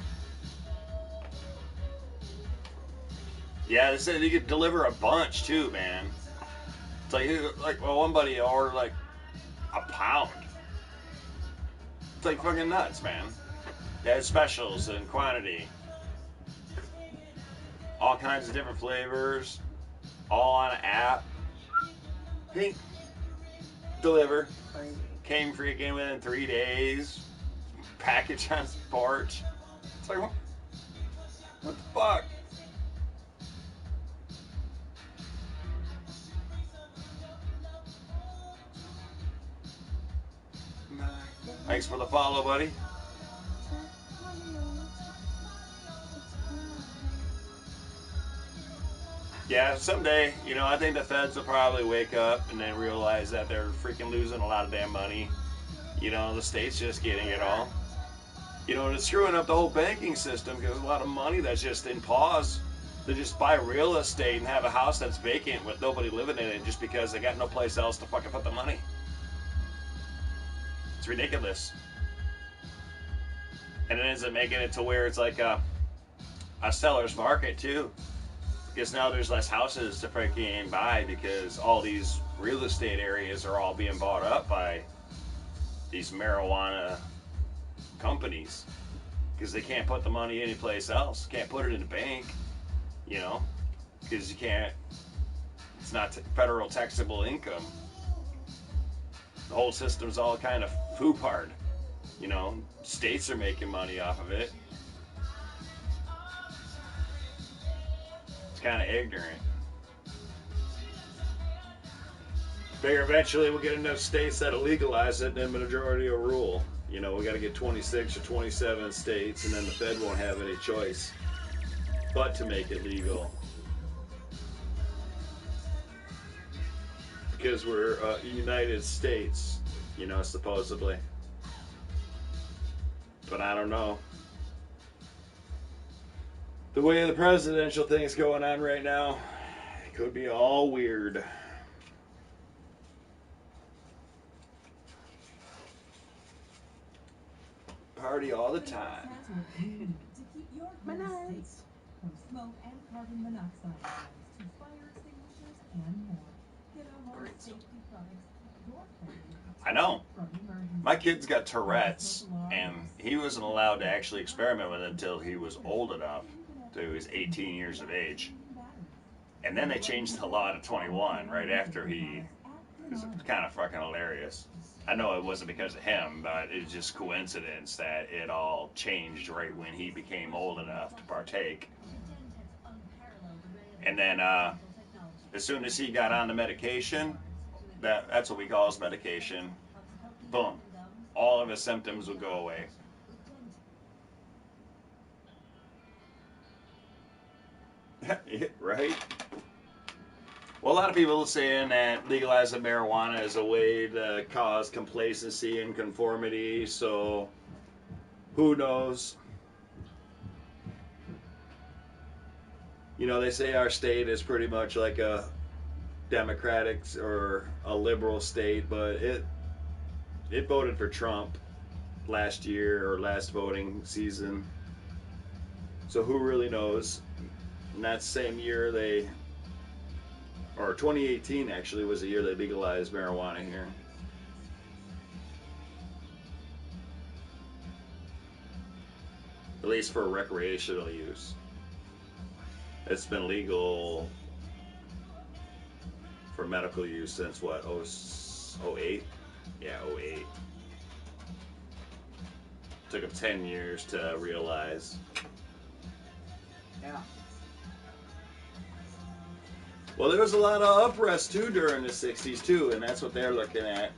Yeah, they said you could deliver a bunch too, man. It's like well, one buddy ordered like a pound. It's like fucking nuts, man. They had specials and quantity. All kinds of different flavors. All on an app. Hey, deliver. Crazy. Came freaking within 3 days. Package on his porch. It's like, what the fuck? Thanks for the follow, buddy. Yeah, someday, you know, I think the feds will probably wake up and then realize that they're freaking losing a lot of damn money. You know, the state's just getting it all. You know, and it's screwing up the whole banking system because there's a lot of money that's just in pause. They just buy real estate and have a house that's vacant with nobody living in it just because they got no place else to fucking put the money. It's ridiculous. And it ends up making it to where it's like a seller's market too. Because now there's less houses to freaking buy because all these real estate areas are all being bought up by these marijuana companies. Because they can't put the money anyplace else. Can't put it in the bank, you know, because you can't, it's not federal taxable income. The whole system's all kind of foolhardy, you know, states are making money off of it. It's kind of ignorant. Figure eventually we'll get enough states that'll legalize it and then the majority will rule. You know, we got to get 26 or 27 states and then the Fed won't have any choice but to make it legal. Because we're United States, you know, supposedly. But I don't know. The way the presidential thing's going on right now, it could be all weird. Party all the time. To keep your home safe from smoke and carbon monoxide levels to fire extinguishers and more. Get a home safety products your family. I know. My kid's got Tourette's, and he wasn't allowed to actually experiment with it until he was old enough, till he was 18 years of age. And then they changed the law to 21 right after he, it was kind of fucking hilarious. I know it wasn't because of him, but it's just coincidence that it all changed right when he became old enough to partake. And then as soon as he got on the medication, that's what we call his medication, boom, all of his symptoms would go away. Right? Well, a lot of people are saying that legalizing marijuana is a way to cause complacency and conformity, so who knows? You know, they say our state is pretty much like a Democratic or a liberal state, but it voted for Trump last year or last voting season. So who really knows? And that same year or 2018 actually was the year they legalized marijuana here. At least for recreational use. It's been legal for medical use since what, 08? Yeah, 08. Took them 10 years to realize. Yeah. Well, there was a lot of unrest too during the 60s too, and that's what they're looking at.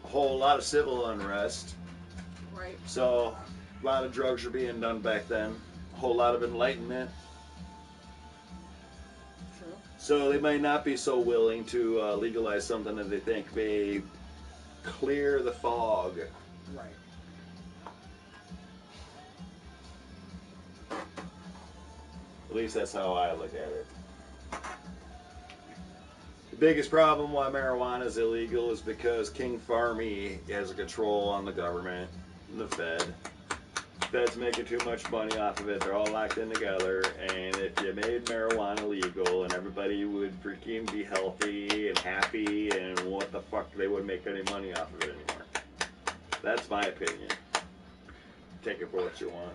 A whole lot of civil unrest. Right. So, a lot of drugs were being done back then. A whole lot of enlightenment. True. So they might not be so willing to legalize something that they think may clear the fog. Right. At least that's how I look at it. The biggest problem why marijuana is illegal is because King Farmy has a control on the government and the Fed. Fed's making too much money off of it. They're all locked in together. And if you made marijuana legal and everybody would freaking be healthy and happy, and what the fuck, they wouldn't make any money off of it anymore. That's my opinion. Take it for what you want.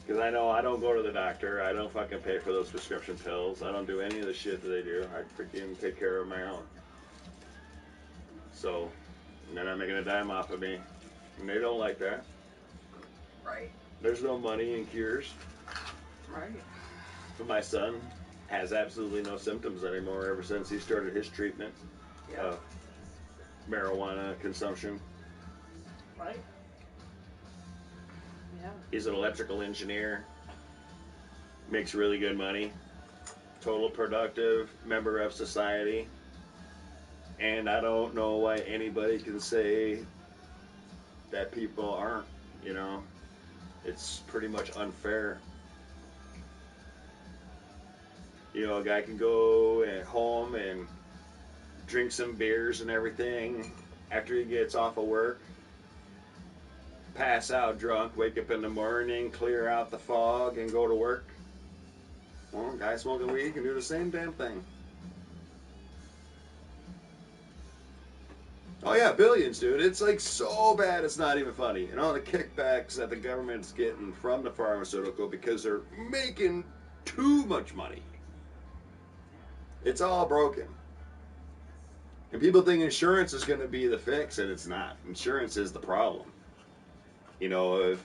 Because I know I don't go to the doctor. I don't fucking pay for those prescription pills. I don't do any of the shit that they do. I freaking take care of my own. So, they're not making a dime off of me. And they don't like that. Right. There's no money in cures. Right. But my son has absolutely no symptoms anymore ever since he started his treatment of marijuana consumption. Right. Yeah. He's an electrical engineer. Makes really good money. Total productive member of society. And I don't know why anybody can say that people aren't, you know. It's pretty much unfair. You know, a guy can go at home and drink some beers and everything after he gets off of work, pass out drunk, wake up in the morning, clear out the fog, and go to work. Well, a guy smoking weed can do the same damn thing. Oh yeah, billions, dude. It's like so bad it's not even funny. And all the kickbacks that the government's getting from the pharmaceutical because they're making too much money. It's all broken. And people think insurance is going to be the fix, and it's not. Insurance is the problem. You know, if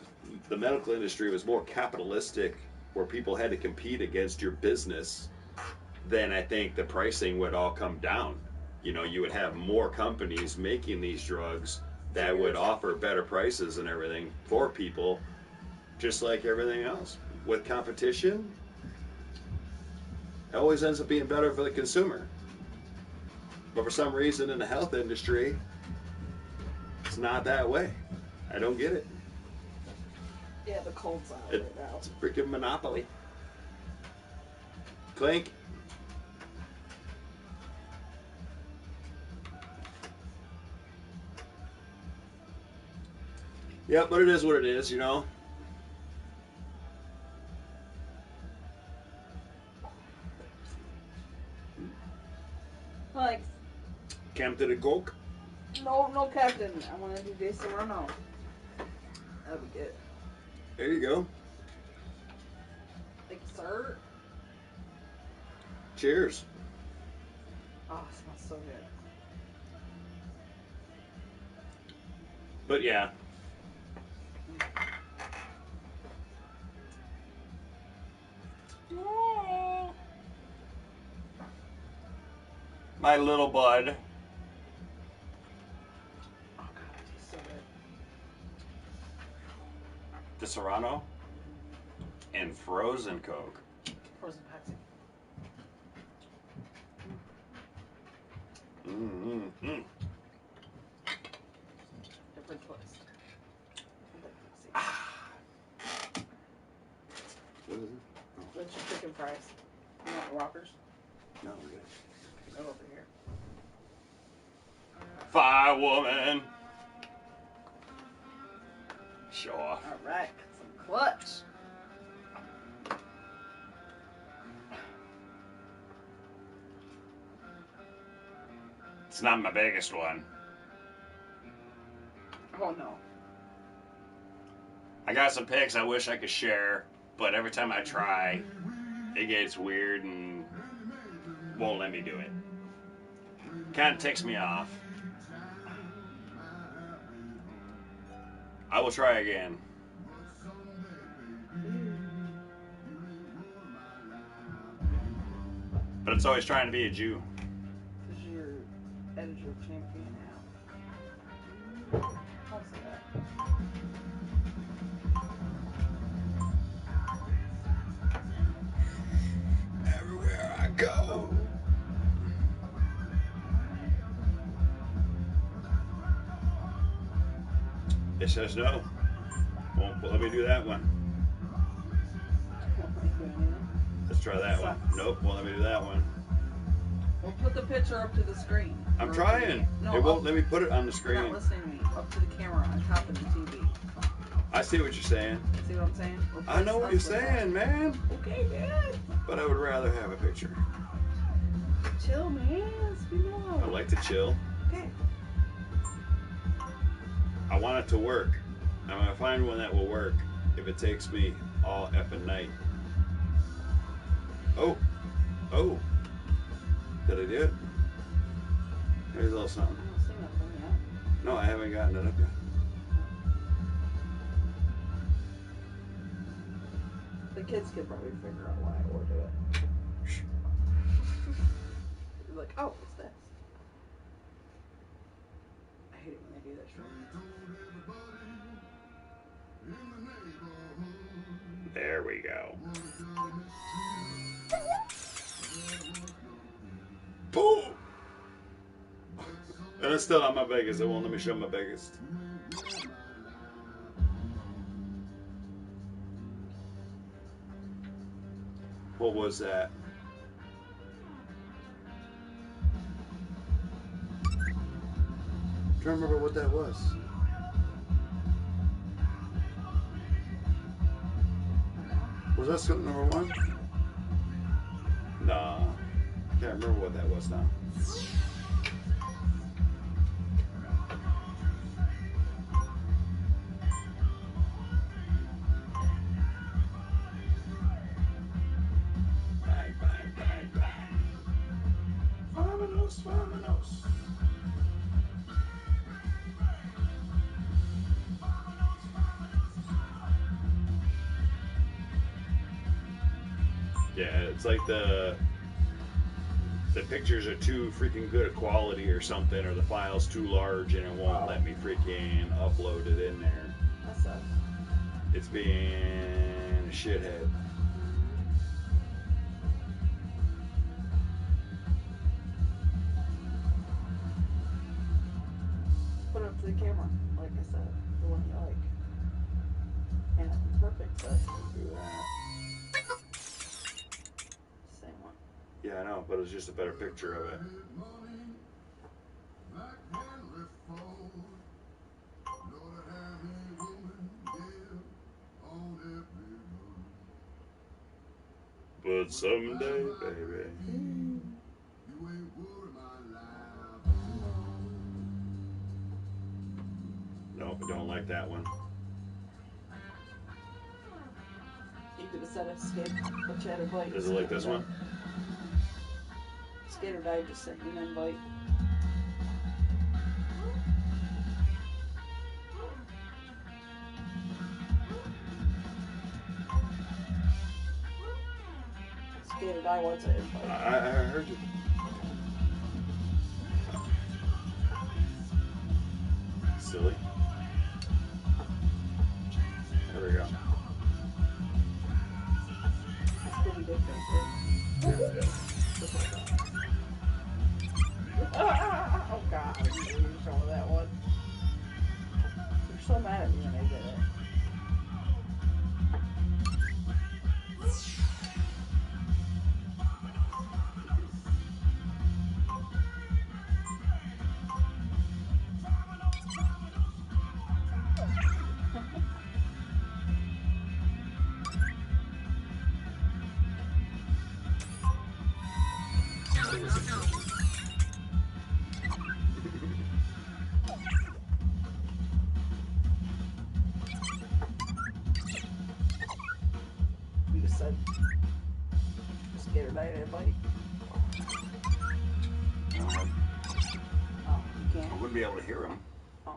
the medical industry was more capitalistic, where people had to compete against your business, then I think the pricing would all come down. You know, you would have more companies making these drugs that would offer better prices and everything for people, just like everything else. With competition, it always ends up being better for the consumer. But for some reason in the health industry, it's not that way. I don't get it. Yeah, the cold's out right now. It's a freaking monopoly. Clink. Yeah, but it is what it is, you know. Like, Captain and Coke. no, Captain. I want to do De Serrano. That'd be good. There you go. Thank you, sir. Cheers. Oh, it smells so good. But yeah. My little bud. Oh, God, it tastes so good. De Serrano and frozen Coke. Frozen Pepsi. Mm-hmm. Different twist. Different Pepsi. What is it? Bunch of chicken fries. You want the rockers? No, we're good. Go over here. Firewoman. Show off. Alright, some clutch. It's not my biggest one. Oh no. I got some pics I wish I could share, but every time I try, it gets weird and won't let me do it. Kind of ticks me off. I will try again. But it's always trying to be a Jew. Because you're editor champion now. I'll say that. Everywhere I go. It says no. Won't let me do that one. Let's try that one. Nope, won't let me do that one. Well, put the picture up to the screen. I'm trying. No, it won't let me put it on the You're not screen. listening to me. Up to the camera on top of the TV. I see what you're saying. See what I'm saying? I know what you're saying, man. Okay, man. But I would rather have a picture. Chill, man. Speak low. I like to chill. Okay. I want it to work. I'm gonna find one that will work if it takes me all effing night. Oh. Oh. Did I do it? Here's a little something. I don't see nothing yet. No, I haven't gotten it up yet. The kids could probably figure out why or do it. You're like, oh, what's this? I hate it when they do that shit. There we go. Boom! And it's still not my biggest. It won't let me show my biggest. What was that? I'm trying to remember what that was. Was that scope number one? Nah. Can't remember what that was now. Bang, bang, bang, bang. Vamonos, vamonos. Yeah, it's like the pictures are too freaking good at quality or something, or the file's too large and it won't let me freaking upload it in there. That sucks. It's being a shithead. Put it up to the camera, like I said, the one you like. And it's perfect, so Do that. same one. Yeah, I know, but it's just a better picture of it. But someday, baby. Nope, I don't like that one. You could have said a skate, but you had a bite. Is it like this one? Skater died just sent you an invite. Skater die wants an invite. I heard you. Silly. There we go. It's pretty different. Yeah. Oh god, I didn't even show that one. You're so mad at me when I did it. It was interesting. We just said, scared I didn't bite. Oh, you I can't? wouldn't be able to hear him. Oh.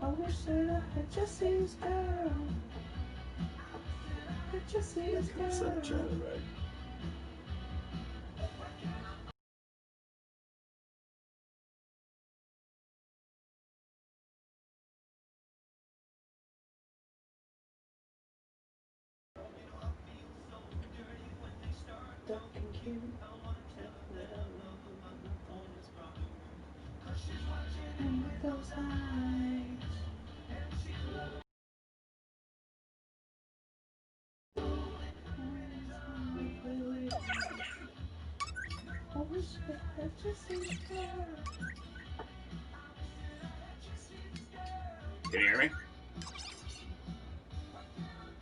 I wish that I had Jesse's girl. Jesse's girl. Set the channel right. Duck and cute. And with those eyes. I wish that I had Jesse's girl. Can you hear me?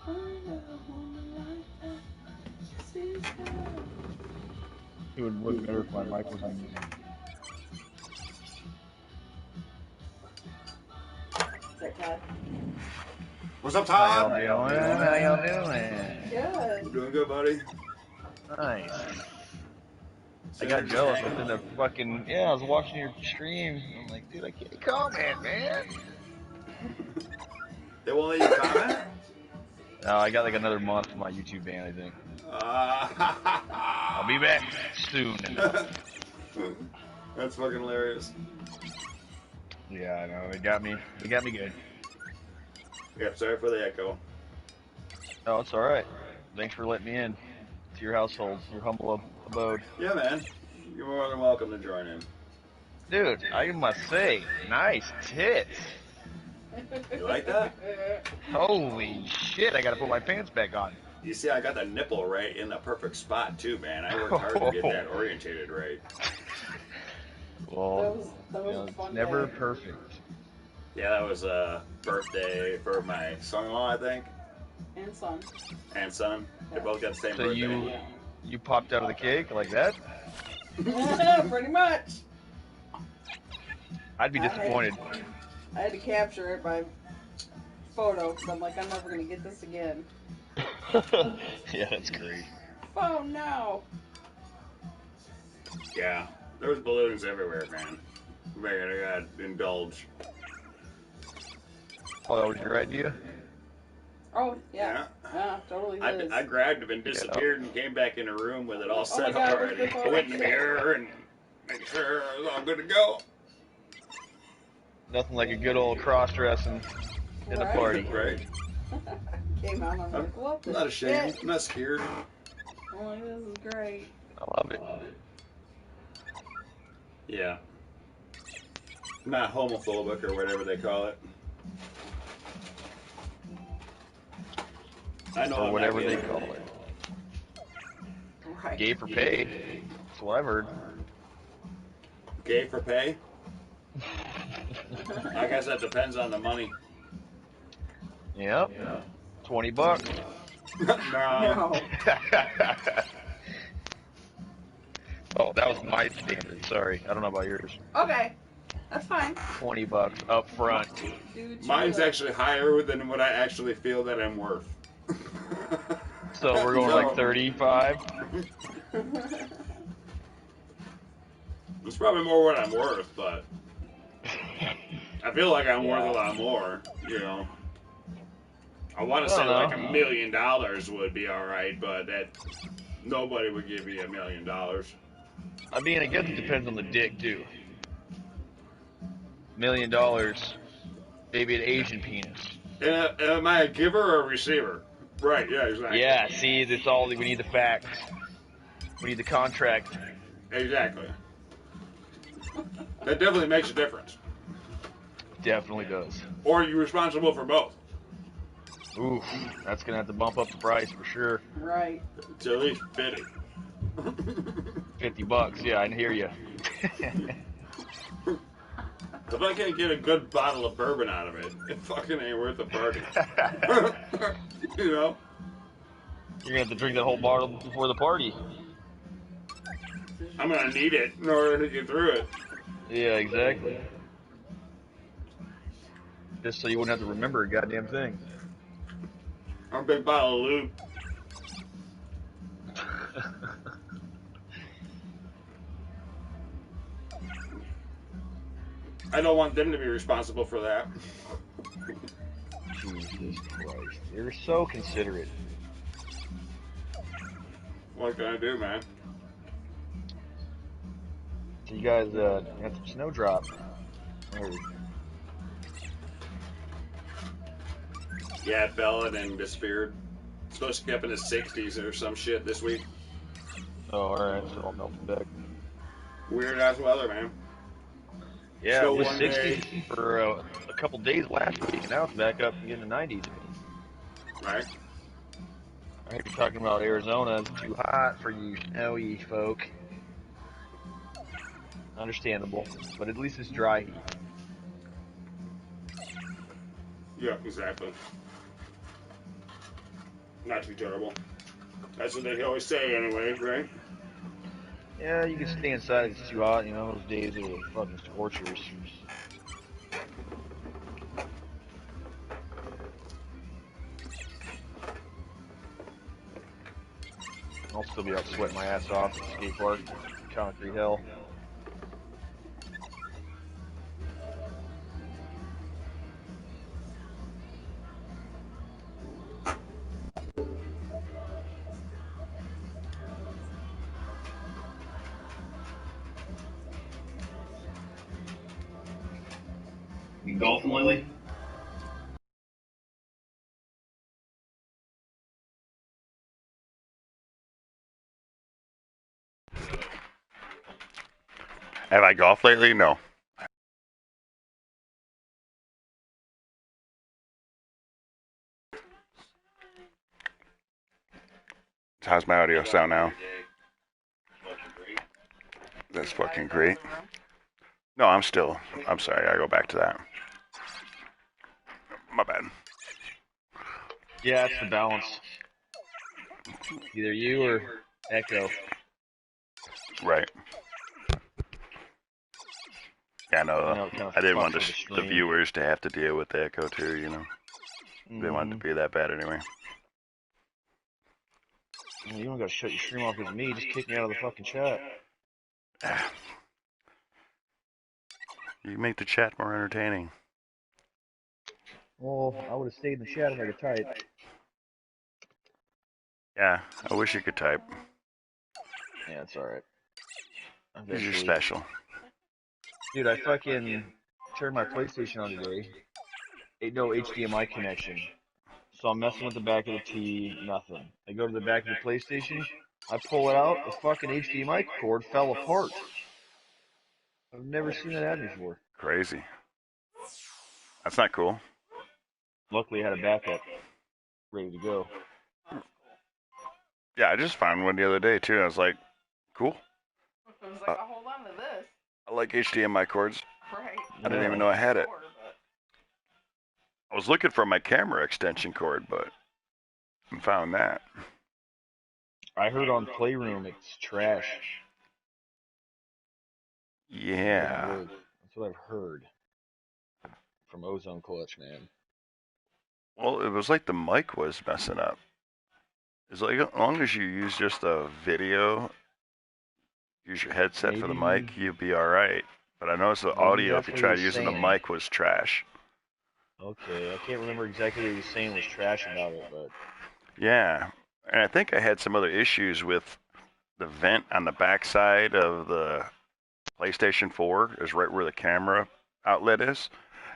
I love a woman like that. Jesse's girl. It would look better if my mic wasn't muted. Is that Todd? What's up, How Todd? y'all doing? How y'all doing? Good. Doing good, buddy. Nice. I got jealous within the fucking, yeah, I was watching your stream. I'm like, dude, I can't comment, man. They won't let you comment? No, I got like another month for my YouTube ban, I think. I'll be back soon. That's fucking hilarious. Yeah, I know. They got me good. Yep, sorry for the echo. Oh, it's alright. Thanks for letting me in to your household, your humble abode. Yeah, man. You're more than welcome to join in. Dude, I must say, nice tits. You like that? Holy shit, I gotta put my pants back on. You see, I got the nipple right in the perfect spot, too, man. I worked hard to get that orientated right. Well, that was a fun never day. perfect. Yeah, that was a birthday for my son-in-law, I think. And son. And son. They both got the same So birthday. you popped out of the cake like that? Pretty much. I'd be disappointed. I had to capture it by photo because I'm like, I'm never going to get this again. Yeah, that's great. Oh, no. Yeah, there was balloons everywhere, man. Man, I got indulge. Oh, that was your idea? Oh, yeah. Yeah, totally is. I grabbed him and disappeared and came back in the room with it all set God, up already. I went in the mirror and made sure it was all good to go. Nothing like a good old cross-dressing in a party. Right. Came out, I'm like, what I'm not ashamed. I'm not scared. I'm like, this is great. I love it. Yeah. Not homophobic or whatever they call it. I know. Or whatever they call it. Right. Gay for pay. That's what I've heard. Gay for pay? I guess that depends on the money. Yep. $20. No. Oh, that was my standard. Sorry, I don't know about yours. Okay, that's fine. $20 up front. Mine's actually higher than what I actually feel that I'm worth. So we're going like 35. It's probably more what I'm worth, but I feel like I'm worth a lot more, you know. I want to say like $1 million would be all right, but that nobody would give you $1 million. I mean, I guess it depends on the dick too. $1 million, maybe an Asian penis. Am I a giver or a receiver? Right, yeah, exactly. Yeah, see, that's all. We need the facts. We need the contract. Exactly. That definitely makes a difference. Definitely does. Or are you responsible for both? Oof, that's gonna have to bump up the price for sure. Right. It's at least 50. $50, yeah, I hear you. If I can't get a good bottle of bourbon out of it, it fucking ain't worth the party. You know? You're gonna have to drink that whole bottle before the party. I'm gonna need it in order to get through it. Yeah, exactly. Just so you wouldn't have to remember a goddamn thing. I'm a big bottle of lube. I don't want them to be responsible for that. Jesus Christ. You're so considerate. What can I do, man? So you guys had some snowdrop. Yeah, it fell and then disappeared. It's supposed to be up in the 60s or some shit this week. Oh, alright, so I'll melt back. Weird ass weather, man. Yeah, Still it was one 60 day. for a couple days last week. Now it's back up again to 90s. Right. I heard you're talking about Arizona. It's too hot for you snowy folk. Understandable, but at least it's dry heat. Yeah, exactly. Not too terrible. That's what they always say anyway, right? Yeah, you can stay inside if it's too hot. You know, those days are fucking scorchers. I'll still be out sweating my ass off at the skate park, concrete hell. You golfing lately? Have I golfed lately? No. How's my audio sound now? That's fucking great. No, I'm sorry, I go back to that. My bad. Yeah, it's the balance. Either you or echo. Right. Yeah, no, I didn't want the viewers to have to deal with the echo too, you know. They didn't want it to be that bad anyway. You don't gotta shut your stream off with me, just kick me out of the fucking chat. You make the chat more entertaining. Well, I would have stayed in the chat if I could type. Yeah, I wish you could type. Yeah, it's alright. You're special. Dude, I fucking turned my PlayStation on today. Ain't no HDMI connection. So I'm messing with the back of the TV, nothing. I go to the back of the PlayStation, I pull it out, the fucking HDMI cord fell apart. I've never seen that happen before. Crazy. That's not cool. Luckily I had a backup ready to go. Yeah, I just found one the other day too. I was like, cool. I was like, I'll hold on to this. I like HDMI cords. Right. I didn't even know I had it. I was looking for my camera extension cord, but I found that. I heard on Playroom it's trash. Yeah. That's what I've heard from Ozone Clutch, man. Well, it was like the mic was messing up. It's like as long as you use just a video, use your headset for the mic, you'll be alright. But I noticed the audio, if you tried using the mic, was trash. Okay, I can't remember exactly what he was saying was trash about it, but... Yeah, and I think I had some other issues with the vent on the backside of the PlayStation 4, is right where the camera outlet is.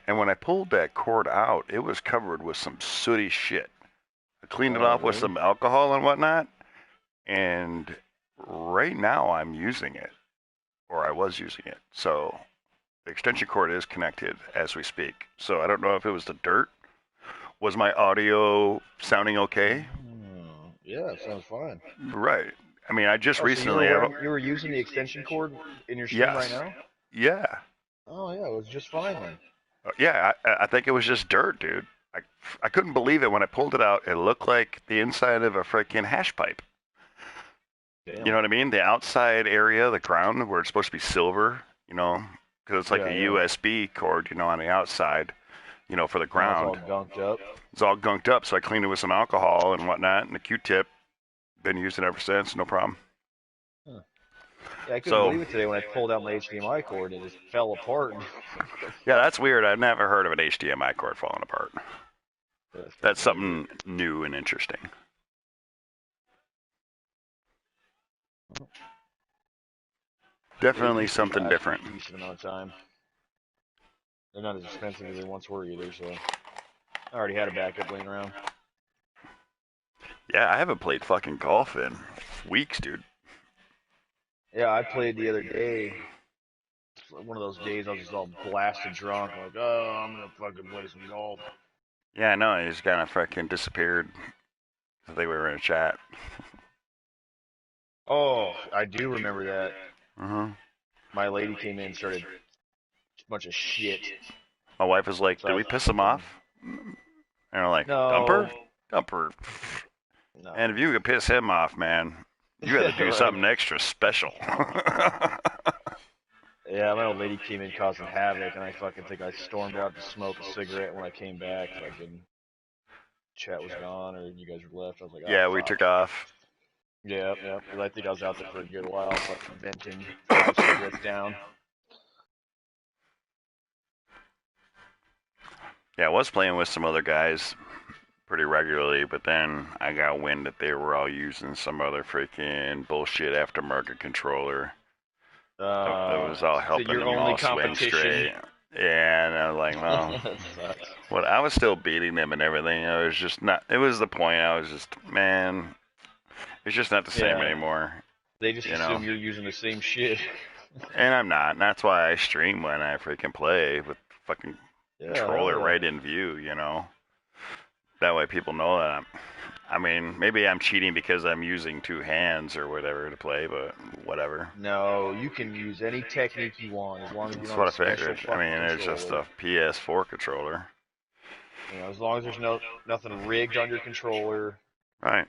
And when I pulled that cord out, it was covered with some sooty shit. I cleaned it off with some alcohol and whatnot, and right now I'm using it, or I was using it. So the extension cord is connected as we speak. So I don't know if it was the dirt. Was my audio sounding okay? Yeah, it sounds fine. Right. I mean, I just recently... So you were using the extension cord in your stream right now? Yeah. Oh, yeah, it was just fine then. Yeah, I think it was just dirt, dude. I couldn't believe it when I pulled it out. It looked like the inside of a freaking hash pipe. Damn. You know what I mean? The outside area, the ground, where it's supposed to be silver, you know, because it's like a USB cord, you know, on the outside, you know, for the ground. It's all gunked up. It's all gunked up, so I cleaned it with some alcohol and whatnot, and a Q-tip. Been using it ever since, no problem. Huh. Yeah, I couldn't believe it today when I pulled out my HDMI cord and it just fell apart. Yeah, that's weird. I've never heard of an HDMI cord falling apart. That's something new and interesting. Definitely something different. A decent amount of time. They're not as expensive as they once were either, so I already had a backup laying around. Yeah, I haven't played fucking golf in weeks, dude. Yeah, I played the other day. One of those days I was just all blasted drunk. I'm like, oh, I'm gonna fucking play some golf. Yeah, I know. He just kind of fucking disappeared. I think we were in a chat. Oh, I do remember that. Uh-huh. My lady came in and started a bunch of shit. My wife was like, did we piss him off? And I'm like, no. Dumper? No. And if you could piss him off, man, you had to do something extra special. Yeah, my old lady came in causing havoc, and I fucking think I stormed out to smoke a cigarette when I came back. Fucking chat was gone, or you guys were left. I was like, oh, yeah, we took off. Yeah. Because I think I was out there for a good while, fucking venting 5 cigarettes down. Yeah, I was playing with some other guys pretty regularly, but then I got wind that they were all using some other freaking bullshit aftermarket controller. That was all helping them all swing straight. Yeah, and I was like, well, what? I was still beating them and everything. I was just not. It was the point. I was just, man, it's just not the same anymore. They just assume you're using the same shit. And I'm not. And that's why I stream when I freaking play with fucking controller right in view. You know, that way people know that I mean, maybe I'm cheating because I'm using 2 hands or whatever to play, but whatever. No, you can use any technique you want as long as you don't have a special fucking controller. I mean, it's just a PS4 controller. You know, as long as there's nothing rigged on your controller. Right.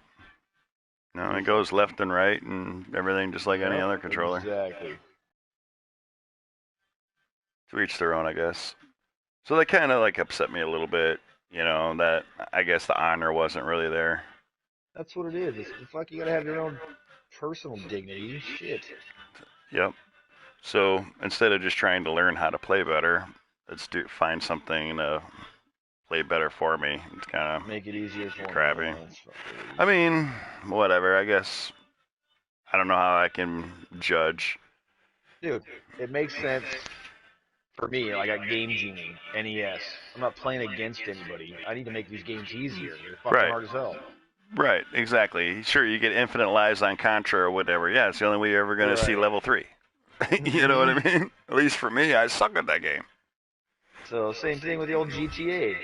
No, it goes left and right and everything just like any other controller. Exactly. To each their own, I guess. So that kind of like upset me a little bit. You know, that I guess the honor wasn't really there. That's what it is. It's fuck, you gotta have your own personal dignity. Shit. Yep. So instead of just trying to learn how to play better, let's find something to play better for me. It's kind of make it easier for crappy. I mean, whatever. I guess I don't know how I can judge. Dude, it makes sense. For me, I got Game Genie, NES. I'm not playing against anybody. I need to make these games easier. They're fucking hard as hell. Right, exactly. Sure, you get infinite lives on Contra or whatever. Yeah, it's the only way you're ever going to see level 3. You know what I mean? At least for me, I suck at that game. So, same thing with the old GTA.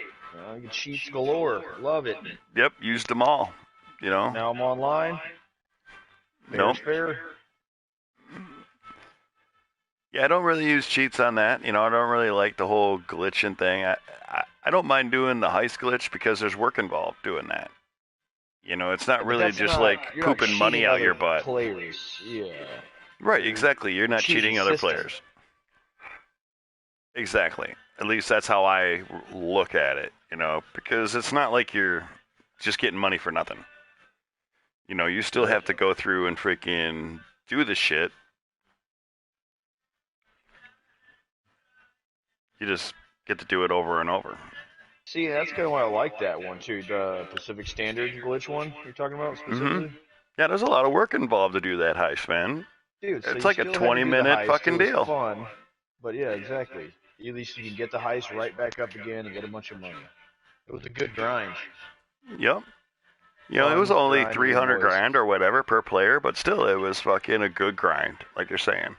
You get cheats galore. Love it. Yep, used them all. You know? Now I'm online. Nope. Fair. Yeah, I don't really use cheats on that. You know, I don't really like the whole glitching thing. I don't mind doing the heist glitch because there's work involved doing that. You know, it's not really just like pooping money out your butt. Players. Yeah. Right, exactly. You're not cheating other players. Exactly. At least that's how I look at it, you know, because it's not like you're just getting money for nothing. You know, you still have to go through and freaking do the shit. You just get to do it over and over. See, that's kind of why I like that one, too. The Pacific Standard glitch one you're talking about specifically. Mm-hmm. Yeah, there's a lot of work involved to do that heist, man. Dude, so it's like a 20-minute fucking deal. Fun, but yeah, exactly. At least you can get the heist right back up again and get a bunch of money. It was a good grind. Yep. You know, it was Fun, only grindy, 300 moist. grand or whatever per player, but still, it was fucking a good grind, like you're saying.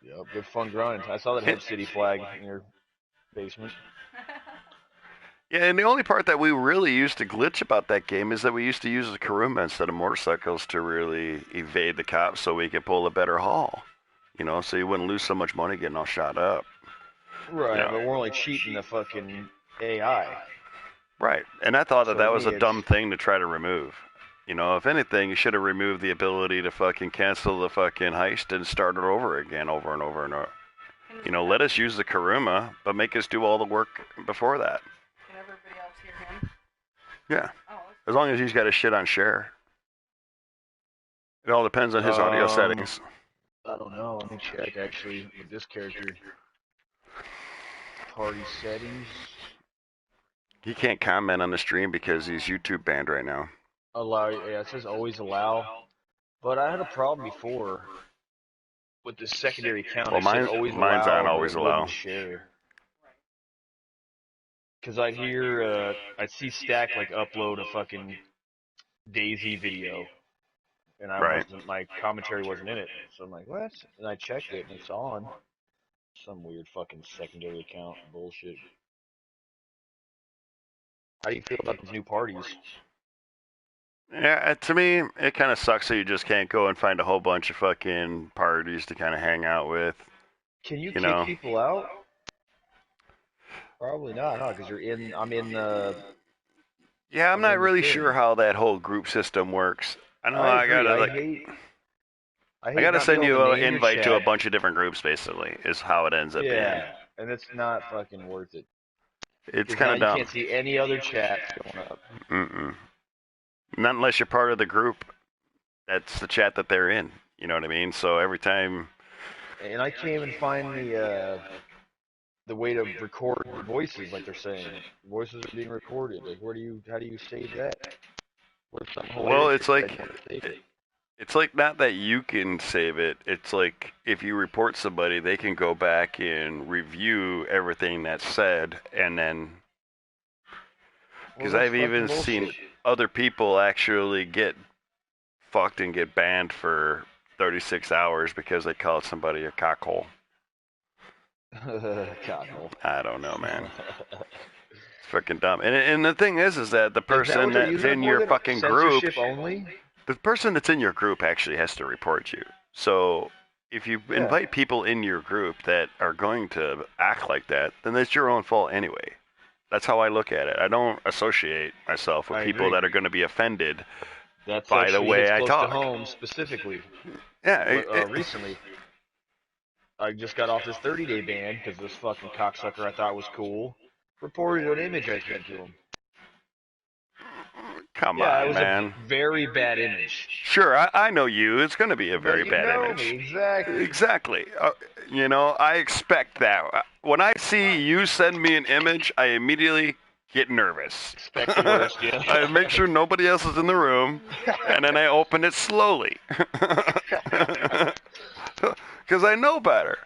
Yep, good fun grind. I saw that Head City flag in your basement. Yeah, and the only part that we really used to glitch about that game is that we used to use the Karuma instead of motorcycles to really evade the cops so we could pull a better haul. You know, so you wouldn't lose so much money getting all shot up. Right, Yeah. but we're only cheating the fucking AI. Right, and I thought that So that to was me, a it's- dumb thing to try to remove. You know, if anything, you should have removed the ability to fucking cancel the fucking heist and start it over again, over and over and over. You know, let us use the Karuma, but make us do all the work before that. Can everybody else hear him? Yeah, Oh, as long as he's got his shit on share. It all depends on his audio settings. I don't know. Let me check actually with this character. Party settings. He can't comment on the stream because he's YouTube banned right now. Allow. Yeah, it says always allow. But I had a problem before with the secondary account. Well, It said mine's always on allow, but always it allow. wouldn't share. Because I'd hear, I'd see Stack like upload a fucking Daisy video, and my commentary wasn't in it. So I'm like, what? And I checked it, and it's on. Some weird fucking secondary account bullshit. How do you feel about these new parties? Yeah, to me, it kind of sucks that you just can't go and find a whole bunch of fucking parties to kind of hang out with. Can you You kick know? people out? Probably not, huh? Because I'm in the. Yeah, I'm I'm not in the really thing. sure how that whole group system works. I know I agree. gotta I like. hate I gotta not send being you able to an name your invite to a chat. bunch of different groups. Basically, is how it ends up being. Yeah, and it's not fucking worth it. It's Because kind now of you dumb. can't see any other chat going up. Mm-mm. Not unless you're part of the group. That's the chat that they're in. You know what I mean? So every time. And I can't even find the way to record the voices, like they're saying. Voices are being recorded. Like, how do you save that? What if something Well, hilarious it's is said, like you want to save it? it's like not that you can save it. It's like if you report somebody, they can go back and review everything that's said, and then because Well, that's I've even fucking seen bullshit. other people actually get fucked and get banned for 36 hours because they called somebody a cockhole. Cockhole. I don't know, man. It's fucking dumb. And the thing is that the Is that person what they're that's using in it your for, fucking group, censorship only? the person that's in your group actually has to report you. So if you Yeah. invite people in your group that are going to act like that, then it's your own fault anyway. That's how I look at it. I don't associate myself with I people agree. that are going to be offended That's by the actually way hits I close talk. to home specifically. Yeah. Recently, I just got off this 30-day ban because this fucking cocksucker I thought was cool reported an image I sent to him. Come Yeah, it on, was man. a very bad image. Sure, I know you. It's going to be a very But you bad know image. me, exactly. Exactly. You know, I expect that. When I see you send me an image, I immediately get nervous. Expect the worst, yeah. I make sure nobody else is in the room, and then I open it slowly. Because I know better.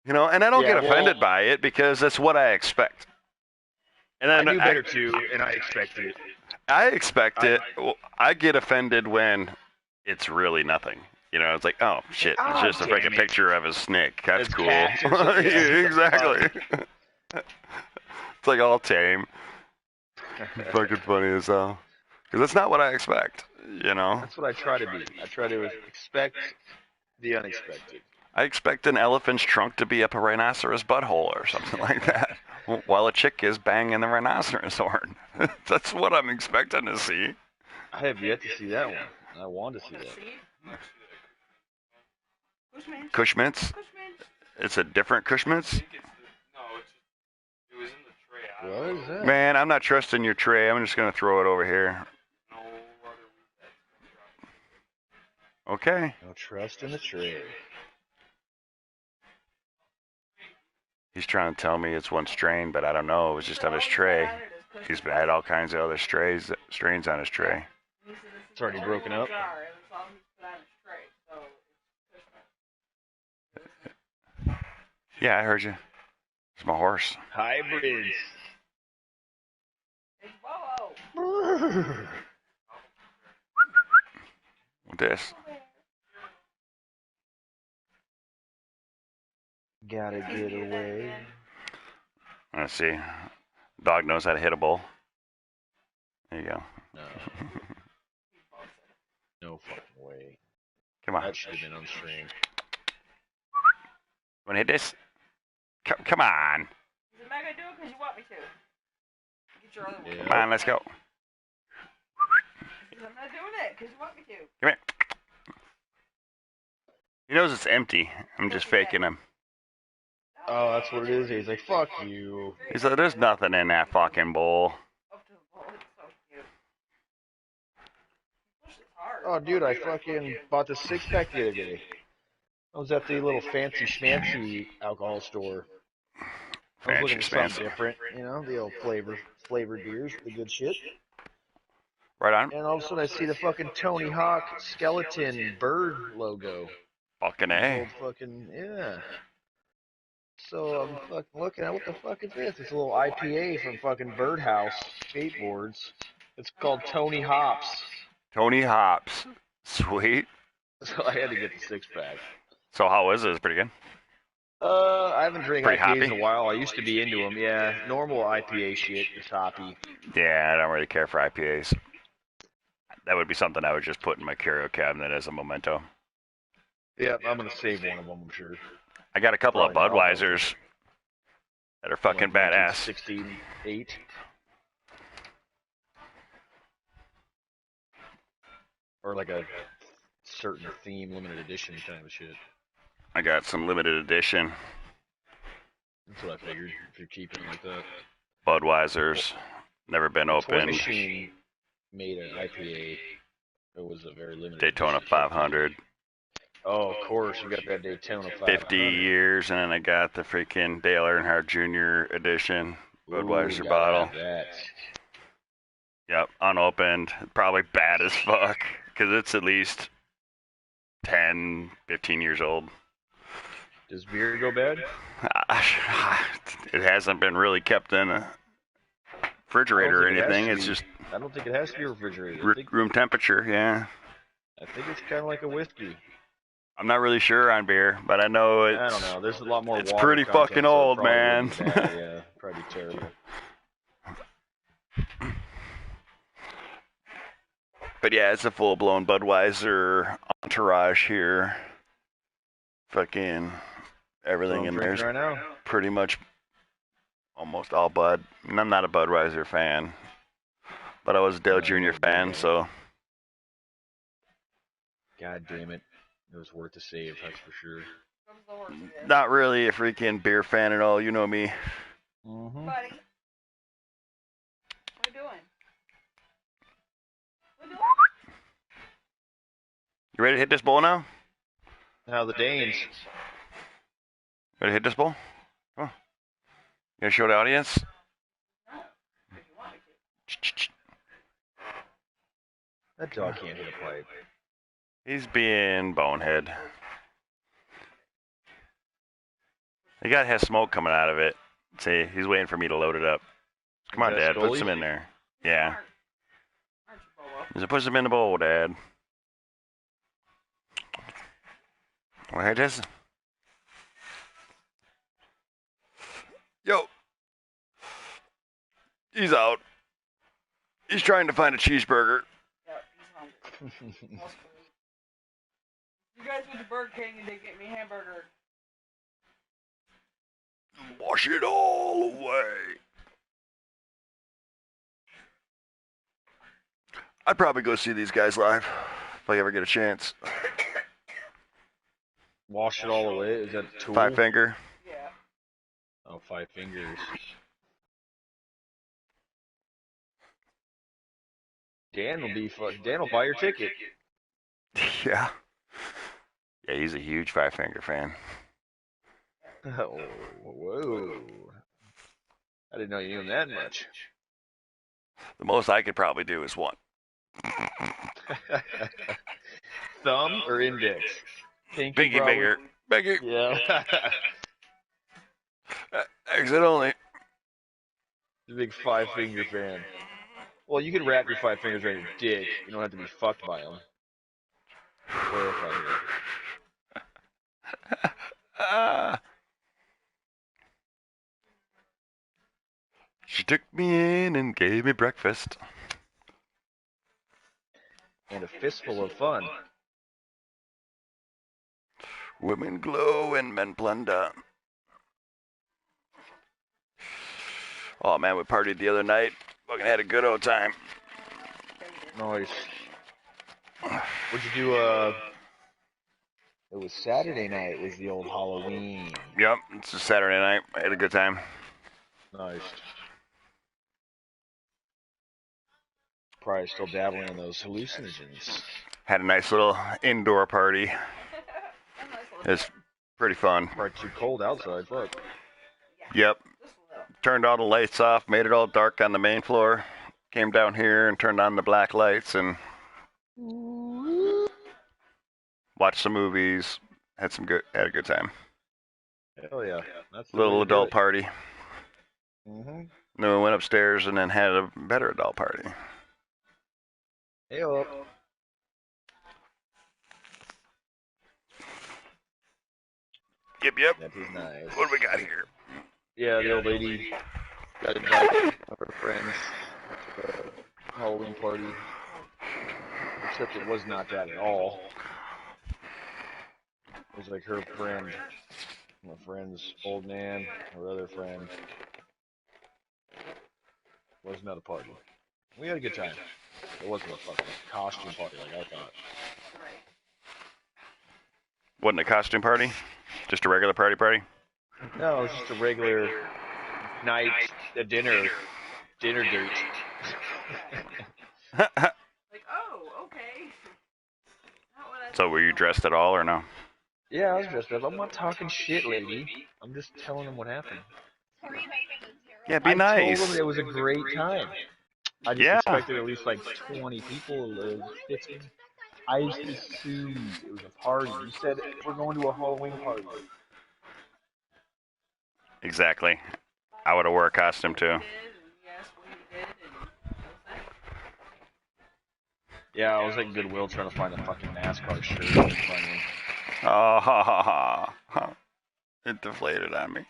You know, and I don't Yeah, get offended by it because that's what I expect. And then I knew better too, and I expected it. I expect it. I get offended when it's really nothing. You know, it's like, oh shit, it's just a freaking picture of a snake. That's It's cool. cactus, yeah. Exactly. It's like all tame. Fucking funny as hell. Because that's not what I expect. You know. That's what I try to be. I try to expect the unexpected. I expect an elephant's trunk to be up a rhinoceros butthole or something like that, while a chick is banging the rhinoceros horn. That's what I'm expecting to see. I have yet to see that one. I want to see that. Cushmints? It's a different Cushmints? What is that? Man, I'm not trusting your tray. I'm just going to throw it over here. Okay. No trust in the tray. He's trying to tell me it's one strain, but I don't know. It was just on his tray. He's had all kinds of other strains on his tray. It's already broken up. Yeah, I heard you. It's my horse. Hybrids. It's Bobo. What this? Gotta get away. Let's see. Dog knows how to hit a bull. There you go. No. No fucking way. Come on. That should have been on stream. Want to hit this? Come on. Am I gonna do it because you want me to? Get your other one. Come on, let's go. I'm not doing it because you want me to. Come here. He knows it's empty. I'm just faking him. Oh, that's what it is. He's like, fuck you. He's like, there's nothing in that fucking bowl. Oh, dude, I fucking bought this 6-pack the other day. I was at the little fancy schmancy alcohol store. I was looking for something different, you know, the old flavored beers, the good shit. Right on. And all of a sudden I see the fucking Tony Hawk skeleton bird logo. Fucking A. Old fucking, yeah. So I'm fucking looking at what the fuck is this? It's a little IPA from fucking Birdhouse Skateboards. It's called Tony Hops. Tony Hops. Sweet. So I had to get the 6-pack. So how is it? It's pretty good. I haven't drank Pretty IPAs hoppy? in a while. I used to be into them. Yeah, normal IPA shit is hoppy. Yeah, I don't really care for IPAs. That would be something I would just put in my curio cabinet as a memento. Yeah, I'm gonna save one of them, I'm sure. I got a couple of Probably not. Budweisers that are fucking badass. 68. Or like a certain theme, limited edition kind of shit. I got some limited edition That's what I figured. If you're keeping it like that. Budweisers. Never been Toy opened. Machine made an IPA. It was a very limited Daytona edition. 500. Oh, of course, you got that Daytona 500. 50 years, and then I got the freaking Dale Earnhardt Jr. edition Budweiser Ooh, bottle. gotta have that. Yep, unopened. Probably bad as fuck, because it's at least 10, 15 years old. Does beer go bad? It hasn't been really kept in a refrigerator or anything. It's just I don't think it has to be refrigerated. room temperature, yeah. I think it's kind of like a whiskey. I'm not really sure on beer, but I know it's... I don't know. There's a lot more It's water pretty content, fucking so it old, probably man. wouldn't be bad. Yeah, probably terrible. But yeah, it's a full-blown Budweiser entourage here. Fucking everything in there's right now. pretty much almost all Bud. And I'm not a Budweiser fan, but I was a Dale Jr. fan, so... God damn it. It was worth the save, that's for sure. Not really a freaking beer fan at all, you know me. Mm-hmm. Buddy. What are you doing? You ready to hit this bowl now? How the Danes? Ready to hit this bowl? Come on. You gonna show the audience? That dog can't hit a pipe. He's being bonehead. He got has smoke coming out of it. See, he's waiting for me to load it up. Come on, Dad, put some in there. Yeah. Just put some in the bowl, Dad. Well, here it is. Yo. He's out. He's trying to find a cheeseburger. You guys went to Burger King and didn't get me a hamburger. Wash it all away. I'd probably go see these guys live if I ever get a chance. Wash it all away? Is that a tool? 5 Finger. Yeah. Oh, 5 Fingers. Dan will buy your ticket. Yeah. Yeah, he's a huge 5 Finger fan. Oh, whoa. I didn't know you knew him that much. The most I could probably do is one. Thumb or index? Pinky finger. Pinky. Yeah. Exit only. The big 5-finger fan. Well, you can wrap your 5 fingers around your dick. You don't have to be fucked by them. Clarify here. She took me in and gave me breakfast. And a fistful of fun. Women glow and men plunder. Oh man, we partied the other night. Fucking had a good old time. Nice. What'd you do, it was Saturday night, was the old Halloween. Yep, it's a Saturday night. I had a good time. Nice. Probably still dabbling in those hallucinogens. Had a nice little indoor party. It's pretty fun. Probably too cold outside, fuck. Yep. Turned all the lights off, made it all dark on the main floor. Came down here and turned on the black lights and watched some movies. Had a good time. Hell yeah. That's the Little way to do adult it. party. Mm-hmm. Then we went upstairs and then had a better adult party. Hey up. Yep. That is nice. What do we got here? Yeah, the old lady got invited of her friends to the Halloween party. Except it was not that at all. It was like her friend, my friend's old man, her other friend. Was not a party. We had a good time. It wasn't a fucking costume party like I thought. Wasn't a costume party? Just a regular party? No, it was just a regular night, a dinner date. Like, oh, okay. So were you dressed at all or no? Yeah, I was dressed up. I'm not talking shit, lady. I'm just telling them what happened. Yeah, be I nice. told them it was a great time. I just expected at least like 20 people, 15. I just assumed it was a party. You said we're going to a Halloween party. Exactly. I would have wore a costume too. Yeah, I was at Goodwill trying to find a fucking NASCAR shirt. I couldn't find one. Oh, ha, ha, ha. It deflated on me.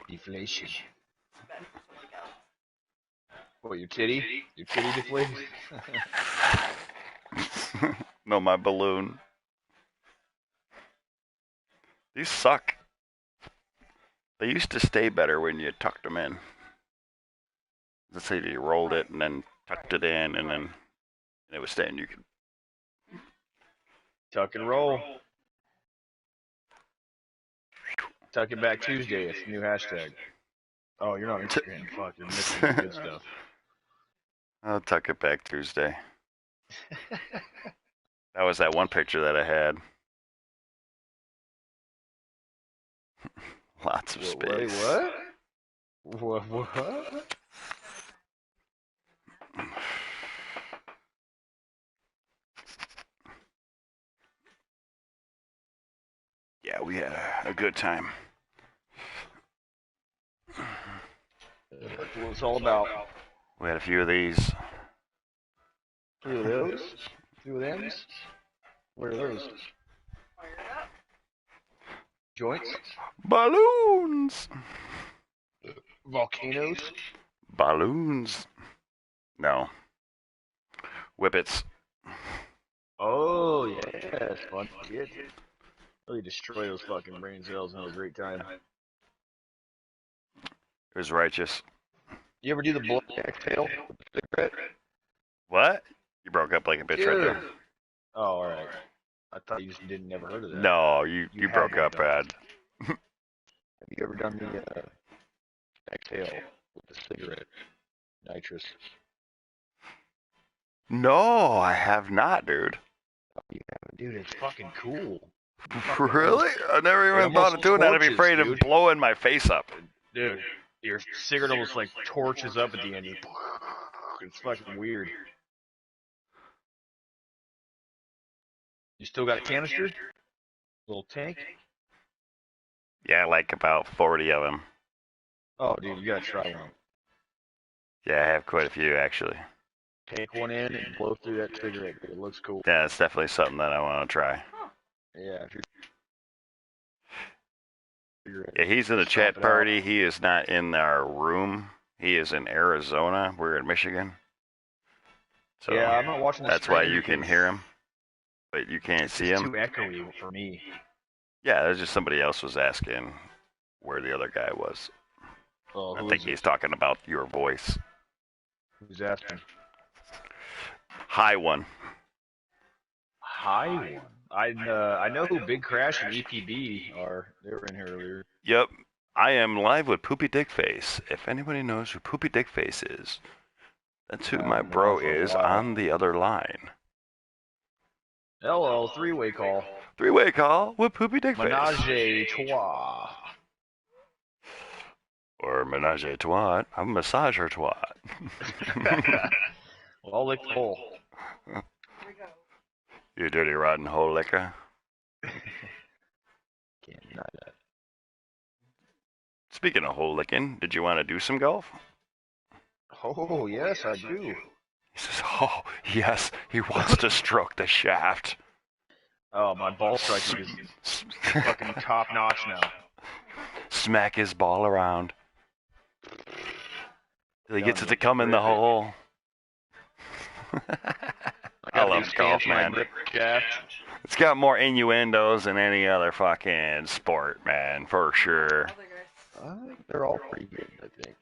Deflation. What, your titty? Your titty deflated? No, my balloon. These suck. They used to stay better when you tucked them in. Let's say you rolled it and then tucked it in and then it was staying. You could Tuck and roll. Tuck it back Tuesday. It's a new hashtag. Oh, you're not on Instagram. Fuck, you're missing the good stuff. I'll tuck it back Tuesday. That was that one picture that I had. Lots of space. Wait, what? What? Yeah, we had a good time. That's what it's all about. We had a few of these. A few of those? A few of them? What are those? Joints? Balloons! Volcanoes? Balloons. No. Whippets. Oh, yes. Fun shit. Really destroy those fucking brain cells and have a great time. It was righteous. You ever do the blow exhale with the cigarette? What? You broke up like a bitch right there. Oh, alright. I thought you just didn't never heard of that. No, you broke up bad. Have you ever done the exhale with the cigarette? Nitrous. No, I have not, dude. You haven't, dude. It's fucking cool. Really? I never even thought of doing that. I'd be afraid of blowing my face up. Dude, your cigarette almost like torches up at the end. It's fucking weird. You still got a canister? Little tank? Yeah, like about 40 of them. Oh, dude, you gotta try one. Yeah, I have quite a few actually. Take one in and blow through that cigarette, dude. It looks cool. Yeah, it's definitely something that I want to try. Yeah, if you're Yeah, he's in the Stomp chat it party. out. He is not in our room. He is in Arizona. We're in Michigan. So Yeah, I'm not watching the that's why stream you can because hear him, but you can't it's see just him. too echoey for me. Yeah, there's just somebody else was asking where the other guy was. Oh, I who think is it? he's talking about your voice. Who's asking? High one. High one. I know who Big Crash and EPB are. They were in here earlier. Yep. I am live with Poopy Dickface. If anybody knows who Poopy Dickface is, that's who I my haven't been bro on for a is while. on the other line. Hello, three-way call. Three-way call with Poopy Dickface. Menage a trois. Or menage a twat. I'm a massager twat. Well, I'll lick the hole. You dirty rotten hole licker. Can't deny that. Speaking of hole licking, did you want to do some golf? Oh, yes, I do. He says, oh, yes, he wants to stroke the shaft. Oh, my ball striking is fucking top-notch now. Smack his ball around. Till he gets it to Done. come in the Terrific. hole. I love golf, fancy my man. grip shaft. It's got more innuendos than any other fucking sport, man, for sure. They're all pretty good, I think.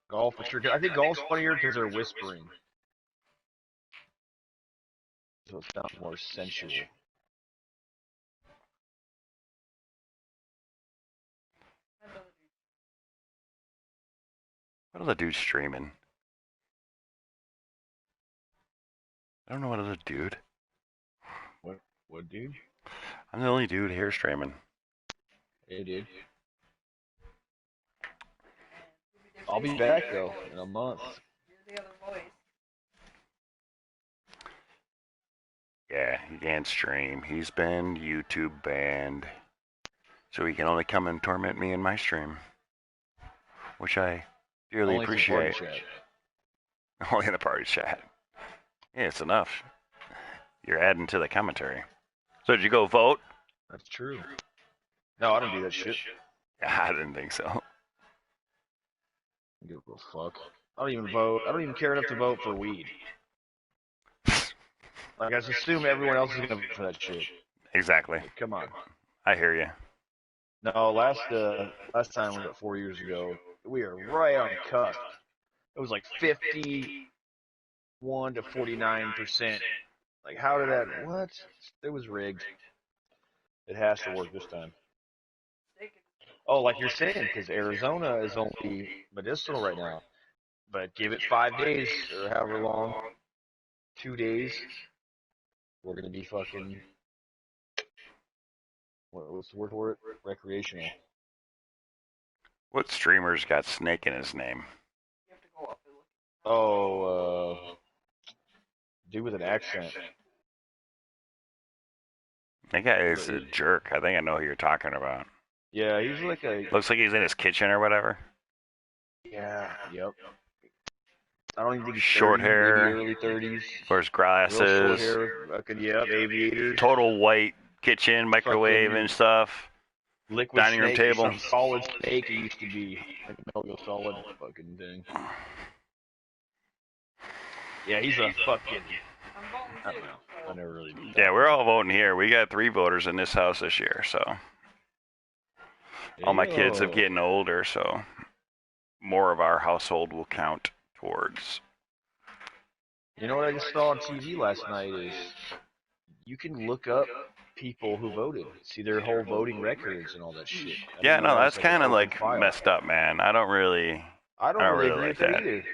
Golf for sure. I think golf's funnier because they're whispering. So it sounds more sensual. What other dude's streaming? I don't know what other dude. What dude? I'm the only dude here streaming. Hey, dude. I'll be back, though, in a month. Yeah, he can't stream. He's been YouTube banned. So he can only come and torment me in my stream. Which I dearly Only appreciate. for party chat. Only in the party chat. Yeah, it's enough. You're adding to the commentary. So did you go vote? That's true. No, I don't do that shit. I didn't think so. Give a fuck. I don't even vote. I don't even care enough to vote for weed. Like, I just assume everyone else is gonna vote for that shit. Exactly. Like, come on. I hear you. No, last time was 4 years ago. We are right on the cusp. It was like 51 to 49%. Like, how did that? What? It was rigged. It has to work this time. Oh, like you're saying, because Arizona is only medicinal right now. But give it 5 days or however long, 2 days, we're gonna be fucking. What's the word for it? Recreational. What streamer's got Snake in his name? Oh, dude with an accent. That guy is a jerk. I think I know who you're talking about. Yeah, he's like a. Looks like he's in his kitchen or whatever. Yeah, yep. I don't even think he's Short 30, hair. maybe early 30s. Wears Real short glasses. hair, fucking, yep, aviators. Total white kitchen, microwave Fucking and stuff. Liquid Dining room snake or table. some solid snake it used to be. Like a Metal Gear Solid fucking thing. Yeah, he's a fucking. I don't know. I never really. Yeah, we're all voting here. We got 3 voters in this house this year, so. All my kids are getting older, so more of our household will count towards. You know what I just saw on TV last night is you can look up people who voted, see their whole voting records and all that shit. Yeah, no, that's kind of like messed up, man. I don't really agree like with that that. either.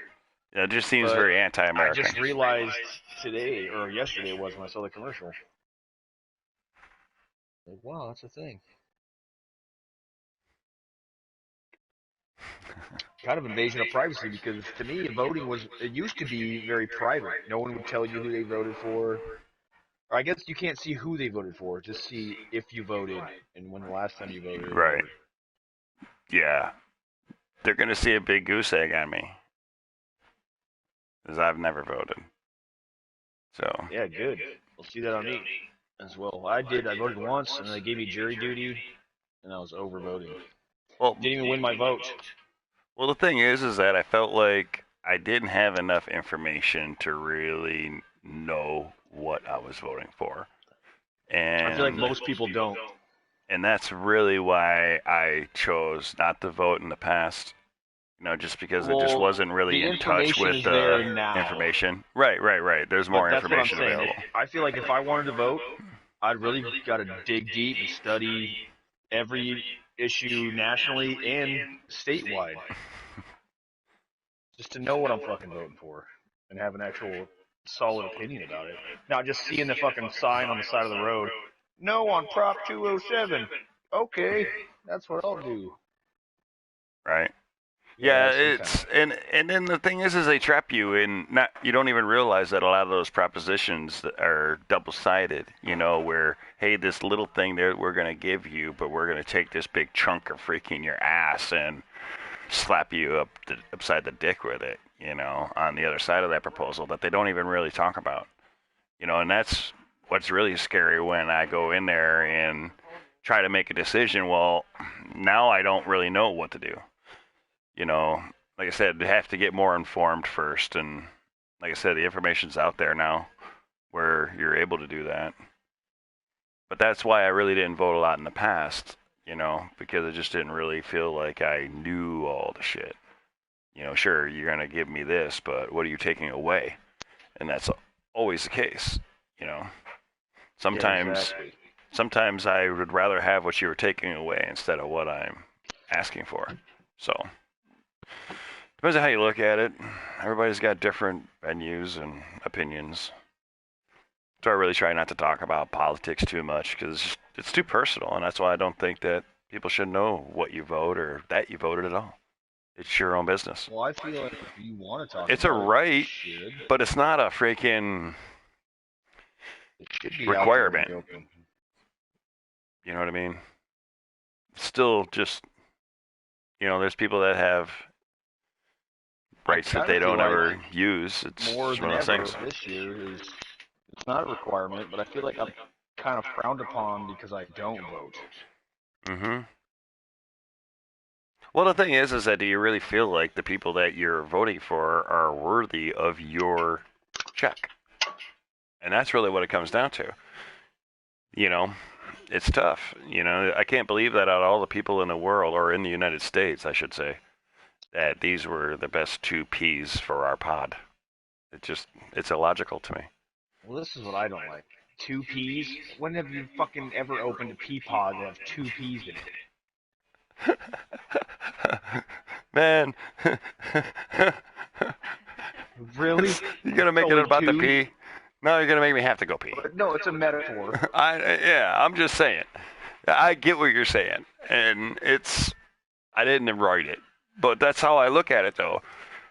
Yeah, it just seems But very I anti-American. just realized today, or yesterday it was when I saw the commercial. Like, wow, that's a thing. Kind of invasion of privacy, because to me, voting it used to be very private. No one would tell you who they voted for. Or I guess you can't see who they voted for. Just see if you voted and when the last time you voted. Or Right. whatever. Yeah. They're going to see a big goose egg on me. Because I've never voted. So. Yeah, good. We'll see that on me as well. I did. I voted once, and they gave me jury duty, and I was overvoting. Well, didn't even win my vote. Well, the thing is that I felt like I didn't have enough information to really know what I was voting for. And I feel like most people don't. And that's really why I chose not to vote in the past. You know, just because I just wasn't really in touch with the information. Right. There's more information available. I feel like if I wanted to vote, I'd really got to dig deep and study every issue nationally and statewide. Just to know what I'm fucking voting for and have an actual solid opinion about it. Not just seeing the fucking sign on the side of the road. No on Prop 207. Okay, that's what I'll do. Right. Yeah, it's and then the thing is they trap you in you don't even realize that a lot of those propositions are double-sided, you know, where hey, this little thing there we're going to give you, but we're going to take this big chunk of freaking your ass and slap you upside the dick with it, you know, on the other side of that proposal that they don't even really talk about. You know, and that's what's really scary when I go in there and try to make a decision. Well, now I don't really know what to do. You know, like I said, you have to get more informed first. And like I said, the information's out there now where you're able to do that. But that's why I really didn't vote a lot in the past, you know, because I just didn't really feel like I knew all the shit. You know, sure, you're going to give me this, but what are you taking away? And that's always the case, you know. Sometimes I would rather have what you were taking away instead of what I'm asking for. So, depends on how you look at it. Everybody's got different venues and opinions. So I really try not to talk about politics too much because it's too personal, and that's why I don't think that people should know what you vote or that you voted at all. It's your own business. Well, I feel like if you want to talk it's about a right, but it's not a freaking requirement. You know what I mean? It's still just, you know, there's people that have rights that they don't ever use. It's more just than one of those ever things. this year is it's not a requirement, but I feel like I'm kind of frowned upon because I don't vote. Mm-hmm. Well, the thing is that do you really feel like the people that you're voting for are worthy of your check? And that's really what it comes down to. You know, it's tough. You know, I can't believe that out of all the people in the world, or in the United States, I should say, that these were the best 2 Ps for our pod. It's illogical to me. Well, this is what I don't like. 2 Ps? When have you fucking ever opened a pea pod that have 2 Ps in it? Man. Really? You're going to make it about the pee? No, you're going to make me have to go pee. No, it's a metaphor. I'm just saying. I get what you're saying. And I didn't write it. But that's how I look at it, though.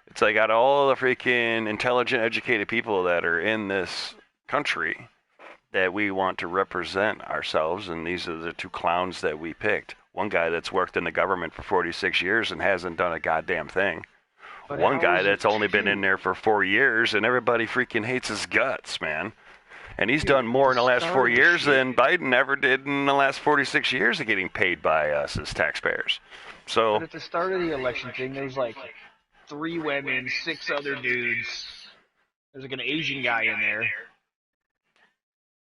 It's like out of all the freaking intelligent, educated people that are in this country that we want to represent ourselves, and these are the 2 clowns that we picked. One guy that's worked in the government for 46 years and hasn't done a goddamn thing. But one guy that's only been in there for 4 years, and everybody freaking hates his guts, man. And he's done more in the last 4 years than Biden ever did in the last 46 years of getting paid by us as taxpayers. So, but at the start of the election thing, there was like 3 women, 6 other dudes. There's like an Asian guy in there.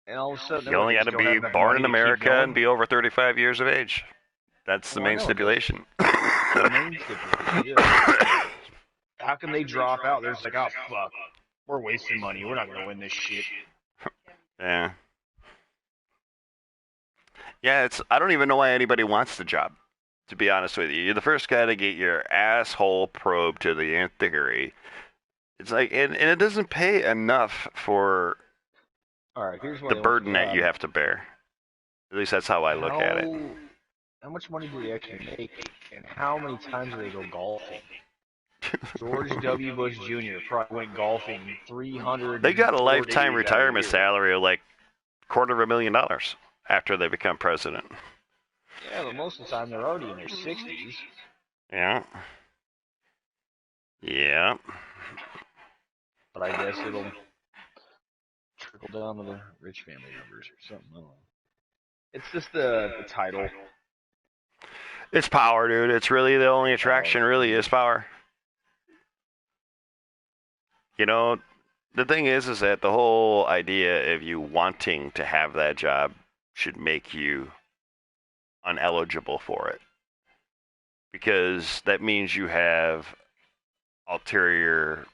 And all of a sudden, you only got to be born in America and be over 35 years of age. That's the main stipulation. The main stipulation, yeah. How can they drop out? They're just like, oh, fuck. We're wasting money. We're not going to win this shit. Yeah. Yeah, I don't even know why anybody wants the job, to be honest with you. You're the first guy to get your asshole probed to the nth degree. It's like, and it doesn't pay enough for here's the burden that you have to bear. At least that's how I look at it. How much money do they actually make, and how many times do they go golfing? George W. Bush Jr. probably went golfing 300. They got a lifetime retirement salary of like $250,000 after they become president. Yeah, but most of the time they're already in their 60s. Yeah. Yeah. But I guess it'll trickle down to the rich family members or something. I don't know. It's just the title. It's power, dude. It's really the only attraction, really, is power. You know, the thing is that the whole idea of you wanting to have that job should make you uneligible for it. Because that means you have ulterior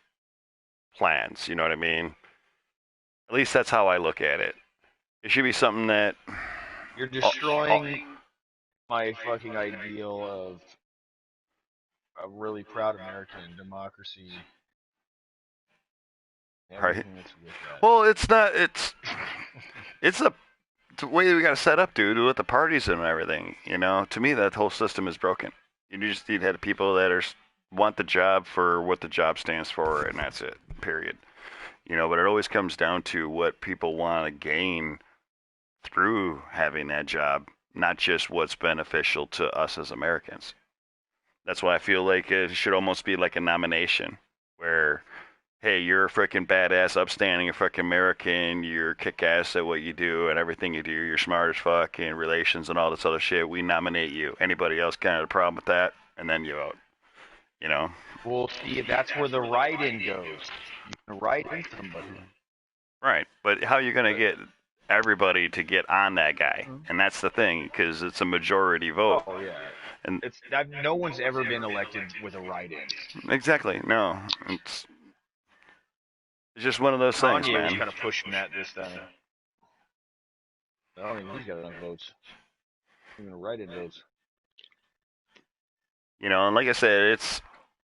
plans, you know what I mean? At least that's how I look at it. It should be something that... You're destroying my fucking ideal of a really proud American democracy. Right. Well, it's not. It's the way we got to set up, dude, with the parties and everything. You know, to me, that whole system is broken. You just need to have people that want the job for what the job stands for, and that's it. Period. You know, but it always comes down to what people want to gain through having that job, not just what's beneficial to us as Americans. That's why I feel like it should almost be like a nomination where, hey, you're a freaking badass, upstanding, freaking American, you're kick-ass at what you do and everything you do, you're smart as fuck in relations and all this other shit, we nominate you. Anybody else kind of a problem with that? And then you vote. You know? Well, see, that's where the write-in goes. You can write in somebody. Right, but how are you going to get everybody to get on that guy? And that's the thing, because it's a majority vote. Oh, yeah. And no one's ever been elected with a write-in. Exactly, no. It's just one of those things, Kanye man. was kind of pushing that this time. I don't even think he's got enough votes. Even write-in votes. You know, and like I said, it's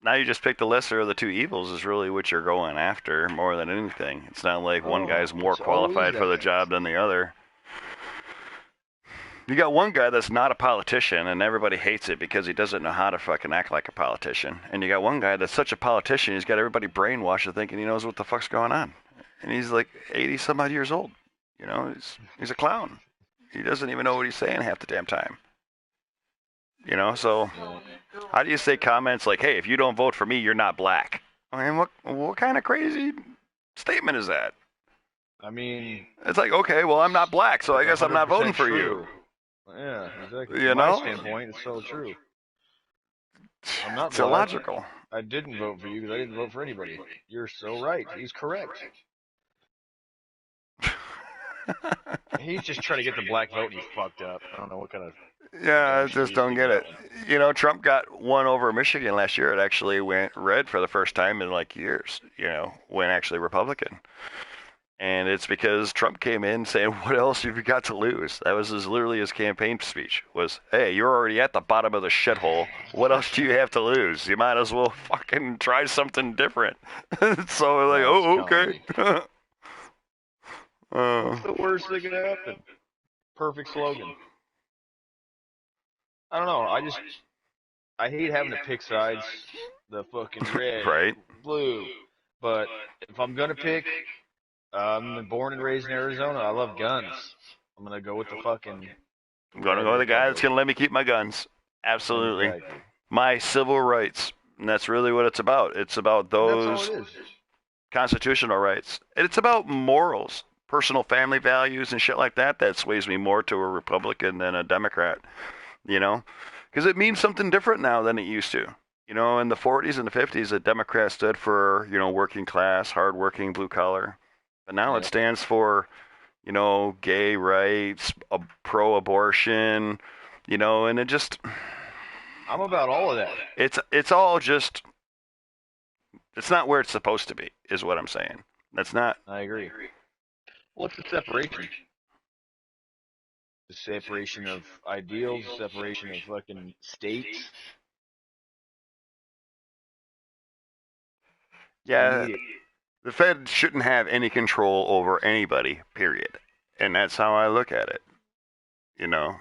now you just pick the lesser of the two evils is really what you're going after more than anything. It's not like one guy's more qualified for the job than the other. You got one guy that's not a politician and everybody hates it because he doesn't know how to fucking act like a politician. And you got one guy that's such a politician, he's got everybody brainwashed to thinking he knows what the fuck's going on. And he's like 80 some odd years old. You know, he's a clown. He doesn't even know what he's saying half the damn time. You know, so how do you say comments like, hey, if you don't vote for me, you're not black? I mean, what kind of crazy statement is that? I mean... It's like, okay, well, I'm not black, so I guess I'm not voting for you. Yeah, exactly. You From know? my standpoint, it's so true. I'm not It's black. illogical. I didn't vote for you because I didn't vote for anybody. You're so right. He's correct. He's just trying to get the black vote and he fucked up. I don't know what kind of... Yeah, I just don't get it. You know, Trump got one over Michigan last year. It actually went red for the first time in like years, you know, went actually Republican. And it's because Trump came in saying, what else have you got to lose? That was literally his campaign speech was, hey, you're already at the bottom of the shithole. What else do you have to lose? You might as well fucking try something different. So we're like, oh, okay. What's the worst that could happen? Perfect slogan. I don't know. I hate having to pick sides. The fucking red, right, blue. But if I'm gonna pick, I'm born and raised in Arizona. I love guns. I'm gonna go with the fucking. I'm gonna go with the guy that's gonna let me keep my guns. Absolutely. Exactly. My civil rights. And that's really what it's about. It's about those constitutional rights. And it's about morals, personal family values and shit like that. That sways me more to a Republican than a Democrat. You know, because it means something different now than it used to. You know, in the 40s and the 50s, the Democrat stood for, you know, working class, hardworking, blue collar. But now it stands for, you know, gay rights, pro-abortion, you know, and it just... I'm about all of that. It's all just... It's not where it's supposed to be, is what I'm saying. That's not... I agree. What's the separation? The separation of ideals, separation of fucking states. Yeah, the Fed shouldn't have any control over anybody, period. And that's how I look at it. You know,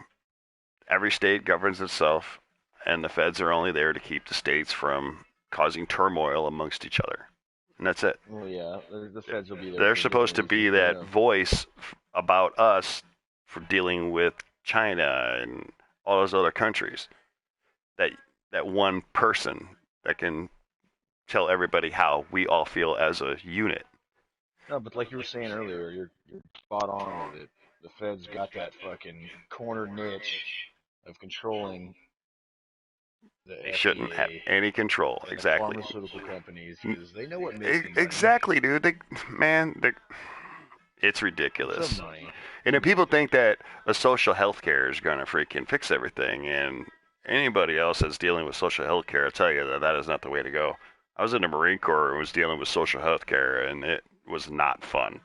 every state governs itself, and the Feds are only there to keep the states from causing turmoil amongst each other. And that's it. Well, yeah, the Feds will be there. They're supposed to be that voice about us for dealing with China and all those other countries. That one person that can tell everybody how we all feel as a unit. No, but like you were saying earlier, you're spot on with it. The Fed's got that fucking corner niche of controlling the They shouldn't have FDA any control. and the Exactly. pharmaceutical companies because they know what makes them money. Exactly, dude. It's ridiculous. Some money. And then people think that a social health care is going to freaking fix everything. And anybody else that's dealing with social health care, I'll tell you that that is not the way to go. I was in the Marine Corps and was dealing with social health care, and it was not fun.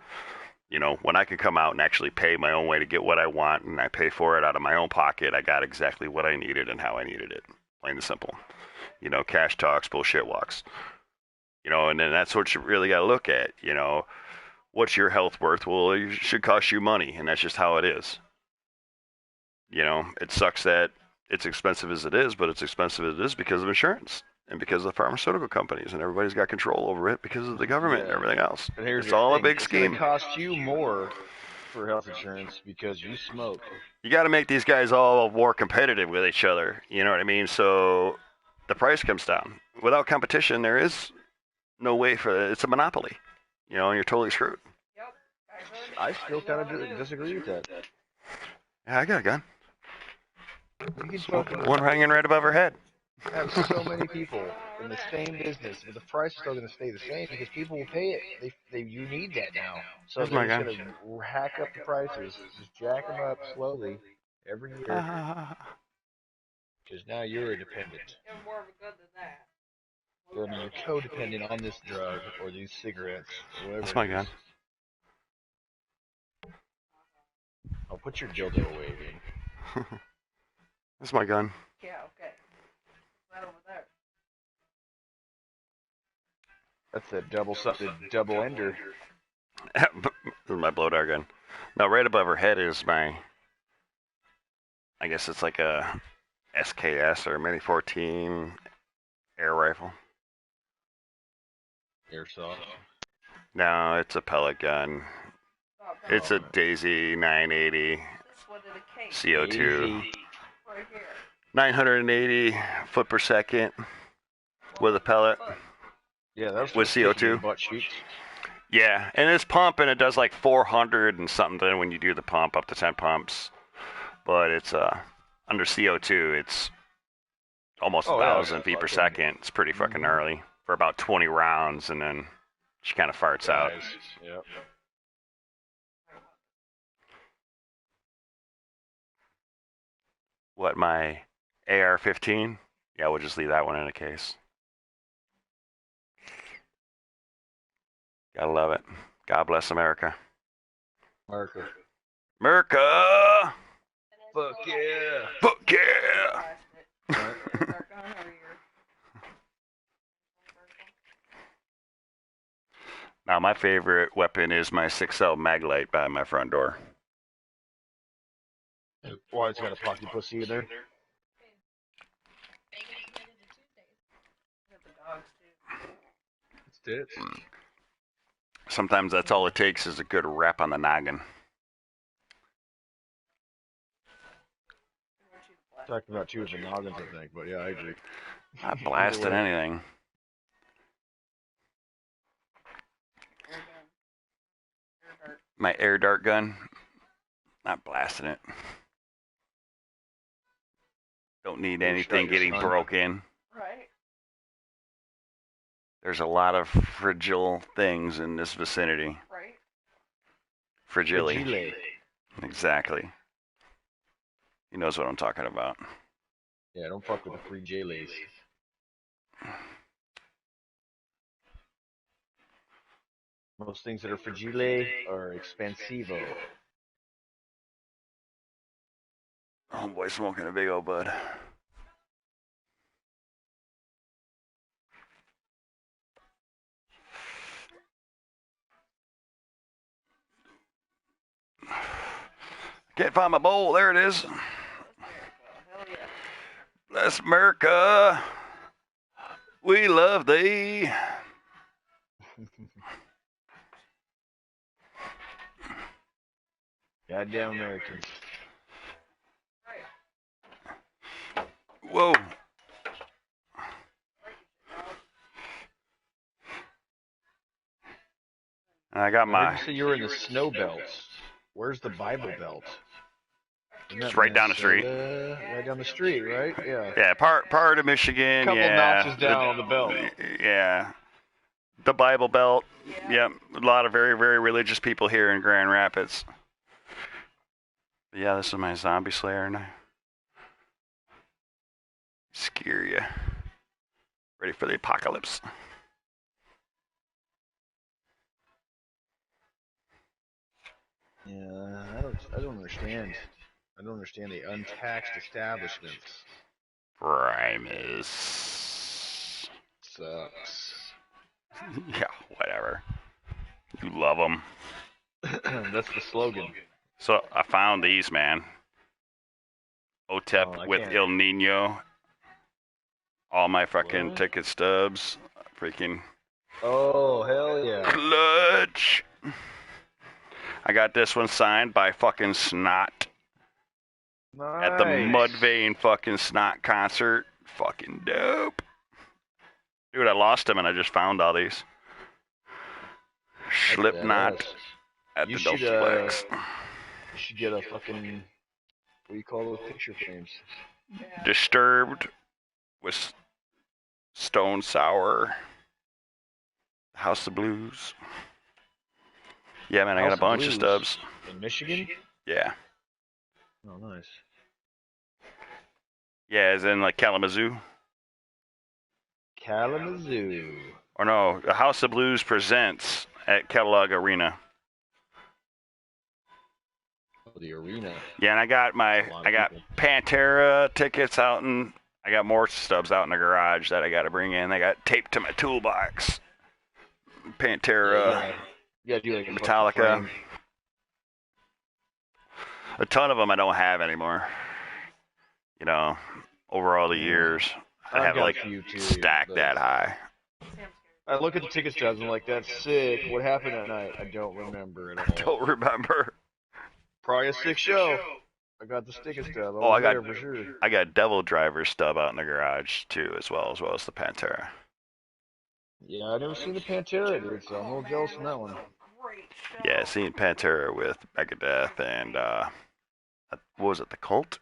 You know, when I could come out and actually pay my own way to get what I want, and I pay for it out of my own pocket, I got exactly what I needed and how I needed it. Plain and simple. You know, cash talks, bullshit walks. You know, and then that's what you really got to look at. You know, what's your health worth? Well, it should cost you money, and that's just how it is. You know, it sucks that it's expensive as it is, but it's expensive as it is because of insurance and because of the pharmaceutical companies, and everybody's got control over it because of the government and everything else. But here's It's the all a thing, big it's scheme. going to cost you more for health insurance because you smoke. You got to make these guys all more competitive with each other. You know what I mean? So the price comes down. Without competition, there is no way for it. It's a monopoly. You know, and you're totally screwed. I still kind of disagree with that. Yeah, I got a gun. You can fucking One hanging right above her head. have so many people in the same business, but the price is still going to stay the same because people will pay it. You need that now, so That's they're my just gun. going to hack up the prices, just jack them up slowly every year. Because now you're independent. You're more of a good than that. Or, I mean, you're codependent on this drug or these cigarettes or whatever. That's my it is. gun. I'll put your dildo away, dude. That's my gun. Yeah, okay. Right over there. That's a double ender. This is my blow dart gun. Now, right above her head is my, I guess it's like a SKS or Mini 14 air rifle. Airsoft. No, it's a pellet gun. It's a Daisy 980 CO2. Daisy. 980 foot per second with a pellet. Yeah, that's with CO2. Butt cheeks. Yeah, and it's pump, and it does like 400 and something when you do the pump, up to 10 pumps. But it's under CO2, it's almost 1,000 feet per second. It's pretty fucking gnarly for about 20 rounds, and then she kind of farts out. Yep. What, my AR-15? Yeah, we'll just leave that one in a case. Gotta love it. God bless America. America. America! Fuck yeah! Fuck yeah! Now, my favorite weapon is my 6L Maglite by my front door. Why, it's got a pocket pussy in there? It's tits. Sometimes that's all it takes is a good rap on the noggin. Talking about two of the noggins, I think, but yeah, I agree. Not blasting anything. My air dart gun, not blasting it. Don't need anything getting broken. Right. There's a lot of fragile things in this vicinity. Right. Fragile. Exactly. He knows what I'm talking about. Yeah, don't fuck with the free J-Lays. Most things that are fragile are expensivo. Oh boy, smoking a big old bud. Can't find my bowl. There it is. Bless America. We love thee. Goddamn Americans. Whoa. And I got I my. heard you say you were in the snow belts. Where's the Bible Belt? It's right down the street. Right down the street, right? Yeah. Yeah, part of Michigan. Couple notches down on the belt. Yeah. The Bible Belt. Yep. A lot of very, very religious people here in Grand Rapids. But yeah, this is my zombie slayer now. Scare you. Ready for the apocalypse. Yeah, I don't understand. I don't understand the untaxed establishments. Primus. Sucks. Yeah, whatever. You love them. That's the slogan. So I found these, man. OTEP with El Nino. All my fucking ticket stubs. Freaking. Oh, hell yeah. Clutch. I got this one signed by fucking Snot. Nice. At the Mudvayne fucking Snot concert. Fucking dope. Dude, I lost them and I just found all these. Slipknot at the Dopleplex. You should get a fucking, what do you call those picture frames? Disturbed with Stone Sour. House of Blues. Yeah, man, I got a bunch of stubs. In Michigan? Yeah. Oh, nice. Yeah, as in like Kalamazoo. Kalamazoo. Or no, the House of Blues presents at Kellogg Arena. Oh, the arena. Yeah, and I got Pantera tickets out, and I got more stubs out in the garage that I got to bring in. I got taped to my toolbox. Pantera, Yeah, do like Metallica. A ton of them I don't have anymore. You know, over all the years, I have like stacked that high. I look at the ticket stubs and I'm like, that's sick. What happened that night? I don't remember at all. I don't remember. Probably a sick show. I got the sticker stub. I got there for sure. I got Devil Driver stub out in the garage too, as well as the Pantera. Yeah, I never seen the Pantera, dude, so I'm a little jealous on that one. Yeah, seen Pantera with Megadeth and what was it, the Cult?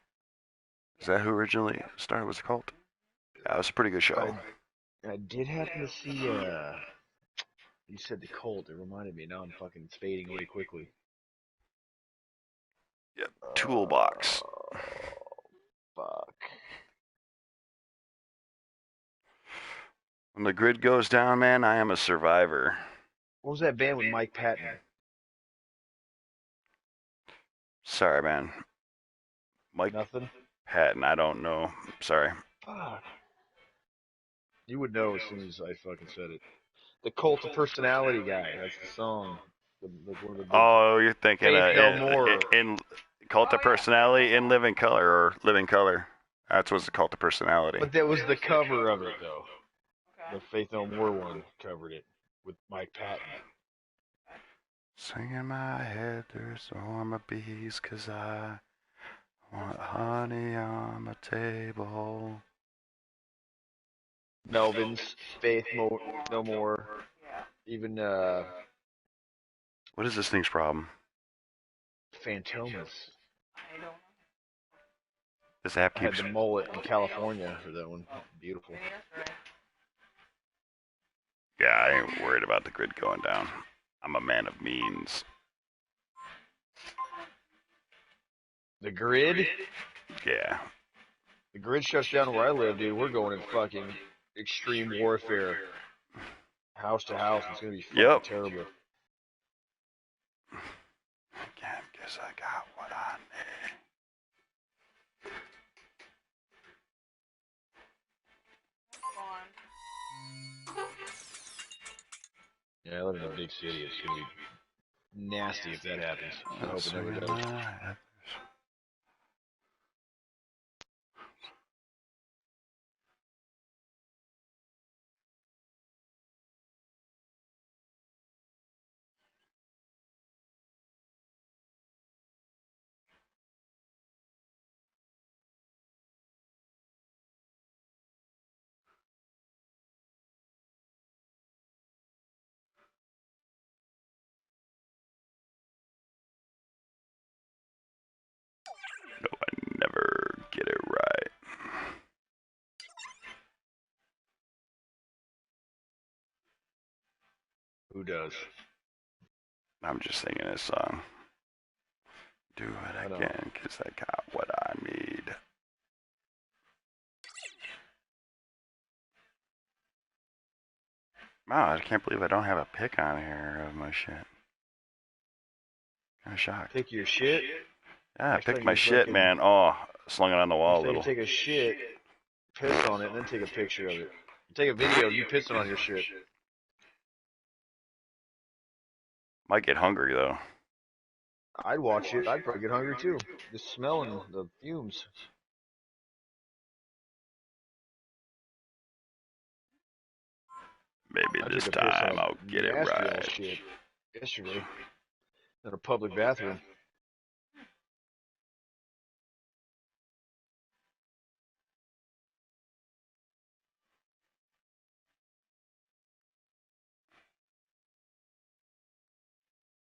Is that who originally started with the Cult? Yeah, it was a pretty good show. I did happen to see you said the Cult, it reminded me. Now I'm fucking fading away quickly. Yep, Toolbox. Fuck. When the grid goes down, man, I am a survivor. What was that band with Mike Patton? Sorry, man. Mike Nothing? Patton, I don't know. Sorry. Fuck. You would know as soon as I fucking said it. The Cult of Personality guy. That's the song. Oh, you're thinking Faith No More. In Cult of Personality in Living Color or Living Color. That's what's the Cult of Personality. But that was the cover of it, though. The Faith No More one covered it with Mike Patton. Singing my head through a swarm of bees, 'cause I want honey on my table. Melvin's Faith No More. Even what is this thing's problem? Fantomas. This app I had keeps the mullet in California for that one. Beautiful. Yeah, I ain't worried about the grid going down. I'm a man of means. The grid? Yeah. The grid shuts down where I live, dude. We're going in fucking extreme warfare. House to house. It's going to be fucking terrible. Guess I got what I need. Yeah, I live in a big city. It's going to be nasty if that happens. I hope it never does. Who does? I'm just singing this song. Do what I can, 'cause I got what I need. Wow, I can't believe I don't have a pick on here of my shit. Kind of shocked. Pick your shit? Yeah, I picked my shit, man. Oh, slung it on the wall a little. Take a shit, piss on it, and then take a picture of it. Take a video of you pissing on your shit. Might get hungry, though. I'd watch it. I'd probably get hungry, too. Just smelling the fumes. Maybe this time I'll get it right. Shit yesterday in a public bathroom.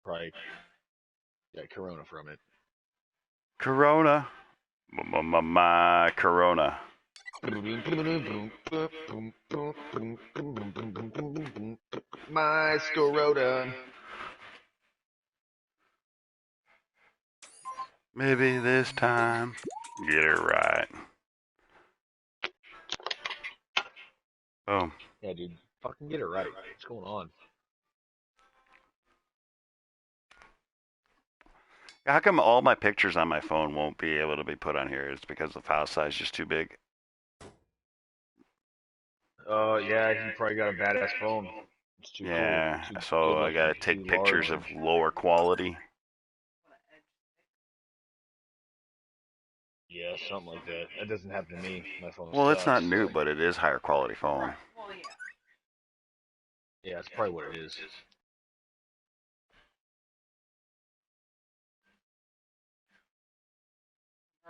Probably got corona from it. Corona. My corona. My Scorota. Maybe this time, get it right. Boom. Yeah, dude. Fucking get it right. What's going on? How come all my pictures on my phone won't be able to be put on here? It's because the file size is just too big. Yeah, you probably got a badass phone. It's too cool. So I gotta take pictures of lower quality. Yeah, something like that. That doesn't happen to me. My phone Well, sucks. it's not new, but it is higher quality phone. Yeah, that's probably what it is.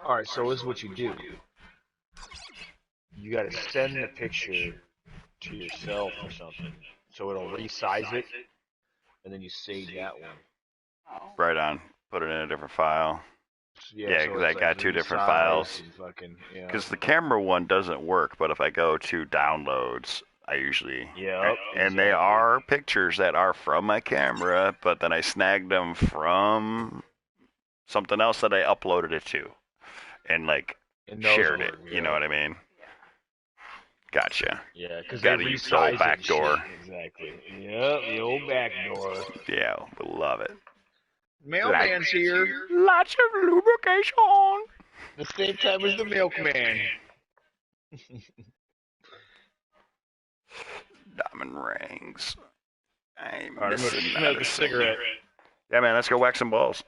Alright, so this is what you do. You gotta send the picture to yourself or something. So it'll resize it, and then you save that one. Right on. Put it in a different file. Yeah, because I got two different files. Because the camera one doesn't work, but if I go to downloads, I usually... Yeah. And they are pictures that are from my camera, but then I snagged them from something else that I uploaded it to. And, like, shared it. You know what I mean? Gotcha. Yeah, because gotta use the old back door. Exactly. Yep, the old back door. Yeah, we love it. Mailman's here. Lots of lubrication. The same time as the milkman. Diamond rings. I'm Alright, I'm gonna smoke a cigarette. Yeah, man, let's go whack some balls.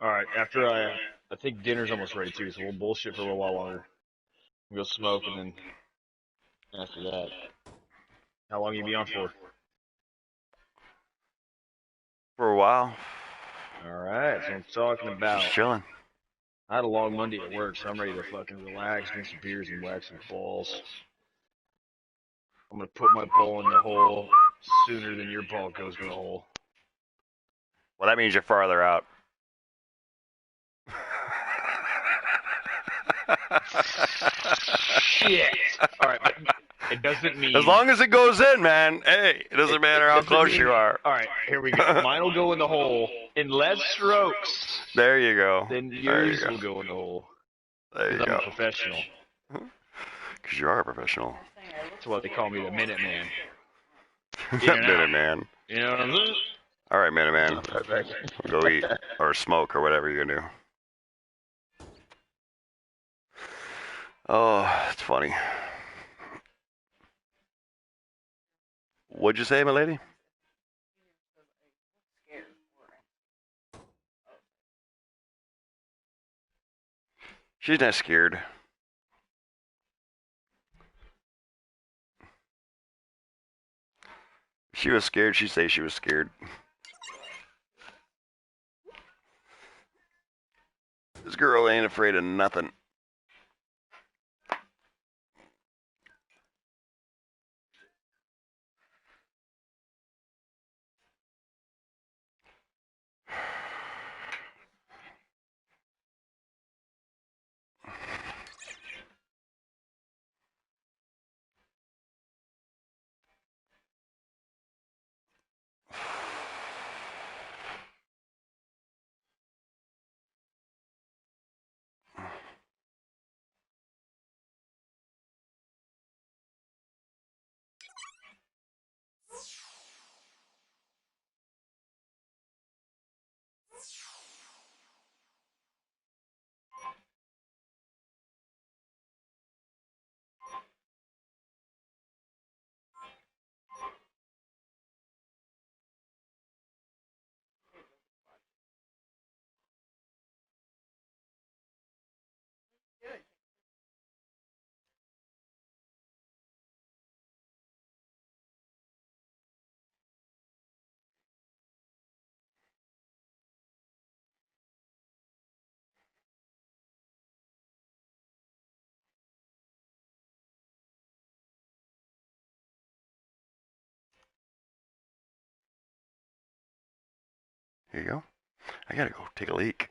Alright, after I think dinner's almost ready too, so we'll bullshit for a little while longer. We'll go smoke, and then after that, how long you be on for? For a while. Alright, so I'm talking about. Just chilling. I had a long Monday at work, so I'm ready to fucking relax, drink some beers, and whack some balls. I'm gonna put my ball in the hole sooner than your ball goes in the hole. Well, that means you're farther out. Shit! Alright, but it doesn't mean... As long as it goes in, man. Hey, it doesn't matter how close you are. Alright, here we go. Mine will go in the hole in less strokes. There you go. Then yours will go in the hole. There you go. I'm a professional. Because you are a professional. That's why they call me the Minute Man. Minute Man. You know what I'm saying? All right, Minute Man. Go eat or smoke or whatever you're gonna do. Oh, that's funny. What'd you say, my lady? She's not scared. If she was scared, she'd say she was scared. This girl ain't afraid of nothing. Here you go. I gotta go take a leak.